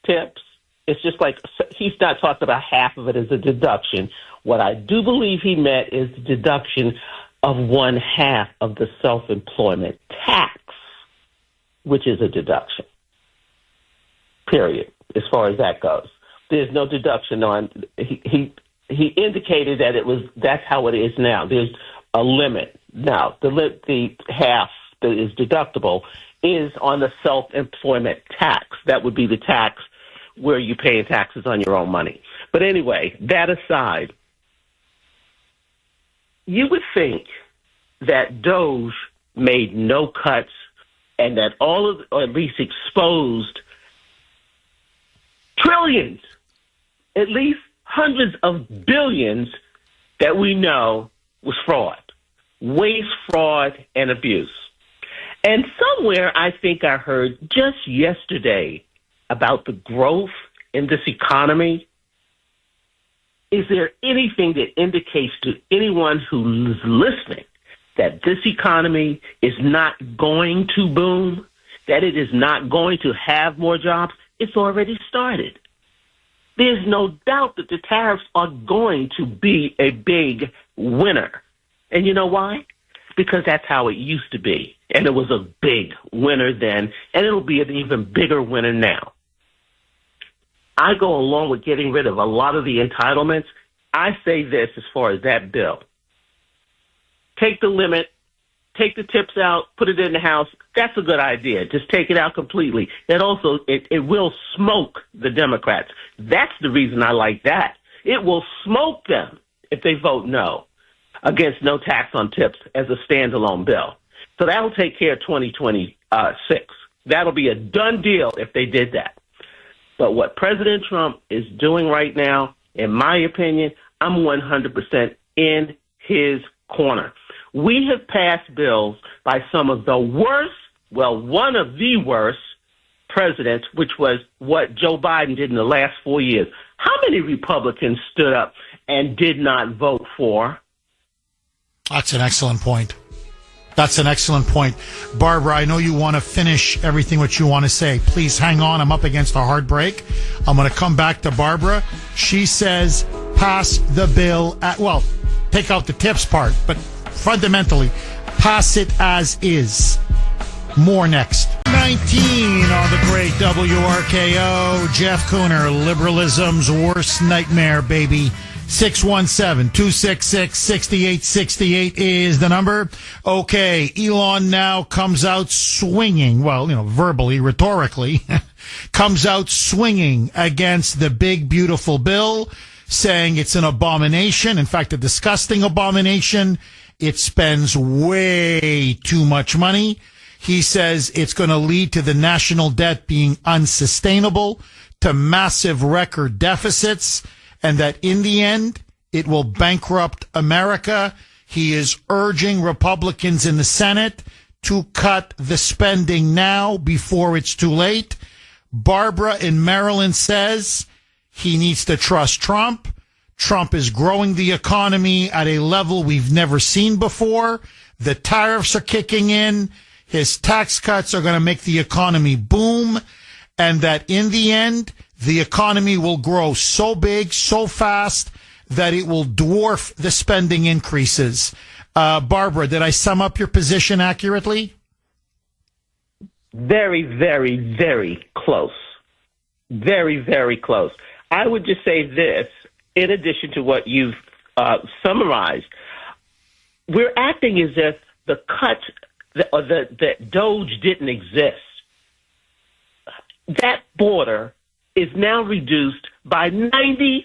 tips, it's just like he's not talking about half of it as a deduction. What I do believe he meant is the deduction of 1/2 of the self-employment tax, which is a deduction. Period. As far as that goes, there's no deduction on. He indicated that that's how it is now. There's a limit now. The half that is deductible is on the self-employment tax. That would be the tax where you pay taxes on your own money. But anyway, that aside, you would think that Doge made no cuts and that or at least exposed trillions, at least hundreds of billions that we know was fraud, waste, fraud, and abuse. And somewhere I think I heard just yesterday about the growth in this economy. Is there anything that indicates to anyone who is listening that this economy is not going to boom, that it is not going to have more jobs, it's already started. There's no doubt that the tariffs are going to be a big winner. And you know why? Because that's how it used to be. And it was a big winner then, and it'll be an even bigger winner now. I go along with getting rid of a lot of the entitlements. I say this as far as that bill. Take the limit, take the tips out, put it in the House. That's a good idea. Just take it out completely. It will smoke the Democrats. That's the reason I like that. It will smoke them if they vote no against no tax on tips as a standalone bill. So that'll take care of 2026. That'll be a done deal if they did that. But what President Trump is doing right now, in my opinion, I'm 100% in his corner. We have passed bills by some of the worst, one of the worst presidents, which was what Joe Biden did in the last 4 years. How many Republicans stood up and did not vote for? That's an excellent point. That's an excellent point. Barbara, I know you want to finish everything what you want to say. Please hang on. I'm up against a hard break. I'm going to come back to Barbara. She says pass the bill take out the tips part, but fundamentally pass it as is. More next. 19 on the great WRKO. Jeff Kuhner, liberalism's worst nightmare, baby. 617-266-6868 is the number. Okay, Elon now comes out swinging, verbally, rhetorically, comes out swinging against the big, beautiful bill, saying it's an abomination, in fact, a disgusting abomination. It spends way too much money. He says it's going to lead to the national debt being unsustainable, to massive record deficits, and that in the end, it will bankrupt America. He is urging Republicans in the Senate to cut the spending now before it's too late. Barbara in Maryland says he needs to trust Trump. Trump is growing the economy at a level we've never seen before. The tariffs are kicking in. His tax cuts are going to make the economy boom. And that in the end, the economy will grow so big, so fast, that it will dwarf the spending increases. Barbara, did I sum up your position accurately? Very, very, very close. Very, very close. I would just say this, in addition to what you've summarized. We're acting as if the cut, that Doge didn't exist. That border is now reduced by 95%.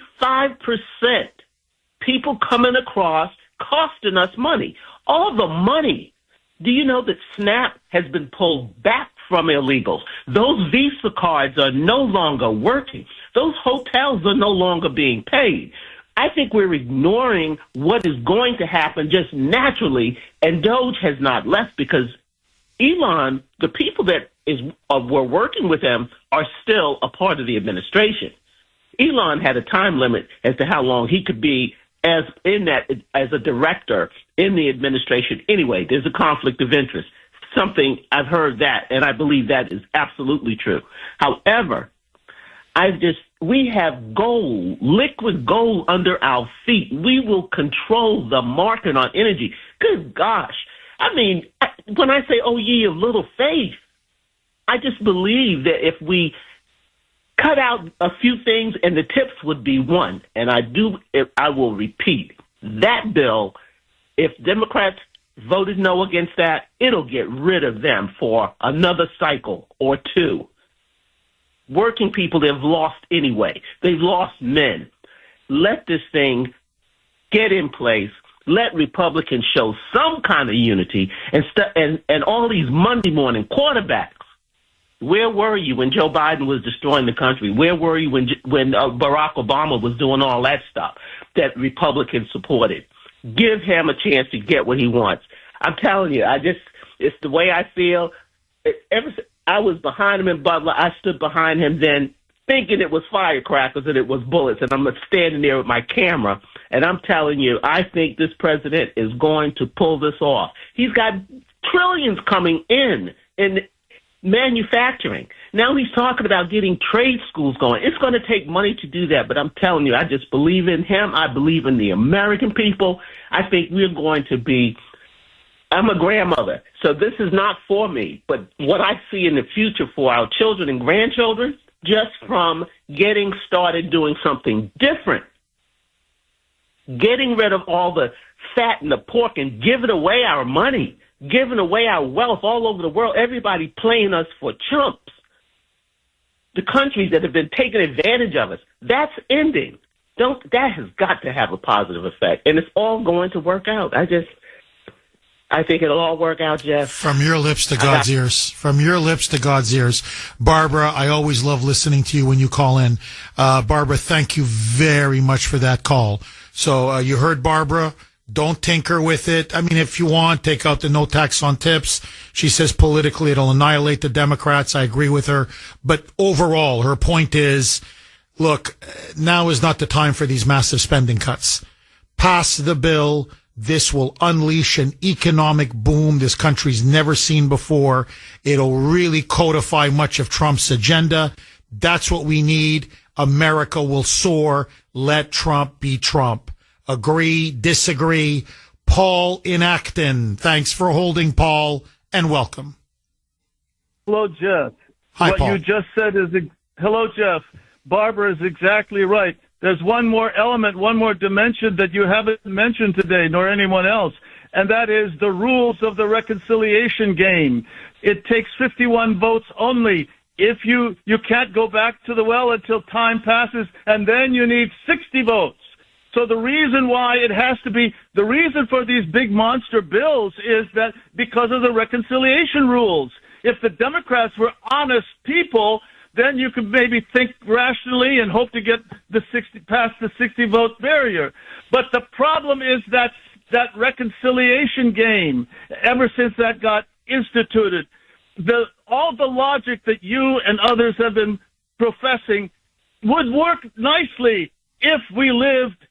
People coming across costing us money. All the money. Do you know that SNAP has been pulled back from illegals? Those Visa cards are no longer working. Those hotels are no longer being paid. I think we're ignoring what is going to happen just naturally, and Doge has not left because Elon, the people that were working with him are still a part of the administration. Elon had a time limit as to how long he could be as a director in the administration. Anyway, there's a conflict of interest. Something I've heard that, and I believe that is absolutely true. However, we have gold, liquid gold under our feet. We will control the market on energy. Good gosh. I mean, when I say, oh, ye of little faith, I just believe that if we cut out a few things, and the tips would be one, and I will repeat, that bill, if Democrats voted no against that, it'll get rid of them for another cycle or two. Working people have lost anyway. They've lost men. Let this thing get in place. Let Republicans show some kind of unity and all these Monday morning quarterbacks. Where were you when Joe Biden was destroying the country? Where were you when Barack Obama was doing all that stuff that Republicans supported? Give him a chance to get what he wants. I'm telling you, it's the way I feel. I was behind him in Butler. I stood behind him then thinking it was firecrackers and it was bullets. And I'm standing there with my camera, and I'm telling you, I think this president is going to pull this off. He's got trillions coming in manufacturing. Now he's talking about getting trade schools going. It's going to take money to do that, but I'm telling you, I just believe in him. I believe in the American people. I think we're going to be I'm a grandmother, so this is not for me. But what I see in the future for our children and grandchildren, just from getting started doing something different, getting rid of all the fat and the pork and giving away our money, giving away our wealth all over the world, everybody playing us for chumps. The countries that have been taking advantage of us, that's ending. That has got to have a positive effect, and it's all going to work out. I think it'll all work out, Jeff. From your lips to God's ears. From your lips to God's ears. Barbara, I always love listening to you when you call in. Barbara, thank you very much for that call. So you heard Barbara. Don't tinker with it. I mean, if you want, take out the no tax on tips. She says politically it'll annihilate the Democrats. I agree with her. But overall, her point is, look, now is not the time for these massive spending cuts. Pass the bill. This will unleash an economic boom this country's never seen before. It'll really codify much of Trump's agenda. That's what we need. America will soar. Let Trump be Trump. Agree, disagree. Paul in Acton. Thanks for holding, Paul, and welcome. Hello, Jeff. Hi, what Paul. you just said is, hello, Jeff. Barbara is exactly right. There's one more element, one more dimension that you haven't mentioned today, nor anyone else, and that is the rules of the reconciliation game. It takes 51 votes only. If you can't go back to the well until time passes, and then you need 60 votes. So the reason why it has to be, the reason for these big monster bills is that because of the reconciliation rules. If the Democrats were honest people, then you could maybe think rationally and hope to get past the 60 vote barrier. But the problem is that reconciliation game, ever since that got instituted, all the logic that you and others have been professing would work nicely if we lived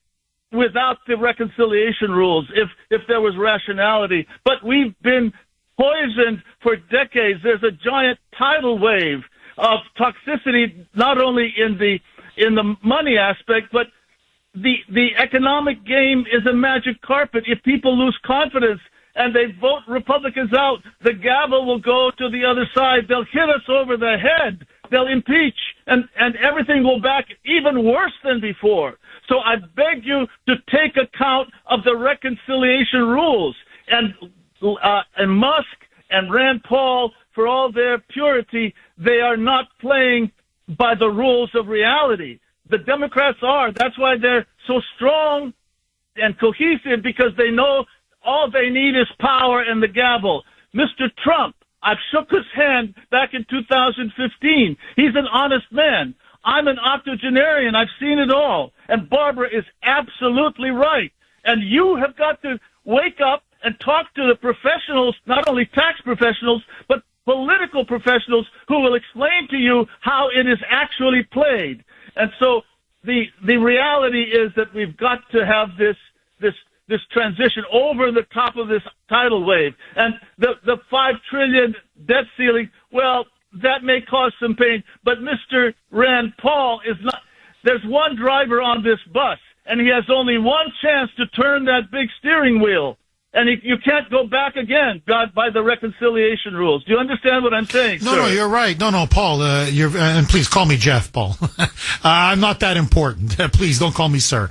without the reconciliation rules, if there was rationality. But we've been poisoned for decades. There's a giant tidal wave of toxicity, not only in the money aspect, but the economic game is a magic carpet. If people lose confidence and they vote Republicans out, the gavel will go to the other side. They'll hit us over the head. They'll impeach, and everything will back even worse than before. So I beg you to take account of the reconciliation rules. And Musk and Rand Paul, for all their purity, they are not playing by the rules of reality. The Democrats are. That's why they're so strong and cohesive, because they know all they need is power and the gavel. Mr. Trump, I've shook his hand back in 2015. He's an honest man. I'm an octogenarian. I've seen it all. And Barbara is absolutely right. And you have got to wake up and talk to the professionals, not only tax professionals, but political professionals who will explain to you how it is actually played. And so the reality is that we've got to have this transition over the top of this tidal wave. And the $5 trillion debt ceiling, well, that may cause some pain, but Mr. Rand Paul is not. There's one driver on this bus, and he has only one chance to turn that big steering wheel. And you can't go back again by the reconciliation rules. Do you understand what I'm saying, No, sir? no, you're right. No, Paul, and please call me Jeff, Paul. I'm not that important. Please don't call me sir.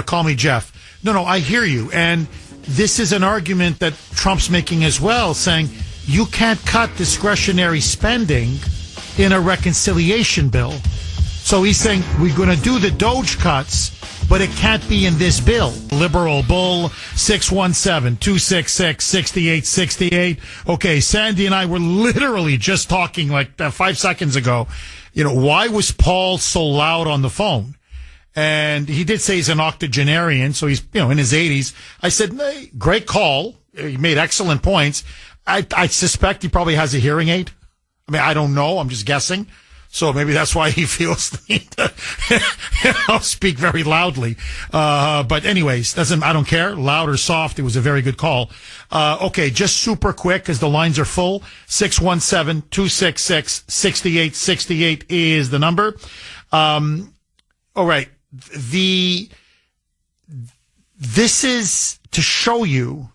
Call me Jeff. No, I hear you. And this is an argument that Trump's making as well, saying you can't cut discretionary spending in a reconciliation bill. So he's saying we're going to do the Doge cuts, but it can't be in this bill. Liberal Bull, 617-266-6868. Okay, Sandy and I were literally just talking like 5 seconds ago. Why was Paul so loud on the phone? And he did say he's an octogenarian, so he's, in his 80s. I said, hey, great call. He made excellent points. I suspect he probably has a hearing aid. I mean, I don't know. I'm just guessing. So maybe that's why he feels the need to speak very loudly. But anyways, I don't care. Loud or soft, it was a very good call. Okay, just super quick because the lines are full. 617-266-6868 is the number. All right. This is to show you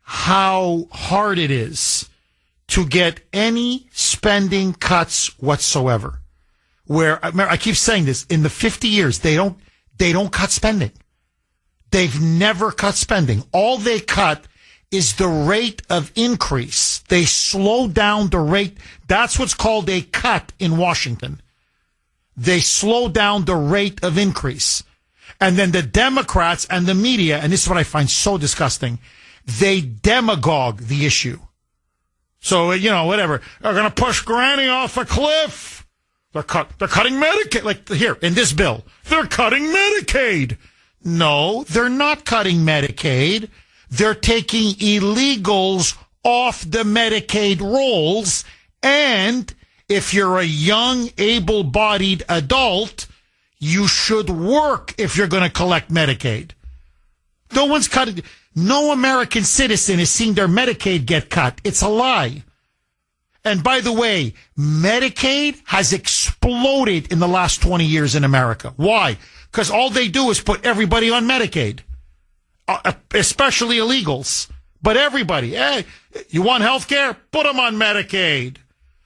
how hard it is to get any spending cuts whatsoever. Where I keep saying this, in the 50 years, they don't cut spending. They've never cut spending. All they cut is the rate of increase. They slow down the rate. That's what's called a cut in Washington. They slow down the rate of increase. And then the Democrats and the media, and this is what I find so disgusting, they demagogue the issue. So, whatever. They're going to push Granny off a cliff. They're cutting Medicaid. Like here, in this bill, they're cutting Medicaid. No, they're not cutting Medicaid. They're taking illegals off the Medicaid rolls. And if you're a young, able-bodied adult, you should work if you're going to collect Medicaid. No one's cutting. No American citizen is seeing their Medicaid get cut. It's a lie. And by the way, Medicaid has exploded in the last 20 years in America. Why? Because all they do is put everybody on Medicaid, especially illegals. But everybody, hey, you want health care? Put them on Medicaid.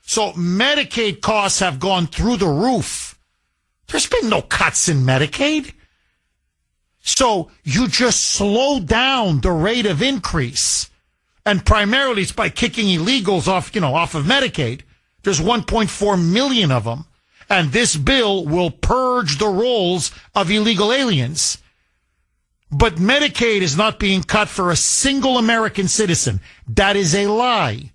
So Medicaid costs have gone through the roof. There's been no cuts in Medicaid. So you just slow down the rate of increase. And primarily it's by kicking illegals off of Medicaid. There's 1.4 million of them. And this bill will purge the rolls of illegal aliens. But Medicaid is not being cut for a single American citizen. That is a lie.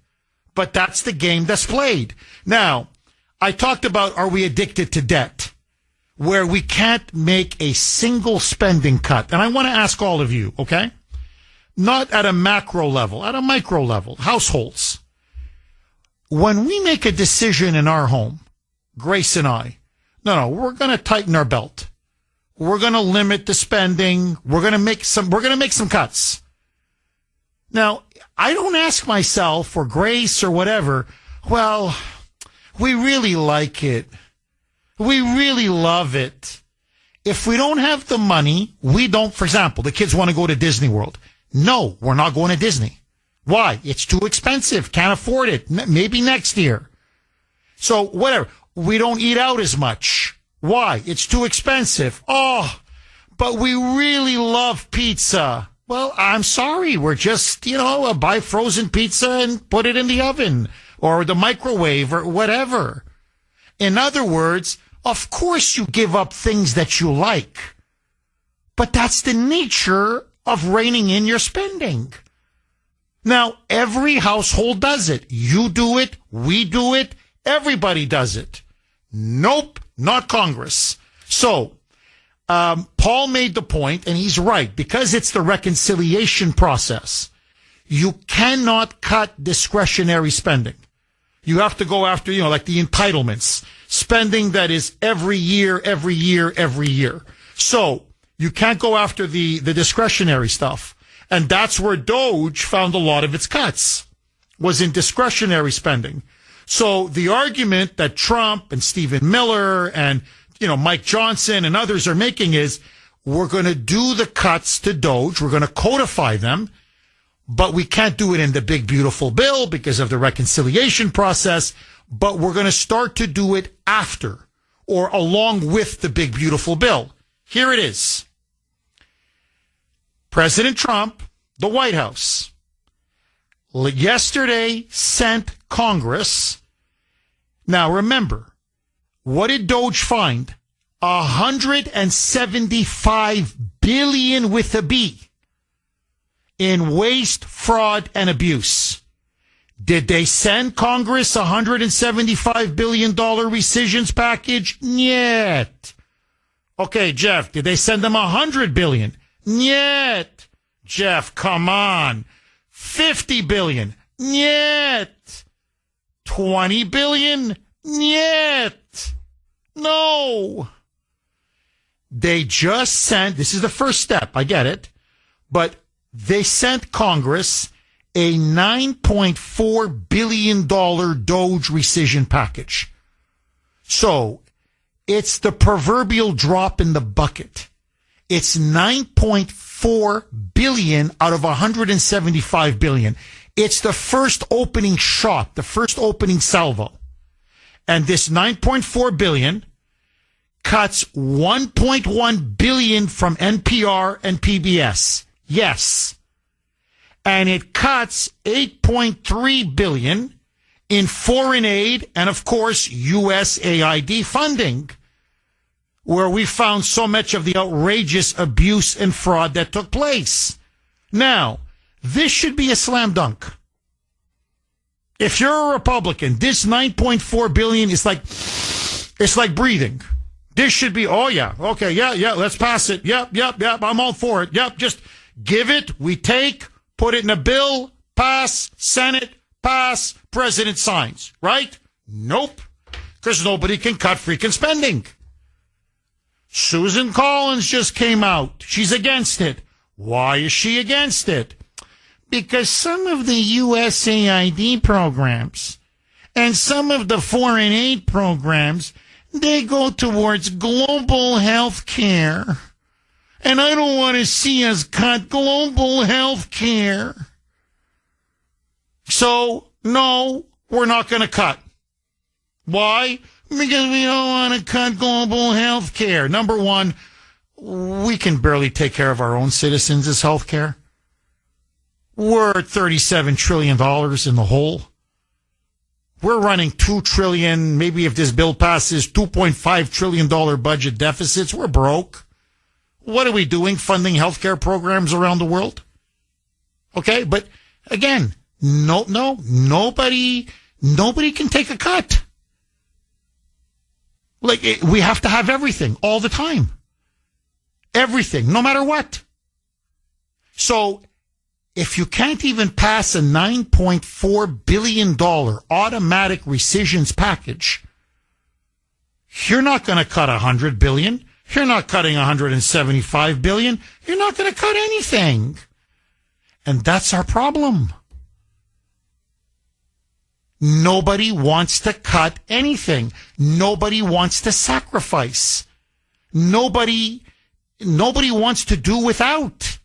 But that's the game that's played. Now, I talked about, are we addicted to debt? Where we can't make a single spending cut. And I want to ask all of you, okay? Not at a macro level, at a micro level, households. When we make a decision in our home, Grace and I, we're going to tighten our belt. We're going to limit the spending. We're going to make some cuts. Now, I don't ask myself or Grace or whatever, well, we really like it. We really love it. If we don't have the money, we don't, for example, the kids want to go to Disney World. No, we're not going to Disney. Why? It's too expensive. Can't afford it. Maybe next year. So whatever. We don't eat out as much. Why? It's too expensive. Oh, but we really love pizza. Well, I'm sorry. We're just, buy frozen pizza and put it in the oven or the microwave or whatever. In other words, of course you give up things that you like, but that's the nature of reining in your spending. Now, every household does it. You do it. We do it. Everybody does it. Nope, not Congress. So, Paul made the point, and he's right, because it's the reconciliation process. You cannot cut discretionary spending. You have to go after, like the entitlements, spending that is every year. So you can't go after the discretionary stuff. And that's where Doge found a lot of its cuts, was in discretionary spending. So the argument that Trump and Stephen Miller and, Mike Johnson and others are making is we're going to do the cuts to Doge. We're going to codify them. But we can't do it in the big, beautiful bill because of the reconciliation process. But we're going to start to do it after or along with the big, beautiful bill. Here it is. President Trump, the White House, yesterday sent Congress. Now, remember, what did Doge find? $175 billion with a B. In waste, fraud, and abuse. Did they send Congress a $175 billion rescissions package? Yet. Okay, Jeff, did they send them $100 billion? Yet. Jeff, come on. $50 billion? Yet. $20 billion? Yet. No. They just sent, this is the first step, I get it, but they sent Congress a $9.4 billion Doge rescission package. So it's the proverbial drop in the bucket. It's $9.4 billion out of $175 billion. It's the first opening shot, the first opening salvo. And this $9.4 billion cuts $1.1 billion from NPR and PBS. Yes. And it cuts $8.3 billion in foreign aid and, of course, USAID funding, where we found so much of the outrageous abuse and fraud that took place. Now, this should be a slam dunk. If you're a Republican, this $9.4 billion is like, it's like breathing. This should be, oh yeah, okay, yeah, let's pass it. Yep, I'm all for it. Yep, just give it, we take, put it in a bill, pass, Senate, pass, President signs, right? Nope, because nobody can cut freaking spending. Susan Collins just came out. She's against it. Why is she against it? Because some of the USAID programs and some of the foreign aid programs, they go towards global health care. And I don't want to see us cut global health care. So, no, we're not going to cut. Why? Because we don't want to cut global health care. Number one, we can barely take care of our own citizens as health care. We're at $37 trillion in the hole. We're running $2 trillion, maybe if this bill passes, $2.5 trillion budget deficits. We're broke. What are we doing? Funding healthcare programs around the world? Okay, but again, nobody can take a cut. Like, we have to have everything all the time. Everything, no matter what. So, if you can't even pass a $9.4 billion automatic rescissions package, you're not going to cut $100 billion. You're not cutting $175 billion. You're not going to cut anything. And that's our problem. Nobody wants to cut anything. Nobody wants to sacrifice. Nobody wants to do without.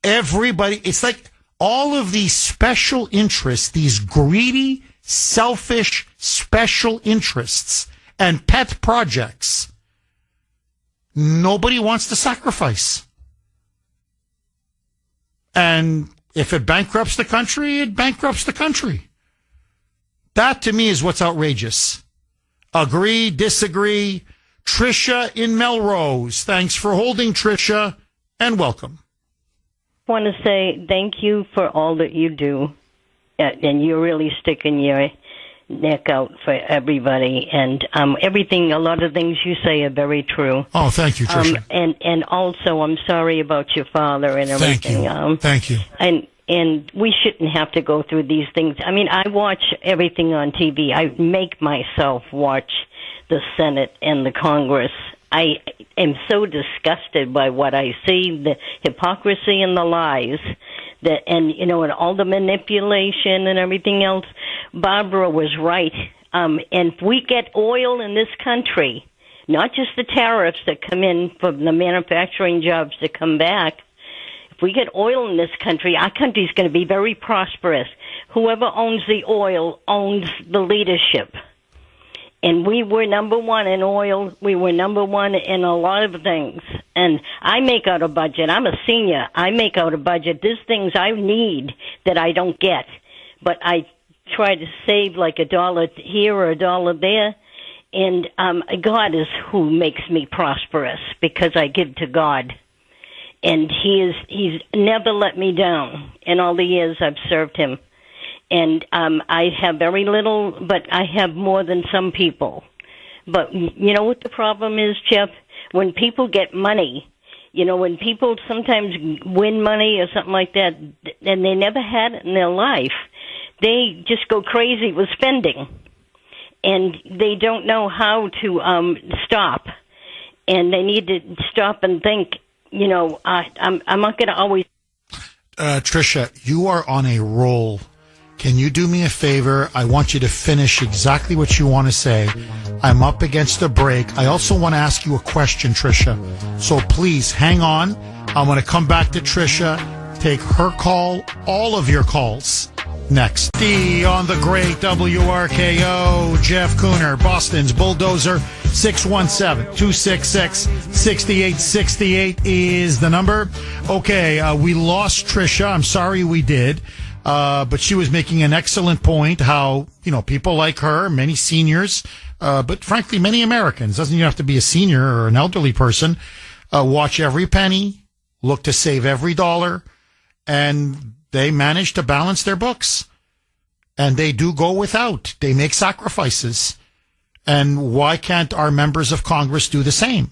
Everybody, it's like all of these special interests, these greedy, selfish special interests and pet projects, nobody wants to sacrifice. And if it bankrupts the country, it bankrupts the country. That to me is what's outrageous. Agree, disagree. Tricia in Melrose. Thanks for holding, Tricia, and welcome. I want to say thank you for all that you do, and you're really sticking your neck out for everybody, and everything, a lot of things you say are very true. Oh, thank you, Tricia. And also, I'm sorry about your father and everything. Thank you. And we shouldn't have to go through these things. I mean, I watch everything on TV. I make myself watch the Senate and the Congress. I am so disgusted by what I see, the hypocrisy and the lies, and all the manipulation and everything else. Barbara was right. And if we get oil in this country, not just the tariffs that come in from the manufacturing jobs that come back, if we get oil in this country, our country's going to be very prosperous. Whoever owns the oil owns the leadership. And we were number one in oil. We were number one in a lot of things. And I make out a budget. I'm a senior. I make out a budget. There's things I need that I don't get. But I try to save like $1 here or $1 there. And God is who makes me prosperous because I give to God. And he's never let me down in all the years I've served him. And I have very little, but I have more than some people. But you know what the problem is, Jeff? When people get money, when people sometimes win money or something like that, and they never had it in their life, they just go crazy with spending. and they don't know how to stop. And they need to stop and think. You know, I'm not going to always. Tricia, you are on a roll. Can you do me a favor? I want you to finish exactly what you want to say. I'm up against a break. I also want to ask you a question, Tricia. So please hang on. I'm going to come back to Tricia, take her call, all of your calls. Next. On the great WRKO, Jeff Kuhner, Boston's Bulldozer, 617-266-6868 is the number. Okay, we lost Tricia. I'm sorry we did. But she was making an excellent point how, you know, people like her, many seniors, but frankly, many Americans, doesn't even have to be a senior or an elderly person, watch every penny, look to save every dollar, and they manage to balance their books. And they do go without. They make sacrifices. And why can't our members of Congress do the same?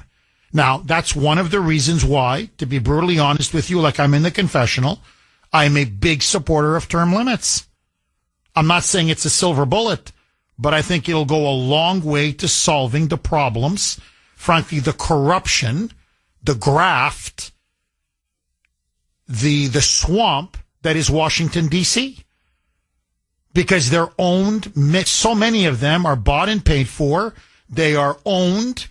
Now, that's one of the reasons why, to be brutally honest with you, like I'm in the confessional, I'm a big supporter of term limits. I'm not saying it's a silver bullet, but I think it'll go a long way to solving the problems, frankly, the corruption, the graft, the swamp that is Washington, D.C. Because they're owned, so many of them are bought and paid for. They are owned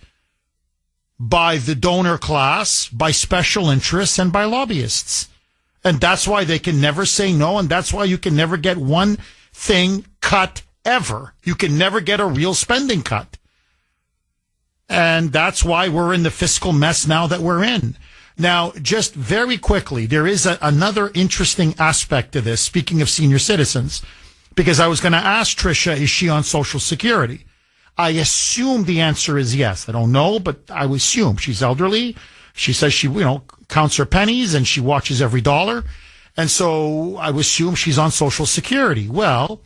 by the donor class, by special interests, and by lobbyists. And that's why they can never say no, and that's why you can never get one thing cut ever. You can never get a real spending cut. And that's why we're in the fiscal mess now that we're in. Now, just very quickly, there is another interesting aspect to this, speaking of senior citizens, because I was going to ask Tricia, is she on Social Security? I assume the answer is yes. I don't know, but I would assume she's elderly. She says she, counts her pennies and she watches every dollar. And so I would assume she's on Social Security. Well,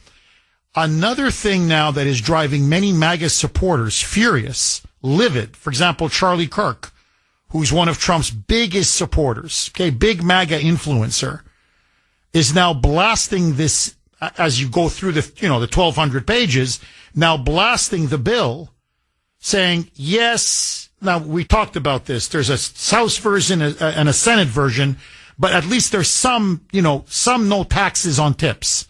another thing now that is driving many MAGA supporters furious, livid, for example, Charlie Kirk, who's one of Trump's biggest supporters, big MAGA influencer, is now blasting this, as you go through the 1,200 pages, now blasting the bill, saying, yes, now we talked about this, there's a House version and a Senate version, but at least there's some no taxes on tips.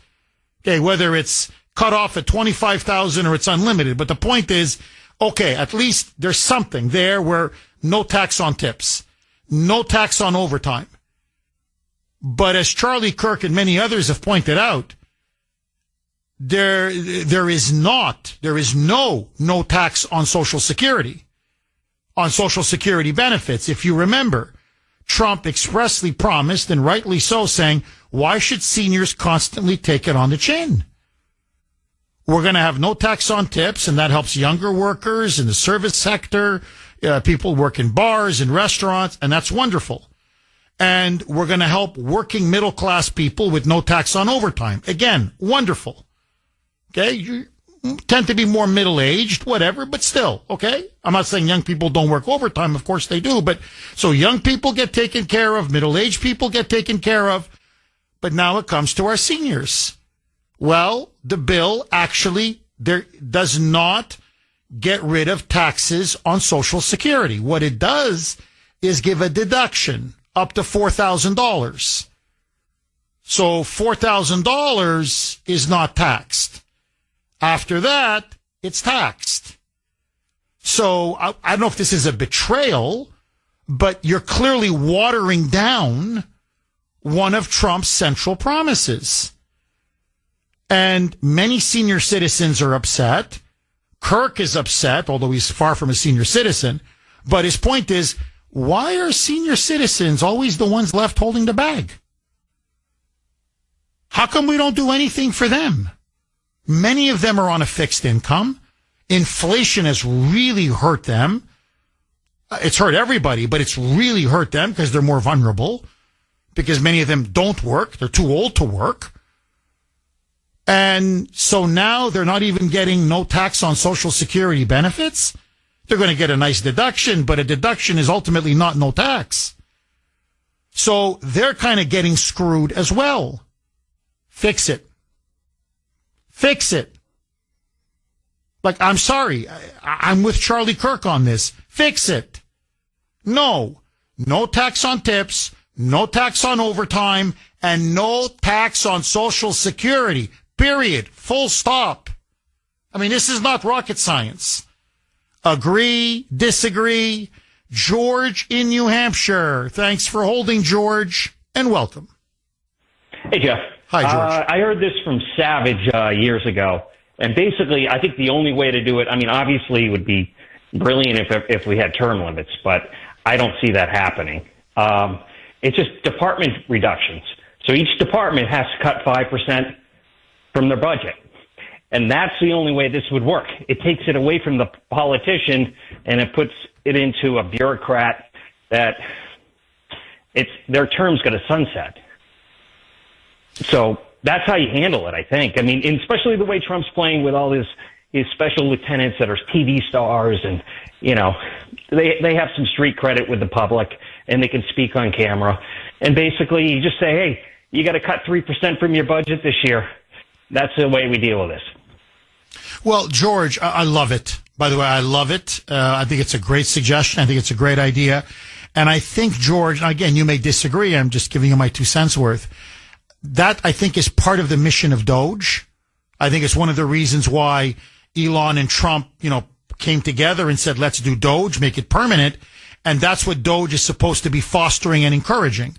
Okay, whether it's cut off at 25,000 or it's unlimited, but the point is, okay, at least there's something there where no tax on tips, no tax on overtime. But as Charlie Kirk and many others have pointed out, there is no tax on Social Security, on Social Security benefits. If you remember, Trump expressly promised, and rightly so, saying, why should seniors constantly take it on the chin? We're going to have no tax on tips, and that helps younger workers in the service sector, people work in bars and restaurants, and that's wonderful. And we're going to help working middle class people with no tax on overtime. Again, wonderful. Okay, you tend to be more middle-aged, whatever, but still, okay? I'm not saying young people don't work overtime. Of course they do. But so young people get taken care of, middle-aged people get taken care of. But now it comes to our seniors. Well, the bill actually does not get rid of taxes on Social Security. What it does is give a deduction up to $4,000. So $4,000 is not taxed. After that, it's taxed. So I don't know if this is a betrayal, but you're clearly watering down one of Trump's central promises. And many senior citizens are upset. Kirk is upset, although he's far from a senior citizen. But his point is, why are senior citizens always the ones left holding the bag? How come we don't do anything for them? Many of them are on a fixed income. Inflation has really hurt them. It's hurt everybody, but it's really hurt them because they're more vulnerable, because many of them don't work. They're too old to work. And so now they're not even getting no tax on Social Security benefits. They're going to get a nice deduction, but a deduction is ultimately not no tax. So they're kind of getting screwed as well. Fix it. Fix it. Like, I'm sorry. I'm with Charlie Kirk on this. Fix it. No tax on tips, no tax on overtime, and no tax on Social Security. Period. Full stop. I mean, this is not rocket science. Agree, disagree. George in New Hampshire. Thanks for holding, George, and welcome. Hey, Jeff. Hi, George. I heard this from Savage years ago, and basically, I think the only way to do it, I mean, obviously, it would be brilliant if we had term limits, but I don't see that happening. It's just department reductions. So each department has to cut 5% from their budget. And that's the only way this would work. It takes it away from the politician and it puts it into a bureaucrat that their term's going to sunset. So that's how you handle it, I think. I mean, and especially the way Trump's playing with all his special lieutenants that are TV stars and, you know, they have some street credit with the public and they can speak on camera. And basically you just say, hey, you got to cut 3% from your budget this year. That's the way we deal with this. Well, George, I love it. By the way, I love it. I think it's a great suggestion. I think it's a great idea. And I think, George, again, you may disagree. I'm just giving you my 2 cents worth. That, I think, is part of the mission of Doge. I think it's one of the reasons why Elon and Trump, you know, came together and said, let's do Doge, make it permanent. And that's what Doge is supposed to be fostering and encouraging.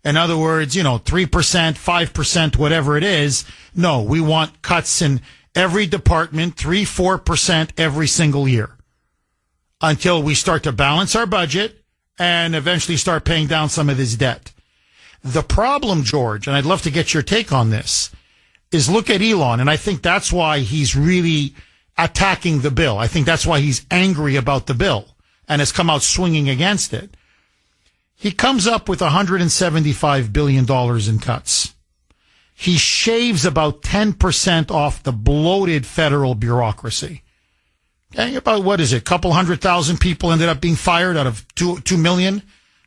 In other words, you know, 3%, 5%, whatever it is. No, we want cuts in every department, 3-4% every single year until we start to balance our budget and eventually start paying down some of this debt. The problem, George, and I'd love to get your take on this, is look at Elon, and I think that's why he's really attacking the bill. I think that's why he's angry about the bill and has come out swinging against it. He comes up with $175 billion in cuts. He shaves about 10% off the bloated federal bureaucracy. Okay, about, what is it, couple 100,000 people ended up being fired out of 2 million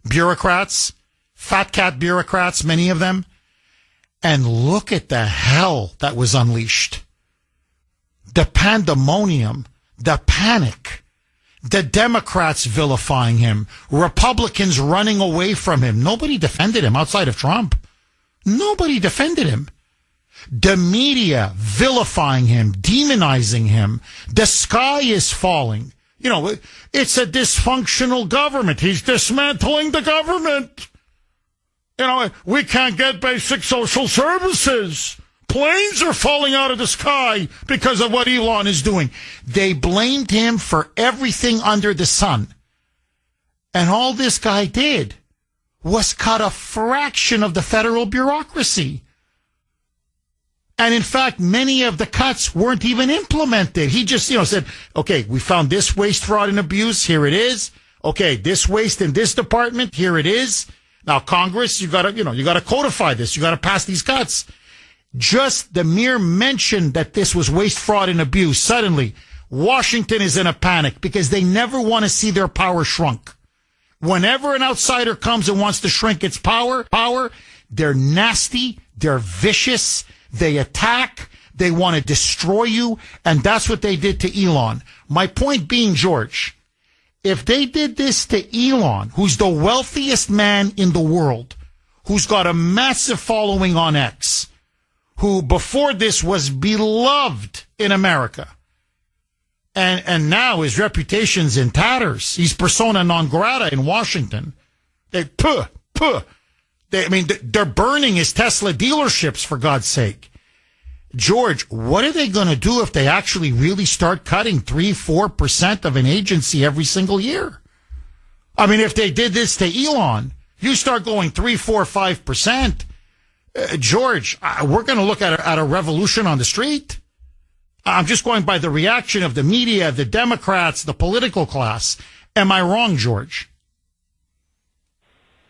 bureaucrats, fat cat bureaucrats, many of them. And look at the hell that was unleashed. The pandemonium, the panic, the Democrats vilifying him, Republicans running away from him. Nobody defended him outside of Trump. Nobody defended him. The media vilifying him, demonizing him. The sky is falling. You know, it's a dysfunctional government. He's dismantling the government. You know, we can't get basic social services. Planes are falling out of the sky because of what Elon is doing. They blamed him for everything under the sun. And all this guy did was cut a fraction of the federal bureaucracy. And in fact, many of the cuts weren't even implemented. He just, you know, said, okay, we found this waste, fraud, and abuse. Here it is. Okay, this waste in this department. Here it is. Now, Congress, you gotta codify this. You gotta pass these cuts. Just the mere mention that this was waste, fraud, and abuse, suddenly Washington is in a panic because they never want to see their power shrunk. Whenever an outsider comes and wants to shrink its power, they're nasty, they're vicious, they attack, they want to destroy you, and that's what they did to Elon. My point being, George, if they did this to Elon, who's the wealthiest man in the world, who's got a massive following on X, who before this was beloved in America, and now his reputation's in tatters. He's persona non grata in Washington. They're burning his Tesla dealerships, for God's sake. George, what are they going to do if they actually really start cutting 3-4% of an agency every single year? I mean, if they did this to Elon, you start going 3-4-5%. George, we're going to look at a revolution on the street. I'm just going by the reaction of the media, the Democrats, the political class. Am I wrong, George?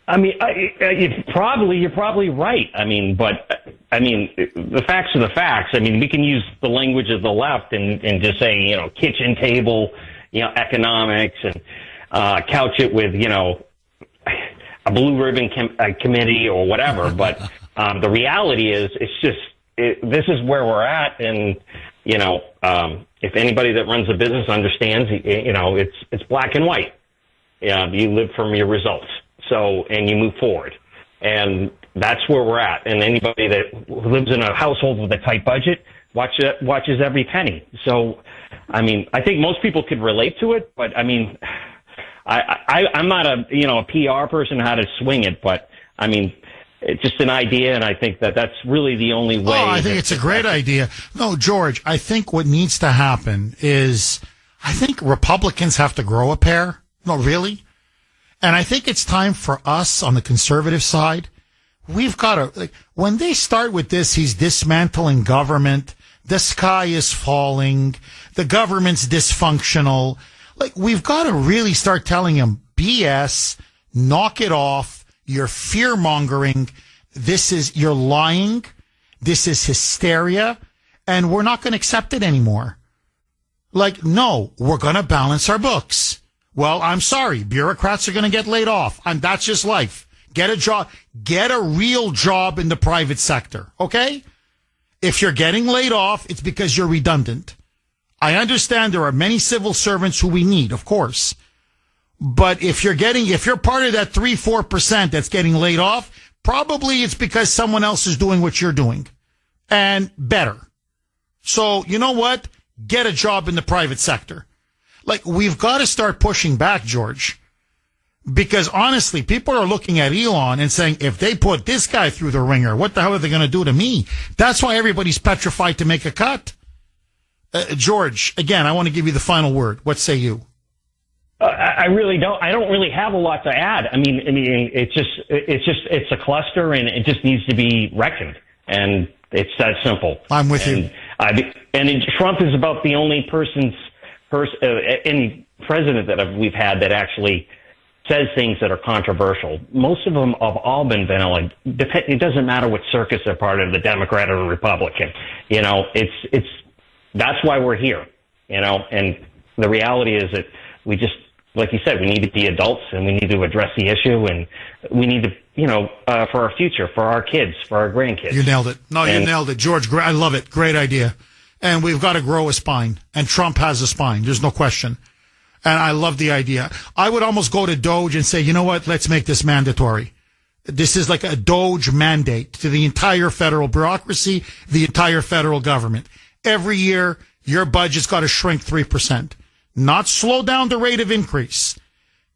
I mean, you're probably right. I mean, the facts are the facts. I mean, we can use the language of the left and just say, you know, kitchen table, you know, economics, and couch it with, you know, a blue ribbon committee or whatever. But the reality is, this is where we're at, and If anybody that runs a business understands, it's black and white. You live from your results. So, and you move forward. And that's where we're at. And anybody that lives in a household with a tight budget watches every penny. So, I mean, I think most people could relate to it, but I mean, I'm not a PR person how to swing it, but I mean, it's just an idea, and I think that's really the only way. Oh, I think it's a great idea. No, George, I think what needs to happen is I think Republicans have to grow a pair. No, really. And I think it's time for us on the conservative side. We've got to, when they start with this, he's dismantling government. The sky is falling. The government's dysfunctional. We've got to really start telling him BS, knock it off. You're fear-mongering. You're lying. This is hysteria. And we're not going to accept it anymore. No, we're going to balance our books. Well, I'm sorry. Bureaucrats are going to get laid off. And that's just life. Get a job. Get a real job in the private sector. Okay? If you're getting laid off, it's because you're redundant. I understand there are many civil servants who we need, of course. But if you're part of that 3-4% that's getting laid off, probably it's because someone else is doing what you're doing and better. So you know what? Get a job in the private sector. We've got to start pushing back, George, because honestly, people are looking at Elon and saying, if they put this guy through the ringer, what the hell are they going to do to me? That's why everybody's petrified to make a cut. George, again, I want to give you the final word. What say you? I really don't. I don't really have a lot to add. I mean, it's a cluster, and it just needs to be reckoned, and it's that simple. I'm with you. And Trump is about the only any president that we've had that actually says things that are controversial. Most of them have all been vanilla. It doesn't matter what circus they're part of, the Democrat or the Republican. That's why we're here. And the reality is that we just, like you said, we need to be adults and we need to address the issue, and we need to, for our future, for our kids, for our grandkids. You nailed it. No, you nailed it, George. I love it. Great idea. And we've got to grow a spine. And Trump has a spine. There's no question. And I love the idea. I would almost go to Doge and say, you know what? Let's make this mandatory. This is like a Doge mandate to the entire federal bureaucracy, the entire federal government. Every year, your budget's got to shrink 3%. Not slow down the rate of increase.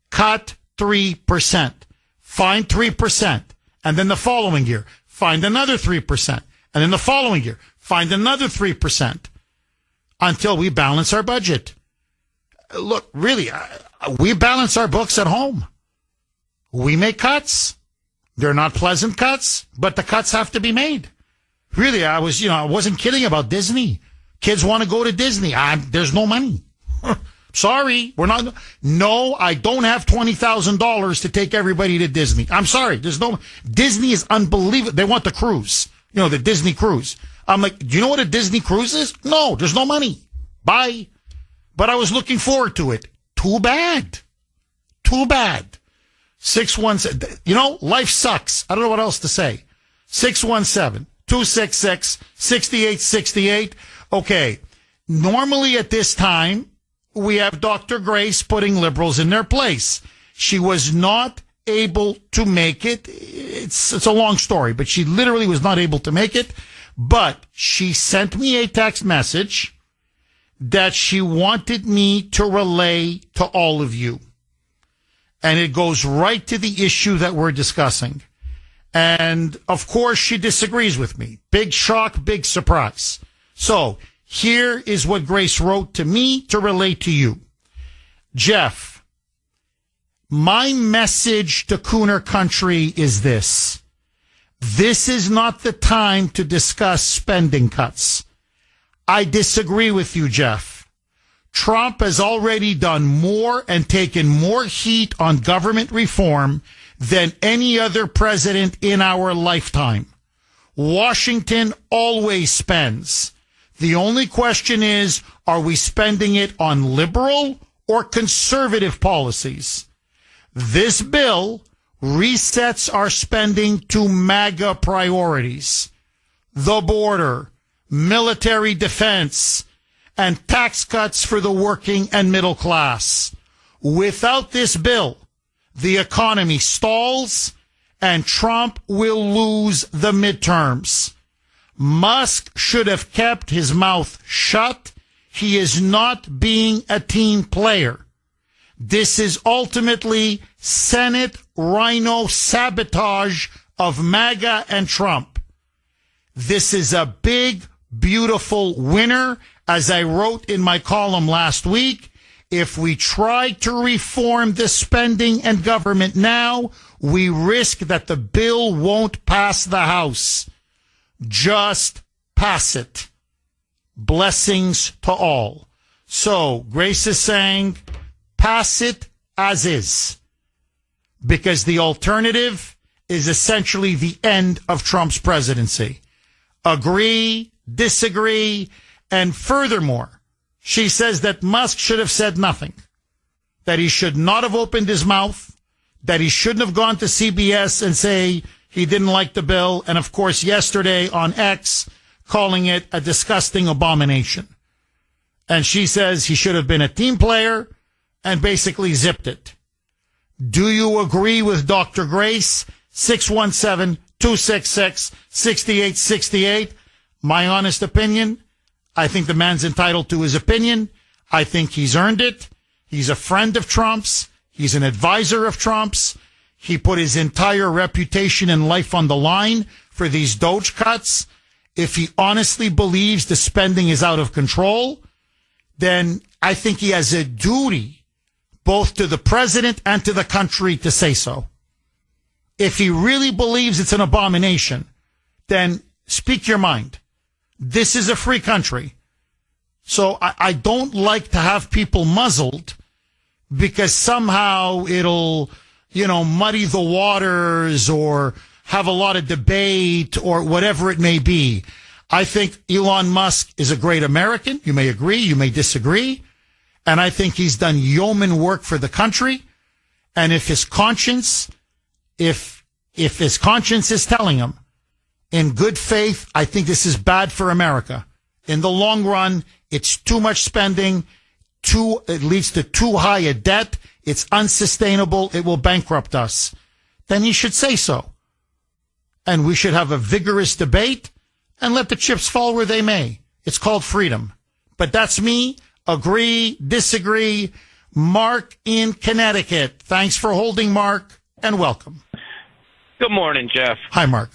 Cut 3%. Find 3%. And then the following year, find another 3%. And then the following year, find another 3% until we balance our budget. Look, really, we balance our books at home. We make cuts. They're not pleasant cuts, but the cuts have to be made. Really, I wasn't kidding about Disney. Kids want to go to Disney. There's no money. Sorry, we're not. No, I don't have $20,000 to take everybody to Disney. I'm sorry. Disney is unbelievable. They want the cruise. The Disney cruise. I'm like, do you know what a Disney cruise is? No, there's no money. Bye. But I was looking forward to it. Too bad. 617. Life sucks. I don't know what else to say. 617-266-6868. Okay. Normally at this time, we have Dr. Grace putting liberals in their place. She was not able to make it. It's a long story, but she literally was not able to make it. But she sent me a text message that she wanted me to relay to all of you. And it goes right to the issue that we're discussing. And, of course, she disagrees with me. Big shock, big surprise. So, here is what Grace wrote to me to relay to you. Jeff, my message to Kuhner Country is this. This is not the time to discuss spending cuts. I disagree with you, Jeff. Trump has already done more and taken more heat on government reform than any other president in our lifetime. Washington always spends. The only question is, are we spending it on liberal or conservative policies? This bill resets our spending to MAGA priorities. The border, military defense, and tax cuts for the working and middle class. Without this bill, the economy stalls and Trump will lose the midterms. Musk should have kept his mouth shut. He is not being a team player. This is ultimately Senate rhino sabotage of MAGA and Trump. This is a big, beautiful winner. As I wrote in my column last week, if we try to reform the spending and government now, we risk that the bill won't pass the House. Just pass it. Blessings to all. So, Grace is saying, pass it as is. Because the alternative is essentially the end of Trump's presidency. Agree, disagree, and furthermore, she says that Musk should have said nothing, that he should not have opened his mouth, that he shouldn't have gone to CBS and say he didn't like the bill, and of course yesterday on X, calling it a disgusting abomination. And she says he should have been a team player and basically zipped it. Do you agree with Dr. Grace? 617-266-6868. My honest opinion, I think the man's entitled to his opinion. I think he's earned it. He's a friend of Trump's. He's an advisor of Trump's. He put his entire reputation and life on the line for these Doge cuts. If he honestly believes the spending is out of control, then I think he has a duty both to the president and to the country to say so. If he really believes it's an abomination, then speak your mind. This is a free country. So I don't like to have people muzzled because somehow it'll, muddy the waters or have a lot of debate or whatever it may be. I think Elon Musk is a great American. You may agree, you may disagree. And I think he's done yeoman work for the country. And if his conscience, if his conscience is telling him in good faith, I think this is bad for America. In the long run, it's too much spending. It leads to too high a debt. It's unsustainable. It will bankrupt us. Then he should say so. And we should have a vigorous debate and let the chips fall where they may. It's called freedom. But that's me. Agree, disagree. Mark in Connecticut. Thanks for holding, Mark, and welcome. Good morning, Jeff. Hi, Mark.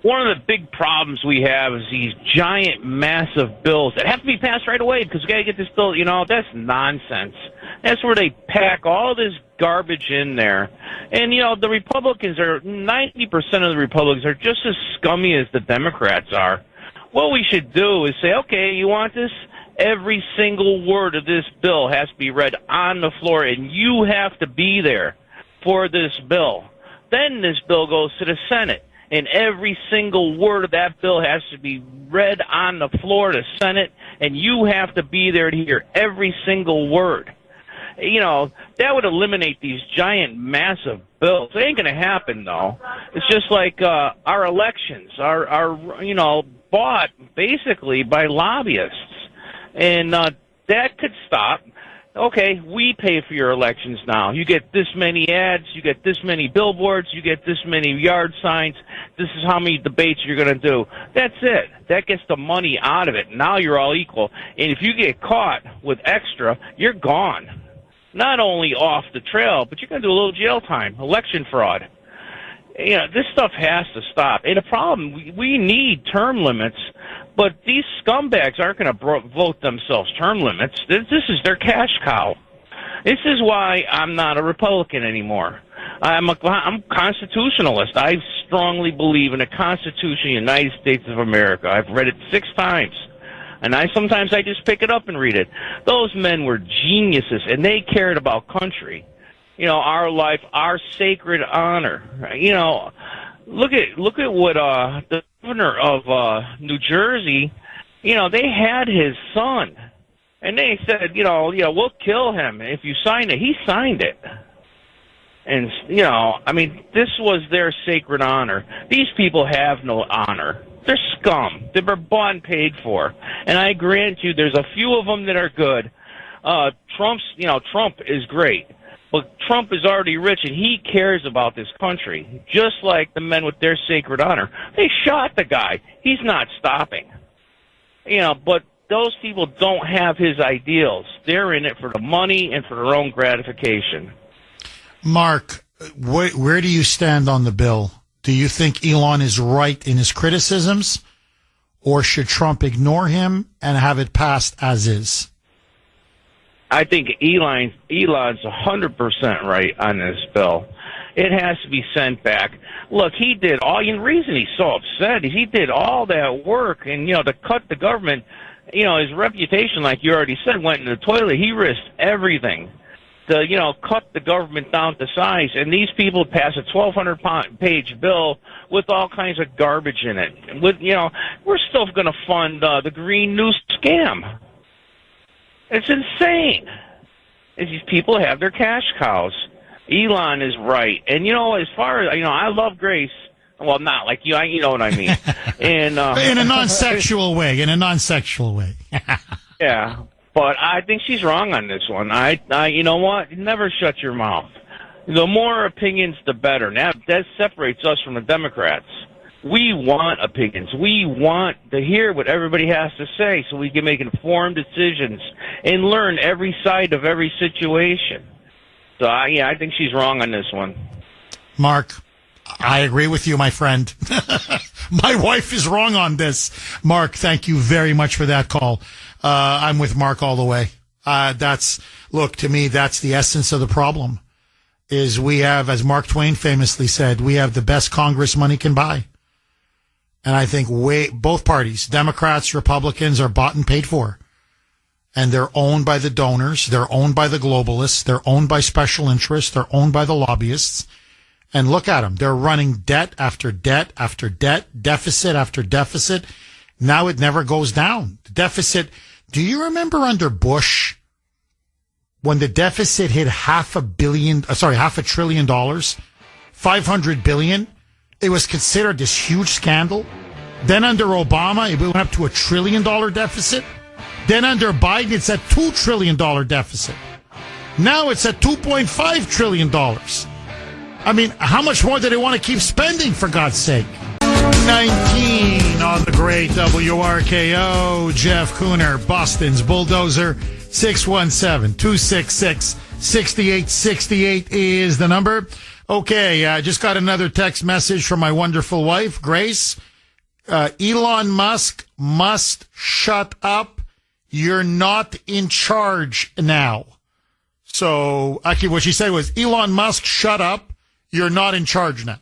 One of the big problems we have is these giant, massive bills that have to be passed right away because we got to get this bill. That's nonsense. That's where they pack all this garbage in there. And, the Republicans 90% of the Republicans are just as scummy as the Democrats are. What we should do is say, okay, you want this? Every single word of this bill has to be read on the floor, and you have to be there for this bill. Then this bill goes to the Senate, and every single word of that bill has to be read on the floor of the Senate, and you have to be there to hear every single word. That would eliminate these giant, massive bills. It ain't going to happen, though. It's just like our elections are bought basically by lobbyists. And that could stop. Okay, we pay for your elections now. You get this many ads, you get this many billboards, you get this many yard signs. This is how many debates you're going to do. That's it. That gets the money out of it. Now you're all equal. And if you get caught with extra, you're gone. Not only off the trail, but you're going to do a little jail time, election fraud. This stuff has to stop. And the problem, we need term limits, but these scumbags aren't going to vote themselves term limits. This is their cash cow. This is why I'm not a Republican anymore. I'm constitutionalist. I strongly believe in the Constitution of the United States of America. I've read it 6 times. And sometimes I just pick it up and read it. Those men were geniuses, and they cared about country. Our life, our sacred honor. Look at what the governor of New Jersey, they had his son, and they said, we'll kill him if you sign it. He signed it. And, this was their sacred honor. These people have no honor. They're scum. They were bought and paid for. And I grant you, there's a few of them that are good. Trump is great. But Trump is already rich, and he cares about this country, just like the men with their sacred honor. They shot the guy. He's not stopping. But those people don't have his ideals. They're in it for the money and for their own gratification. Mark, where do you stand on the bill? Do you think Elon is right in his criticisms, or should Trump ignore him and have it passed as is? I think Elon's 100% right on this bill. It has to be sent back. Look, he did all. The reason he's so upset is he did all that work, and to cut the government. His reputation, like you already said, went in the toilet. He risked everything to cut the government down to size. And these people pass a 1,200-page bill with all kinds of garbage in it. We're still going to fund the Green New scam. It's insane. These people have their cash cows. Elon is right. And, as far as, I love Grace. Well, not like you. You know what I mean. And in a non-sexual way. Yeah. But I think she's wrong on this one. You know what? Never shut your mouth. The more opinions, the better. Now, that separates us from the Democrats. We want opinions. We want to hear what everybody has to say so we can make informed decisions and learn every side of every situation. So, I think she's wrong on this one. Mark, I agree with you, my friend. My wife is wrong on this. Mark, thank you very much for that call. I'm with Mark all the way. To me, that's the essence of the problem, is we have, as Mark Twain famously said, we have the best Congress money can buy. And I think both parties, Democrats, Republicans, are bought and paid for. And they're owned by the donors. They're owned by the globalists. They're owned by special interests. They're owned by the lobbyists. And look at them. They're running debt after debt after debt, deficit after deficit. Now it never goes down. The deficit. Do you remember under Bush when the deficit hit $500 billion, $500 billion? It was considered this huge scandal. Then under Obama, it went up to $1 trillion deficit. Then under Biden, it's at $2 trillion deficit. Now it's at $2.5 trillion. I mean, how much more do they want to keep spending, for God's sake? 19 on the great WRKO. Jeff Kuhner, Boston's Bulldozer. 617-266-6868 is the number. Okay, I just got another text message from my wonderful wife, Grace. Elon Musk must shut up. You're not in charge now. So, actually, what she said was, Elon Musk, shut up. You're not in charge now.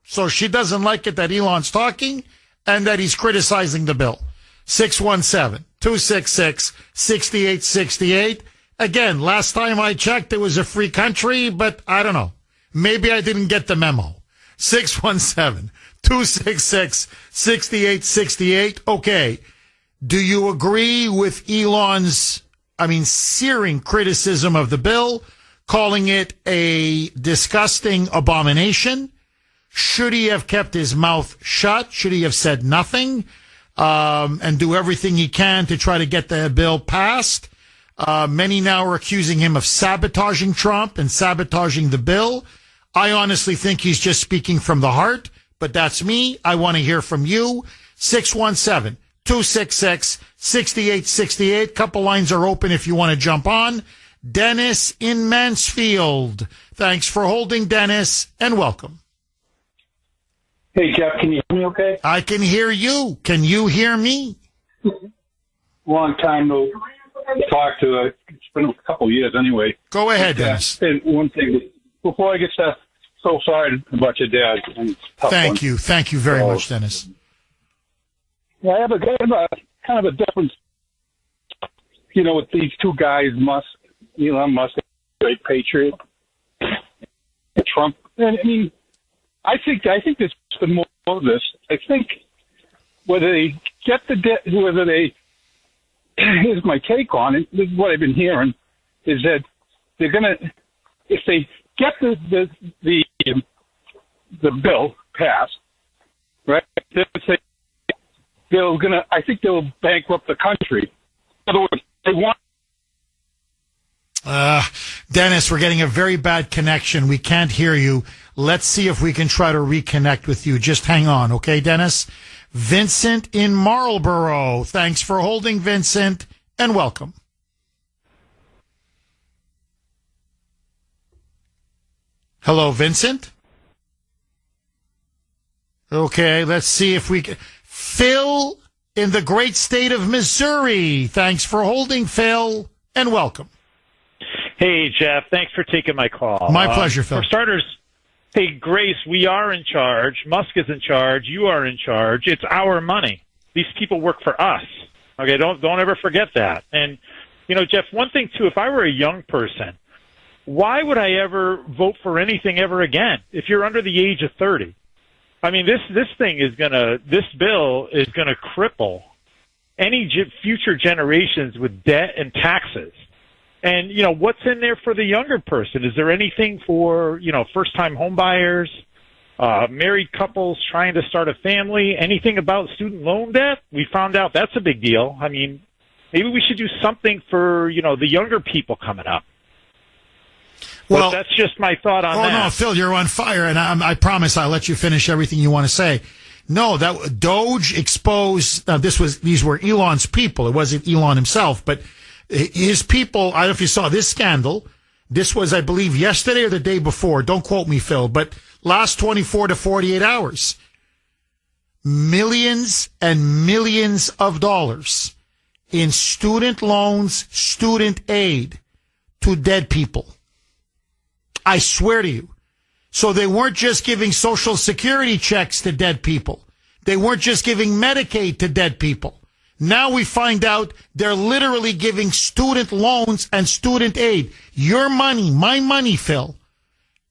So she doesn't like it that Elon's talking and that he's criticizing the bill. 617-266-6868. Again, last time I checked, it was a free country, but I don't know. Maybe I didn't get the memo. 617-266-6868. Okay. Do you agree with Elon's, searing criticism of the bill, calling it a disgusting abomination? Should he have kept his mouth shut? Should he have said nothing? And do everything he can to try to get the bill passed? Many now are accusing him of sabotaging Trump and sabotaging the bill. I honestly think he's just speaking from the heart, but that's me. I want to hear from you. 617-266-6868. Couple lines are open if you want to jump on. Dennis in Mansfield. Thanks for holding, Dennis, and welcome. Hey, Jeff, can you hear me okay? I can hear you. Can you hear me? Long time no talk to. It's been a couple of years anyway. Go ahead, Dennis. And one thing, before I get started, so sorry about your dad. Thank you. Thank you very much, Dennis. Yeah, I have a kind of a difference, with these two guys, Elon Musk, great patriot, and Trump. And I think there's been more of this. I think whether they get the debt, here's my take on it. This is what I've been hearing, is that they're gonna, if they get the bill passed, right? Let's say I think they'll bankrupt the country. In other words, they want. Dennis, we're getting a very bad connection. We can't hear you. Let's see if we can try to reconnect with you. Just hang on, okay, Dennis? Vincent in Marlborough. Thanks for holding, Vincent, and welcome. Hello, Vincent? Okay, let's see if we can. Phil in the great state of Missouri. Thanks for holding, Phil, and welcome. Hey, Jeff. Thanks for taking my call. My pleasure, Phil. For starters, hey, Grace, we are in charge. Musk is in charge. You are in charge. It's our money. These people work for us. Okay, don't ever forget that. And, you know, Jeff, one thing, too, if I were a young person, why would I ever vote for anything ever again if you're under the age of 30? I mean, this bill is gonna cripple any future generations with debt and taxes. And, you know, what's in there for the younger person? Is there anything for, you know, first-time home buyers, married couples trying to start a family, anything about student loan debt? We found out that's a big deal. I mean, maybe we should do something for, you know, the younger people coming up. Well, but that's just my thought on that. Oh, no, Phil, you're on fire, and I promise I'll let you finish everything you want to say. No, that Doge exposed, these were Elon's people. It wasn't Elon himself, but his people, I don't know if you saw this scandal. This was, I believe, yesterday or the day before. Don't quote me, Phil, but last 24 to 48 hours. Millions and millions of dollars in student loans, student aid to dead people. I swear to you. So they weren't just giving Social Security checks to dead people. They weren't just giving Medicaid to dead people. Now we find out they're literally giving student loans and student aid. Your money, my money, Phil,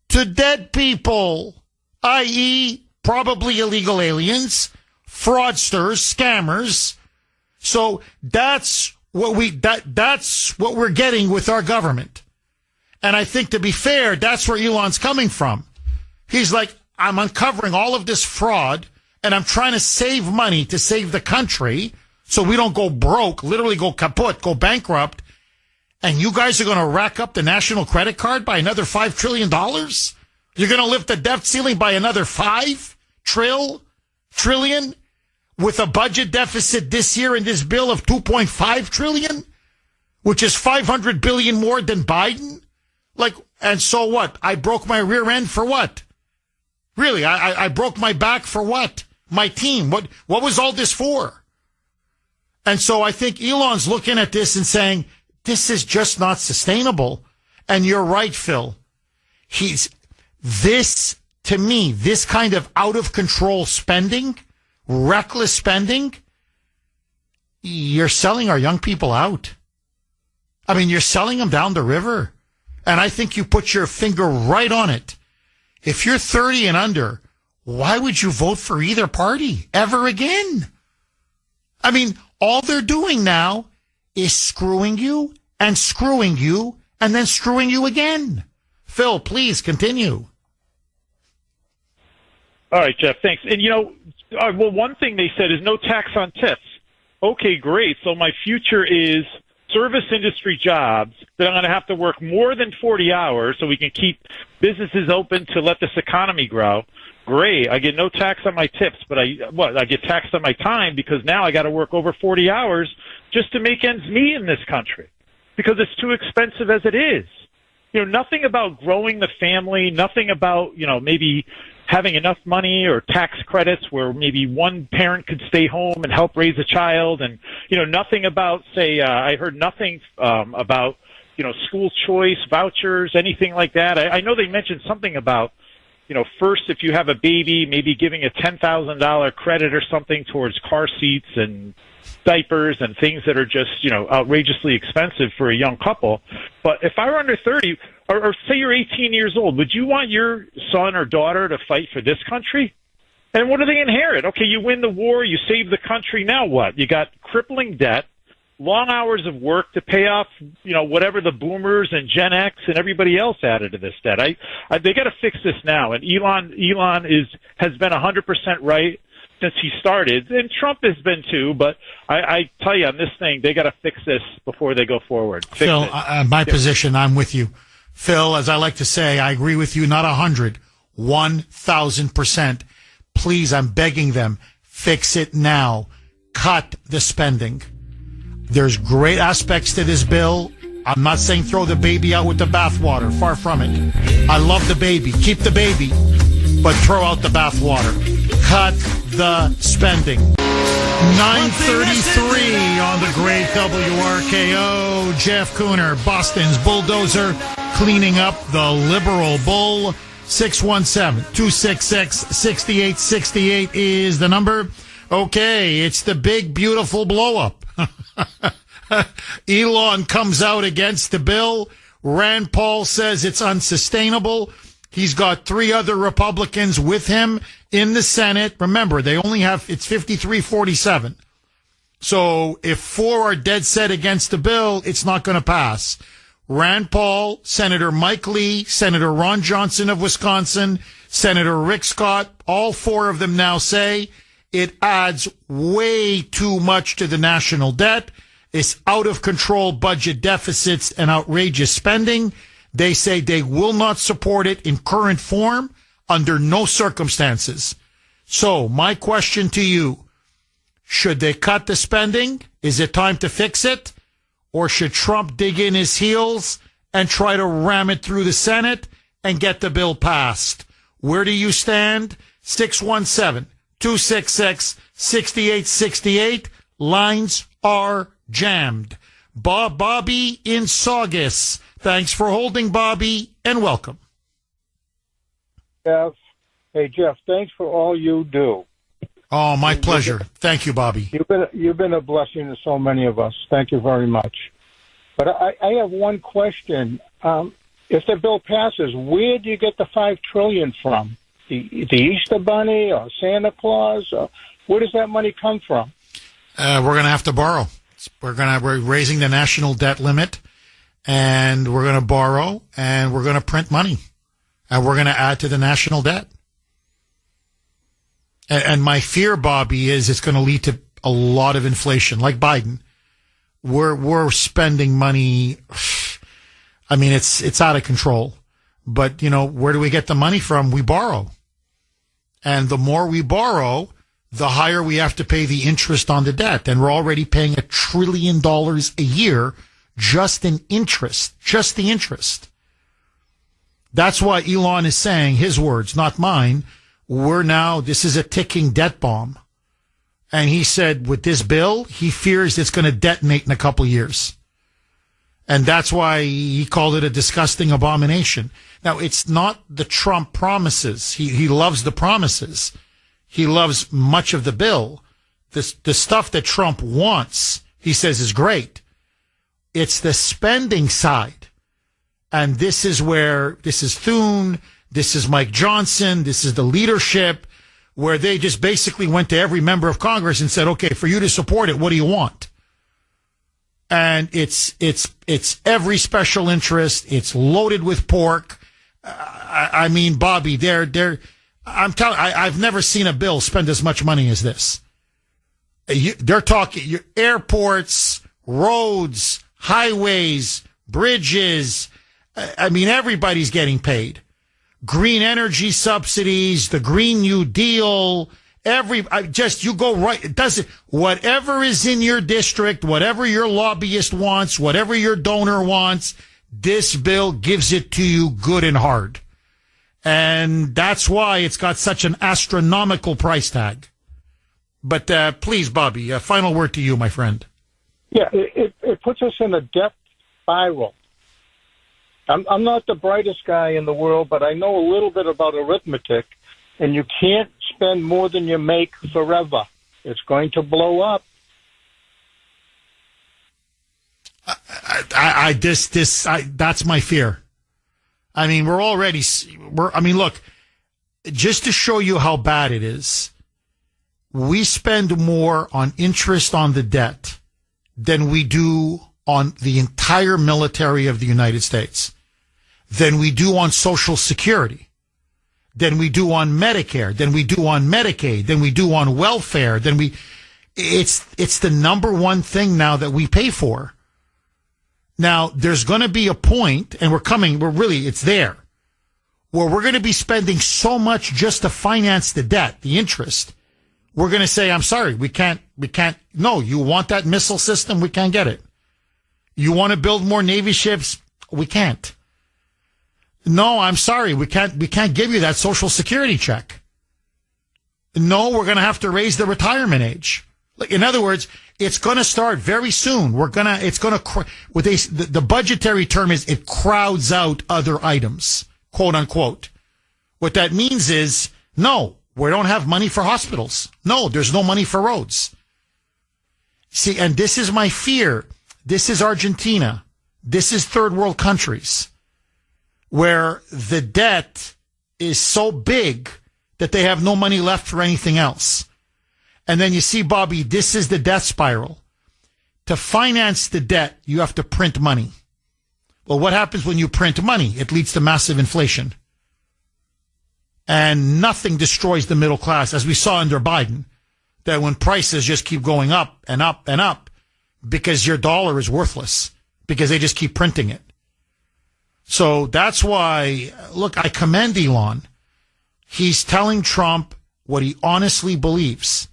to dead people, i.e. probably illegal aliens, fraudsters, scammers. So that's what we're getting with our government. And I think, to be fair, that's where Elon's coming from. He's like, I'm uncovering all of this fraud, and I'm trying to save money to save the country so we don't go broke, literally go kaput, go bankrupt. And you guys are going to rack up the national credit card by another $5 trillion? You're going to lift the debt ceiling by another $5 trillion with a budget deficit this year in this bill of $2.5 trillion, which is $500 billion more than Biden? Like, and so what? I broke my rear end for what? Really, I broke my back for what? My team. What was all this for? And so I think Elon's looking at this and saying, this is just not sustainable. And you're right, Phil. To me, this kind of out of control spending, reckless spending, you're selling our young people out. I mean, you're selling them down the river. And I think you put your finger right on it. If you're 30 and under, why would you vote for either party ever again? I mean, all they're doing now is screwing you and then screwing you again. Phil, please continue. All right, Jeff, thanks. And, you know, well, one thing they said is no tax on tips. Okay, great. So my future is service industry jobs that I'm going to have to work more than 40 hours so we can keep businesses open to let this economy grow. Great. I get no tax on my tips, but I get taxed on my time because now I got to work over 40 hours just to make ends meet in this country because it's too expensive as it is. You know, nothing about growing the family, nothing about, you know, maybe having enough money or tax credits where maybe one parent could stay home and help raise a child. And, you know, nothing about, say, I heard nothing about, you know, school choice, vouchers, anything like that. I know they mentioned something about, you know, first, if you have a baby, maybe giving a $10,000 credit or something towards car seats and diapers and things that are just, you know, outrageously expensive for a young couple. But if I were under 30, or say you're 18 years old, would you want your son or daughter to fight for this country? And what do they inherit? Okay, you win the war, you save the country, now what? You got crippling debt, long hours of work to pay off, you know, whatever the boomers and Gen X and everybody else added to this debt. They got to fix this now. And Elon has been 100% right. since he started, and Trump has been too. But I tell you, on this thing, they got to fix this before they go forward. Phil, my position, I'm with you. Phil, as I like to say, I agree with you, not 100, 1,000%. Please, I'm begging them, fix it now. Cut the spending. There's great aspects to this bill. I'm not saying throw the baby out with the bathwater. Far from it. I love the baby. Keep the baby, but throw out the bathwater. Cut the spending. 9:33 on the great WRKO. Jeff Kuhner, Boston's bulldozer, cleaning up the liberal bull. 617-266-6868 is the number. Okay, it's the big, beautiful blow-up. Elon comes out against the bill. Rand Paul says it's unsustainable. He's got 3 other Republicans with him in the Senate. Remember, they only have, it's 53-47. So if 4 are dead set against the bill, it's not going to pass. Rand Paul, Senator Mike Lee, Senator Ron Johnson of Wisconsin, Senator Rick Scott, all 4 of them now say it adds way too much to the national debt. It's out of control budget deficits and outrageous spending. They say they will not support it in current form under no circumstances. So my question to you, should they cut the spending? Is it time to fix it? Or should Trump dig in his heels and try to ram it through the Senate and get the bill passed? Where do you stand? 617-266-6868. Lines are jammed. Bobby in Saugus. Thanks for holding, Bobby, and welcome. Jeff. Hey, Jeff, thanks for all you do. Oh, my pleasure. Thank you, Bobby. You've been a blessing to so many of us. Thank you very much. But I have one question. If the bill passes, where do you get the $5 trillion from? The Easter Bunny or Santa Claus? Where does that money come from? We're going to have to borrow. We're raising the national debt limit, and we're going to borrow, and we're going to print money, and we're going to add to the national debt. And my fear, Bobby, is it's going to lead to a lot of inflation, like Biden. We're spending money. I mean, it's out of control. But, you know, where do we get the money from? We borrow. And the more we borrow, the higher we have to pay the interest on the debt. And we're already paying $1 trillion a year just in interest, just the interest. That's why Elon is saying, his words, not mine, this is a ticking debt bomb. And he said with this bill, he fears it's going to detonate in a couple of years. And that's why he called it a disgusting abomination. Now, it's not the Trump promises. He loves the promises. He loves much of the bill. The stuff that Trump wants, he says, is great. It's the spending side. And this is Thune, this is Mike Johnson, this is the leadership, where they just basically went to every member of Congress and said, okay, for you to support it, what do you want? And it's every special interest. It's loaded with pork. I mean, Bobby, I've never seen a bill spend as much money as this. They're talking your airports, roads, highways, bridges. I mean, everybody's getting paid. Green energy subsidies, the Green New Deal, you go right. It doesn't, whatever is in your district, whatever your lobbyist wants, whatever your donor wants, this bill gives it to you good and hard. And that's why it's got such an astronomical price tag. But please, Bobby, a final word to you, my friend. Yeah, it puts us in a debt spiral. I'm not the brightest guy in the world, but I know a little bit about arithmetic, and you can't spend more than you make forever. It's going to blow up. That's my fear. I mean, look, just to show you how bad it is, we spend more on interest on the debt than we do on the entire military of the United States, than we do on Social Security, than we do on Medicare, than we do on Medicaid, than we do on welfare, it's the number one thing now that we pay for. Now, there's going to be a point, and it's there, where we're going to be spending so much just to finance the debt, the interest. We're going to say, I'm sorry, we can't, no, you want that missile system? We can't get it. You want to build more Navy ships? We can't. No, I'm sorry, we can't give you that Social Security check. No, we're going to have to raise the retirement age. In other words, it's going to start very soon. The budgetary term is it crowds out other items, quote unquote. What that means is, no, we don't have money for hospitals. No, there's no money for roads. See, and this is my fear. This is Argentina. This is third world countries where the debt is so big that they have no money left for anything else. And then you see, Bobby, this is the death spiral. To finance the debt, you have to print money. Well, what happens when you print money? It leads to massive inflation. And nothing destroys the middle class, as we saw under Biden, that when prices just keep going up and up and up because your dollar is worthless, because they just keep printing it. So that's why, look, I commend Elon. He's telling Trump what he honestly believes.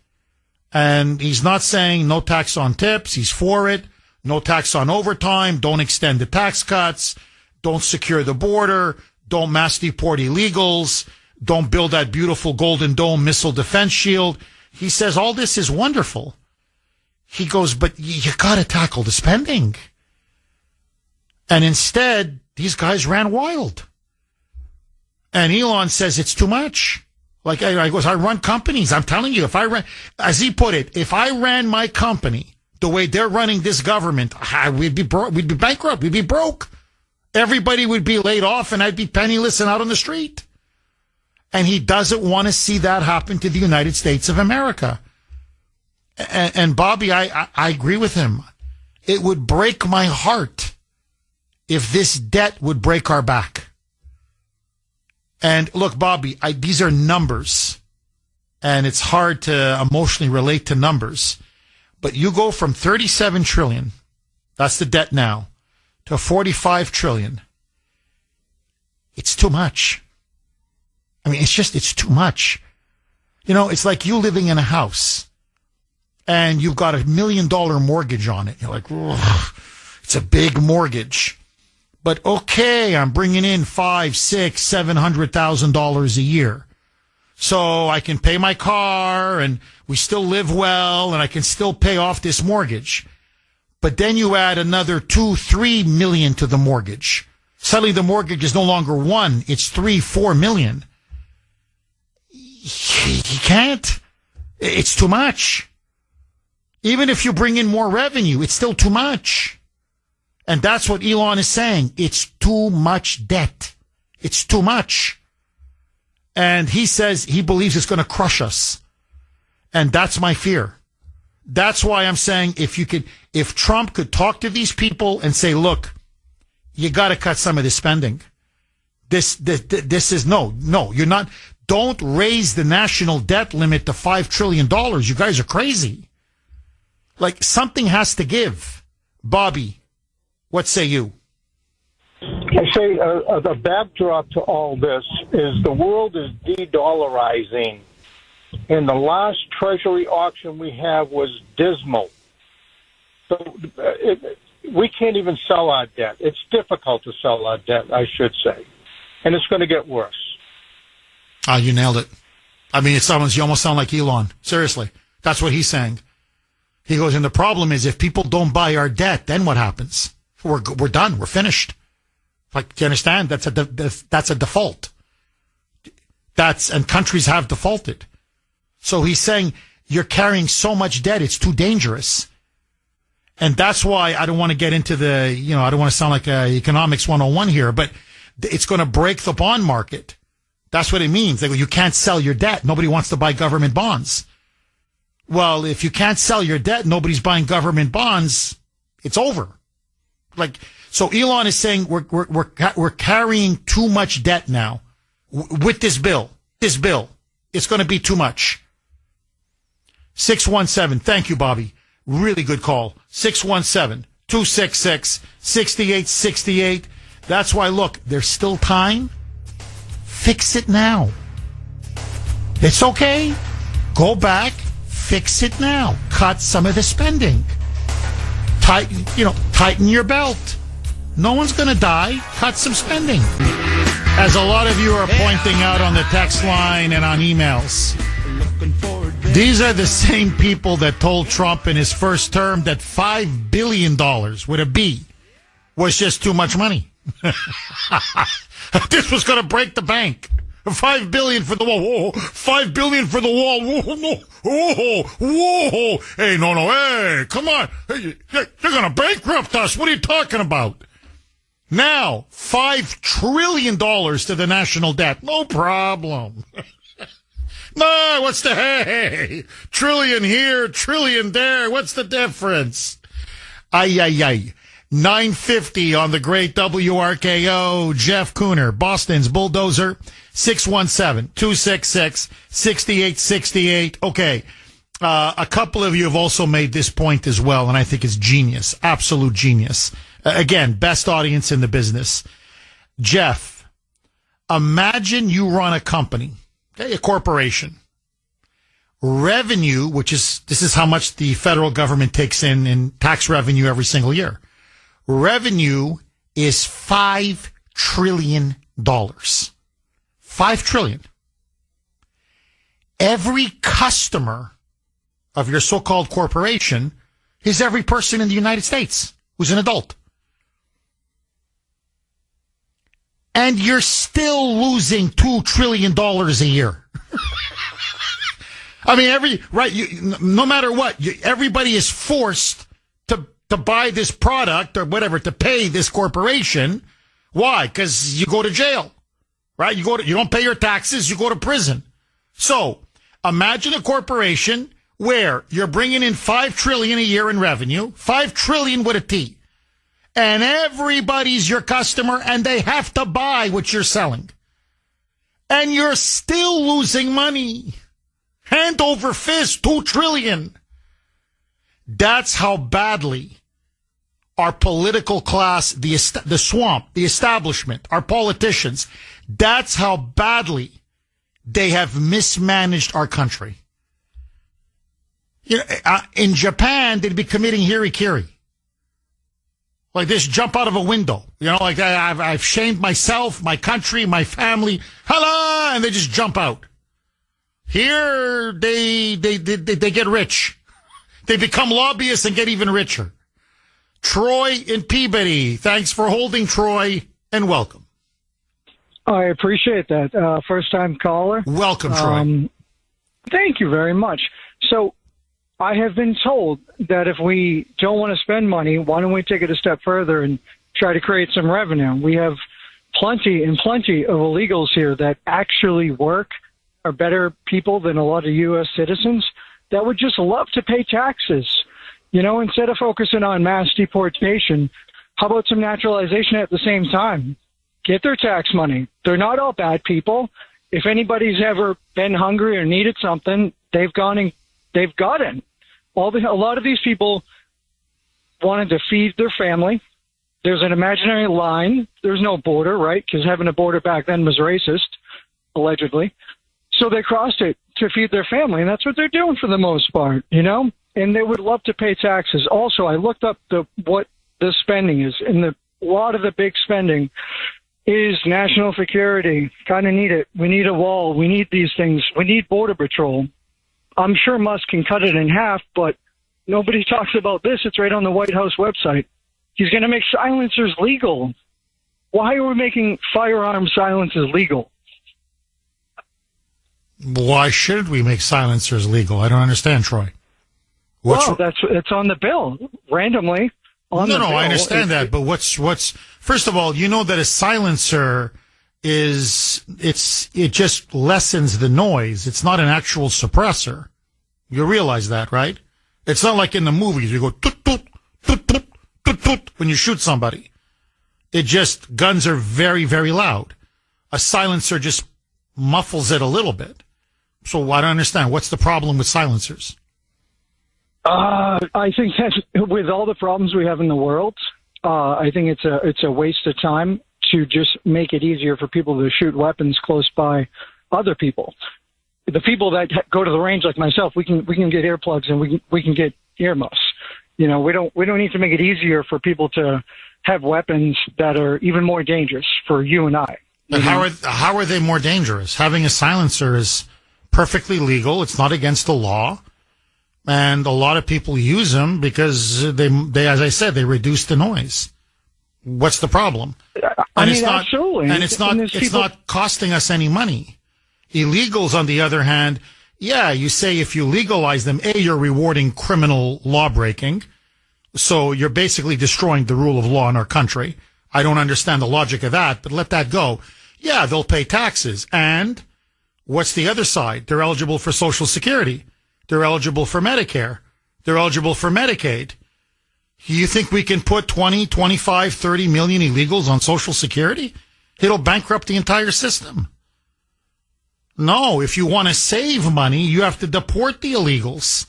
And he's not saying no tax on tips. He's for it. No tax on overtime. Don't extend the tax cuts. Don't secure the border. Don't mass deport illegals. Don't build that beautiful Golden Dome missile defense shield. He says all this is wonderful. He goes, but you got to tackle the spending. And instead, these guys ran wild. And Elon says it's too much. Like, I run companies. I'm telling you, as he put it, if I ran my company the way they're running this government, we'd be bankrupt. We'd be broke. Everybody would be laid off and I'd be penniless and out on the street. And he doesn't want to see that happen to the United States of America. And Bobby, I agree with him. It would break my heart if this debt would break our back. And look, Bobby, these are numbers, and it's hard to emotionally relate to numbers. But you go from 37 trillion, that's the debt now, to 45 trillion. It's too much. I mean, it's too much. You know, it's like you living in a house, and you've got $1 million mortgage on it. You're like, it's a big mortgage. But okay, I'm bringing in $500,000, $600,000, $700,000 a year. So I can pay my car and we still live well and I can still pay off this mortgage. But then you add another $2-3 million to the mortgage. Suddenly the mortgage is no longer $1, it's $3-4 million. You can't. It's too much. Even if you bring in more revenue, it's still too much. And that's what Elon is saying. It's too much debt. It's too much. And he says he believes it's going to crush us. And that's my fear. That's why I'm saying if Trump could talk to these people and say, look, you got to cut some of the spending. This is no, you're not. Don't raise the national debt limit to $5 trillion. You guys are crazy. Like, something has to give. Bobby, what say you? I say the backdrop to all this is the world is de-dollarizing, and the last Treasury auction we have was dismal. So we can't even sell our debt. It's difficult to sell our debt, I should say, and it's going to get worse. You nailed it. I mean, you almost sound like Elon. Seriously, that's what he's saying. He goes, and the problem is if people don't buy our debt, then what happens? We're done. We're finished. Like, do you understand? That's a default. And countries have defaulted. So he's saying you're carrying so much debt, it's too dangerous. And that's why I don't want to get into I don't want to sound like economics 101 here, but it's going to break the bond market. That's what it means. Like, you can't sell your debt. Nobody wants to buy government bonds. Well, if you can't sell your debt, nobody's buying government bonds. It's over. Like, so Elon is saying we're carrying too much debt now with this bill. this bill. It's going to be too much. 617. Thank you, Bobby. Really good call. 617-266-6868. That's why, look, there's still time. Fix it now. It's okay. Go back. Fix it now. Cut some of the spending. Tighten your belt. No one's going to die. Cut some spending. As a lot of you are pointing out on the text line and on emails, these are the same people that told Trump in his first term that $5 billion with a B was just too much money. This was going to break the bank. $5 billion for the wall. Whoa, $5 billion for the wall. Whoa, no. Whoa. Hey, no. Hey, come on. Hey, you're going to bankrupt us. What are you talking about? Now, $5 trillion to the national debt. No problem. No, what's the hey? Trillion here, trillion there. What's the difference? Ay. 950 on the great WRKO. Jeff Kuhner, Boston's bulldozer. 617-266-6868. Okay. A couple of you have also made this point as well, and I think it's genius. Absolute genius. Again, best audience in the business. Jeff, imagine you run a company, okay, a corporation. Revenue, this is how much the federal government takes in tax revenue every single year. Revenue is $5 trillion. $5 trillion. Every customer of your so-called corporation is every person in the United States who's an adult. And you're still losing $2 trillion a year. I mean, no matter what, everybody is forced to buy this product or whatever, to pay this corporation. Why? Because you go to jail, right? You don't pay your taxes, you go to prison. So imagine a corporation where you're bringing in $5 trillion a year in revenue, $5 trillion with a T. And everybody's your customer, and they have to buy what you're selling. And you're still losing money. Hand over fist, $2 trillion. That's how badly our political class, the swamp, the establishment, our politicians, that's how badly they have mismanaged our country. In Japan, they'd be committing harikiri. Like this, jump out of a window. Like I've shamed myself, my country, my family. Hello! And they just jump out. Here, they get rich. They become lobbyists and get even richer. Troy in Peabody. Thanks for holding, Troy, and welcome. I appreciate that. First-time caller. Welcome, Troy. Thank you very much. So I have been told that if we don't want to spend money, why don't we take it a step further and try to create some revenue? We have plenty of illegals here that actually work, are better people than a lot of U.S. citizens that would just love to pay taxes. Instead of focusing on mass deportation, how about some naturalization at the same time? Get their tax money. They're not all bad people. If anybody's ever been hungry or needed something, they've gotten. A lot of these people wanted to feed their family. There's an imaginary line. There's no border, right? Because having a border back then was racist, allegedly. So they crossed it to feed their family, and that's what they're doing for the most part, And they would love to pay taxes. Also, I looked up what the spending is, and a lot of the big spending is national security. Kind of need it. We need a wall. We need these things. We need border patrol. I'm sure Musk can cut it in half, but nobody talks about this. It's right on the White House website. He's going to make silencers legal. Why are we making firearm silencers legal? Why shouldn't we make silencers legal? I don't understand, Troy. It's on the bill randomly. No, I understand that, but what's first of all, that a silencer it just lessens the noise. It's not an actual suppressor. You realize that, right? It's not like in the movies you go toot toot toot toot toot toot when you shoot somebody. Guns are very, very loud. A silencer just muffles it a little bit. So I don't understand. What's the problem with silencers? I think that with all the problems we have in the world, I think it's a waste of time to just make it easier for people to shoot weapons close by other people. The people that go to the range, like myself, we can get earplugs and we can get earmuffs. You know, we don't need to make it easier for people to have weapons that are even more dangerous for you and I. But how are they more dangerous? Having a silencer is perfectly legal. It's not against the law. And a lot of people use them because they as I said, they reduce the noise. What's the problem? Absolutely. And it's not costing us any money. Illegals, on the other hand, yeah, you say if you legalize them, you're rewarding criminal law breaking. So you're basically destroying the rule of law in our country. I don't understand the logic of that, but let that go. Yeah, they'll pay taxes. And what's the other side? They're eligible for Social Security. They're eligible for Medicare. They're eligible for Medicaid. You think we can put 20, 25, 30 million illegals on Social Security? It'll bankrupt the entire system. No, if you want to save money, you have to deport the illegals.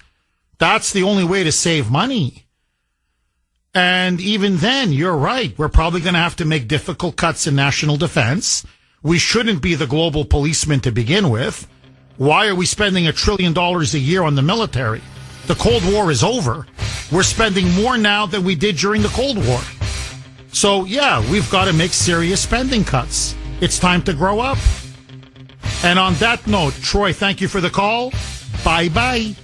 That's the only way to save money. And even then, you're right. We're probably going to have to make difficult cuts in national defense. We shouldn't be the global policeman to begin with. Why are we spending $1 trillion a year on the military? The Cold War is over. We're spending more now than we did during the Cold War. So, yeah, we've got to make serious spending cuts. It's time to grow up. And on that note, Troy, thank you for the call. Bye-bye.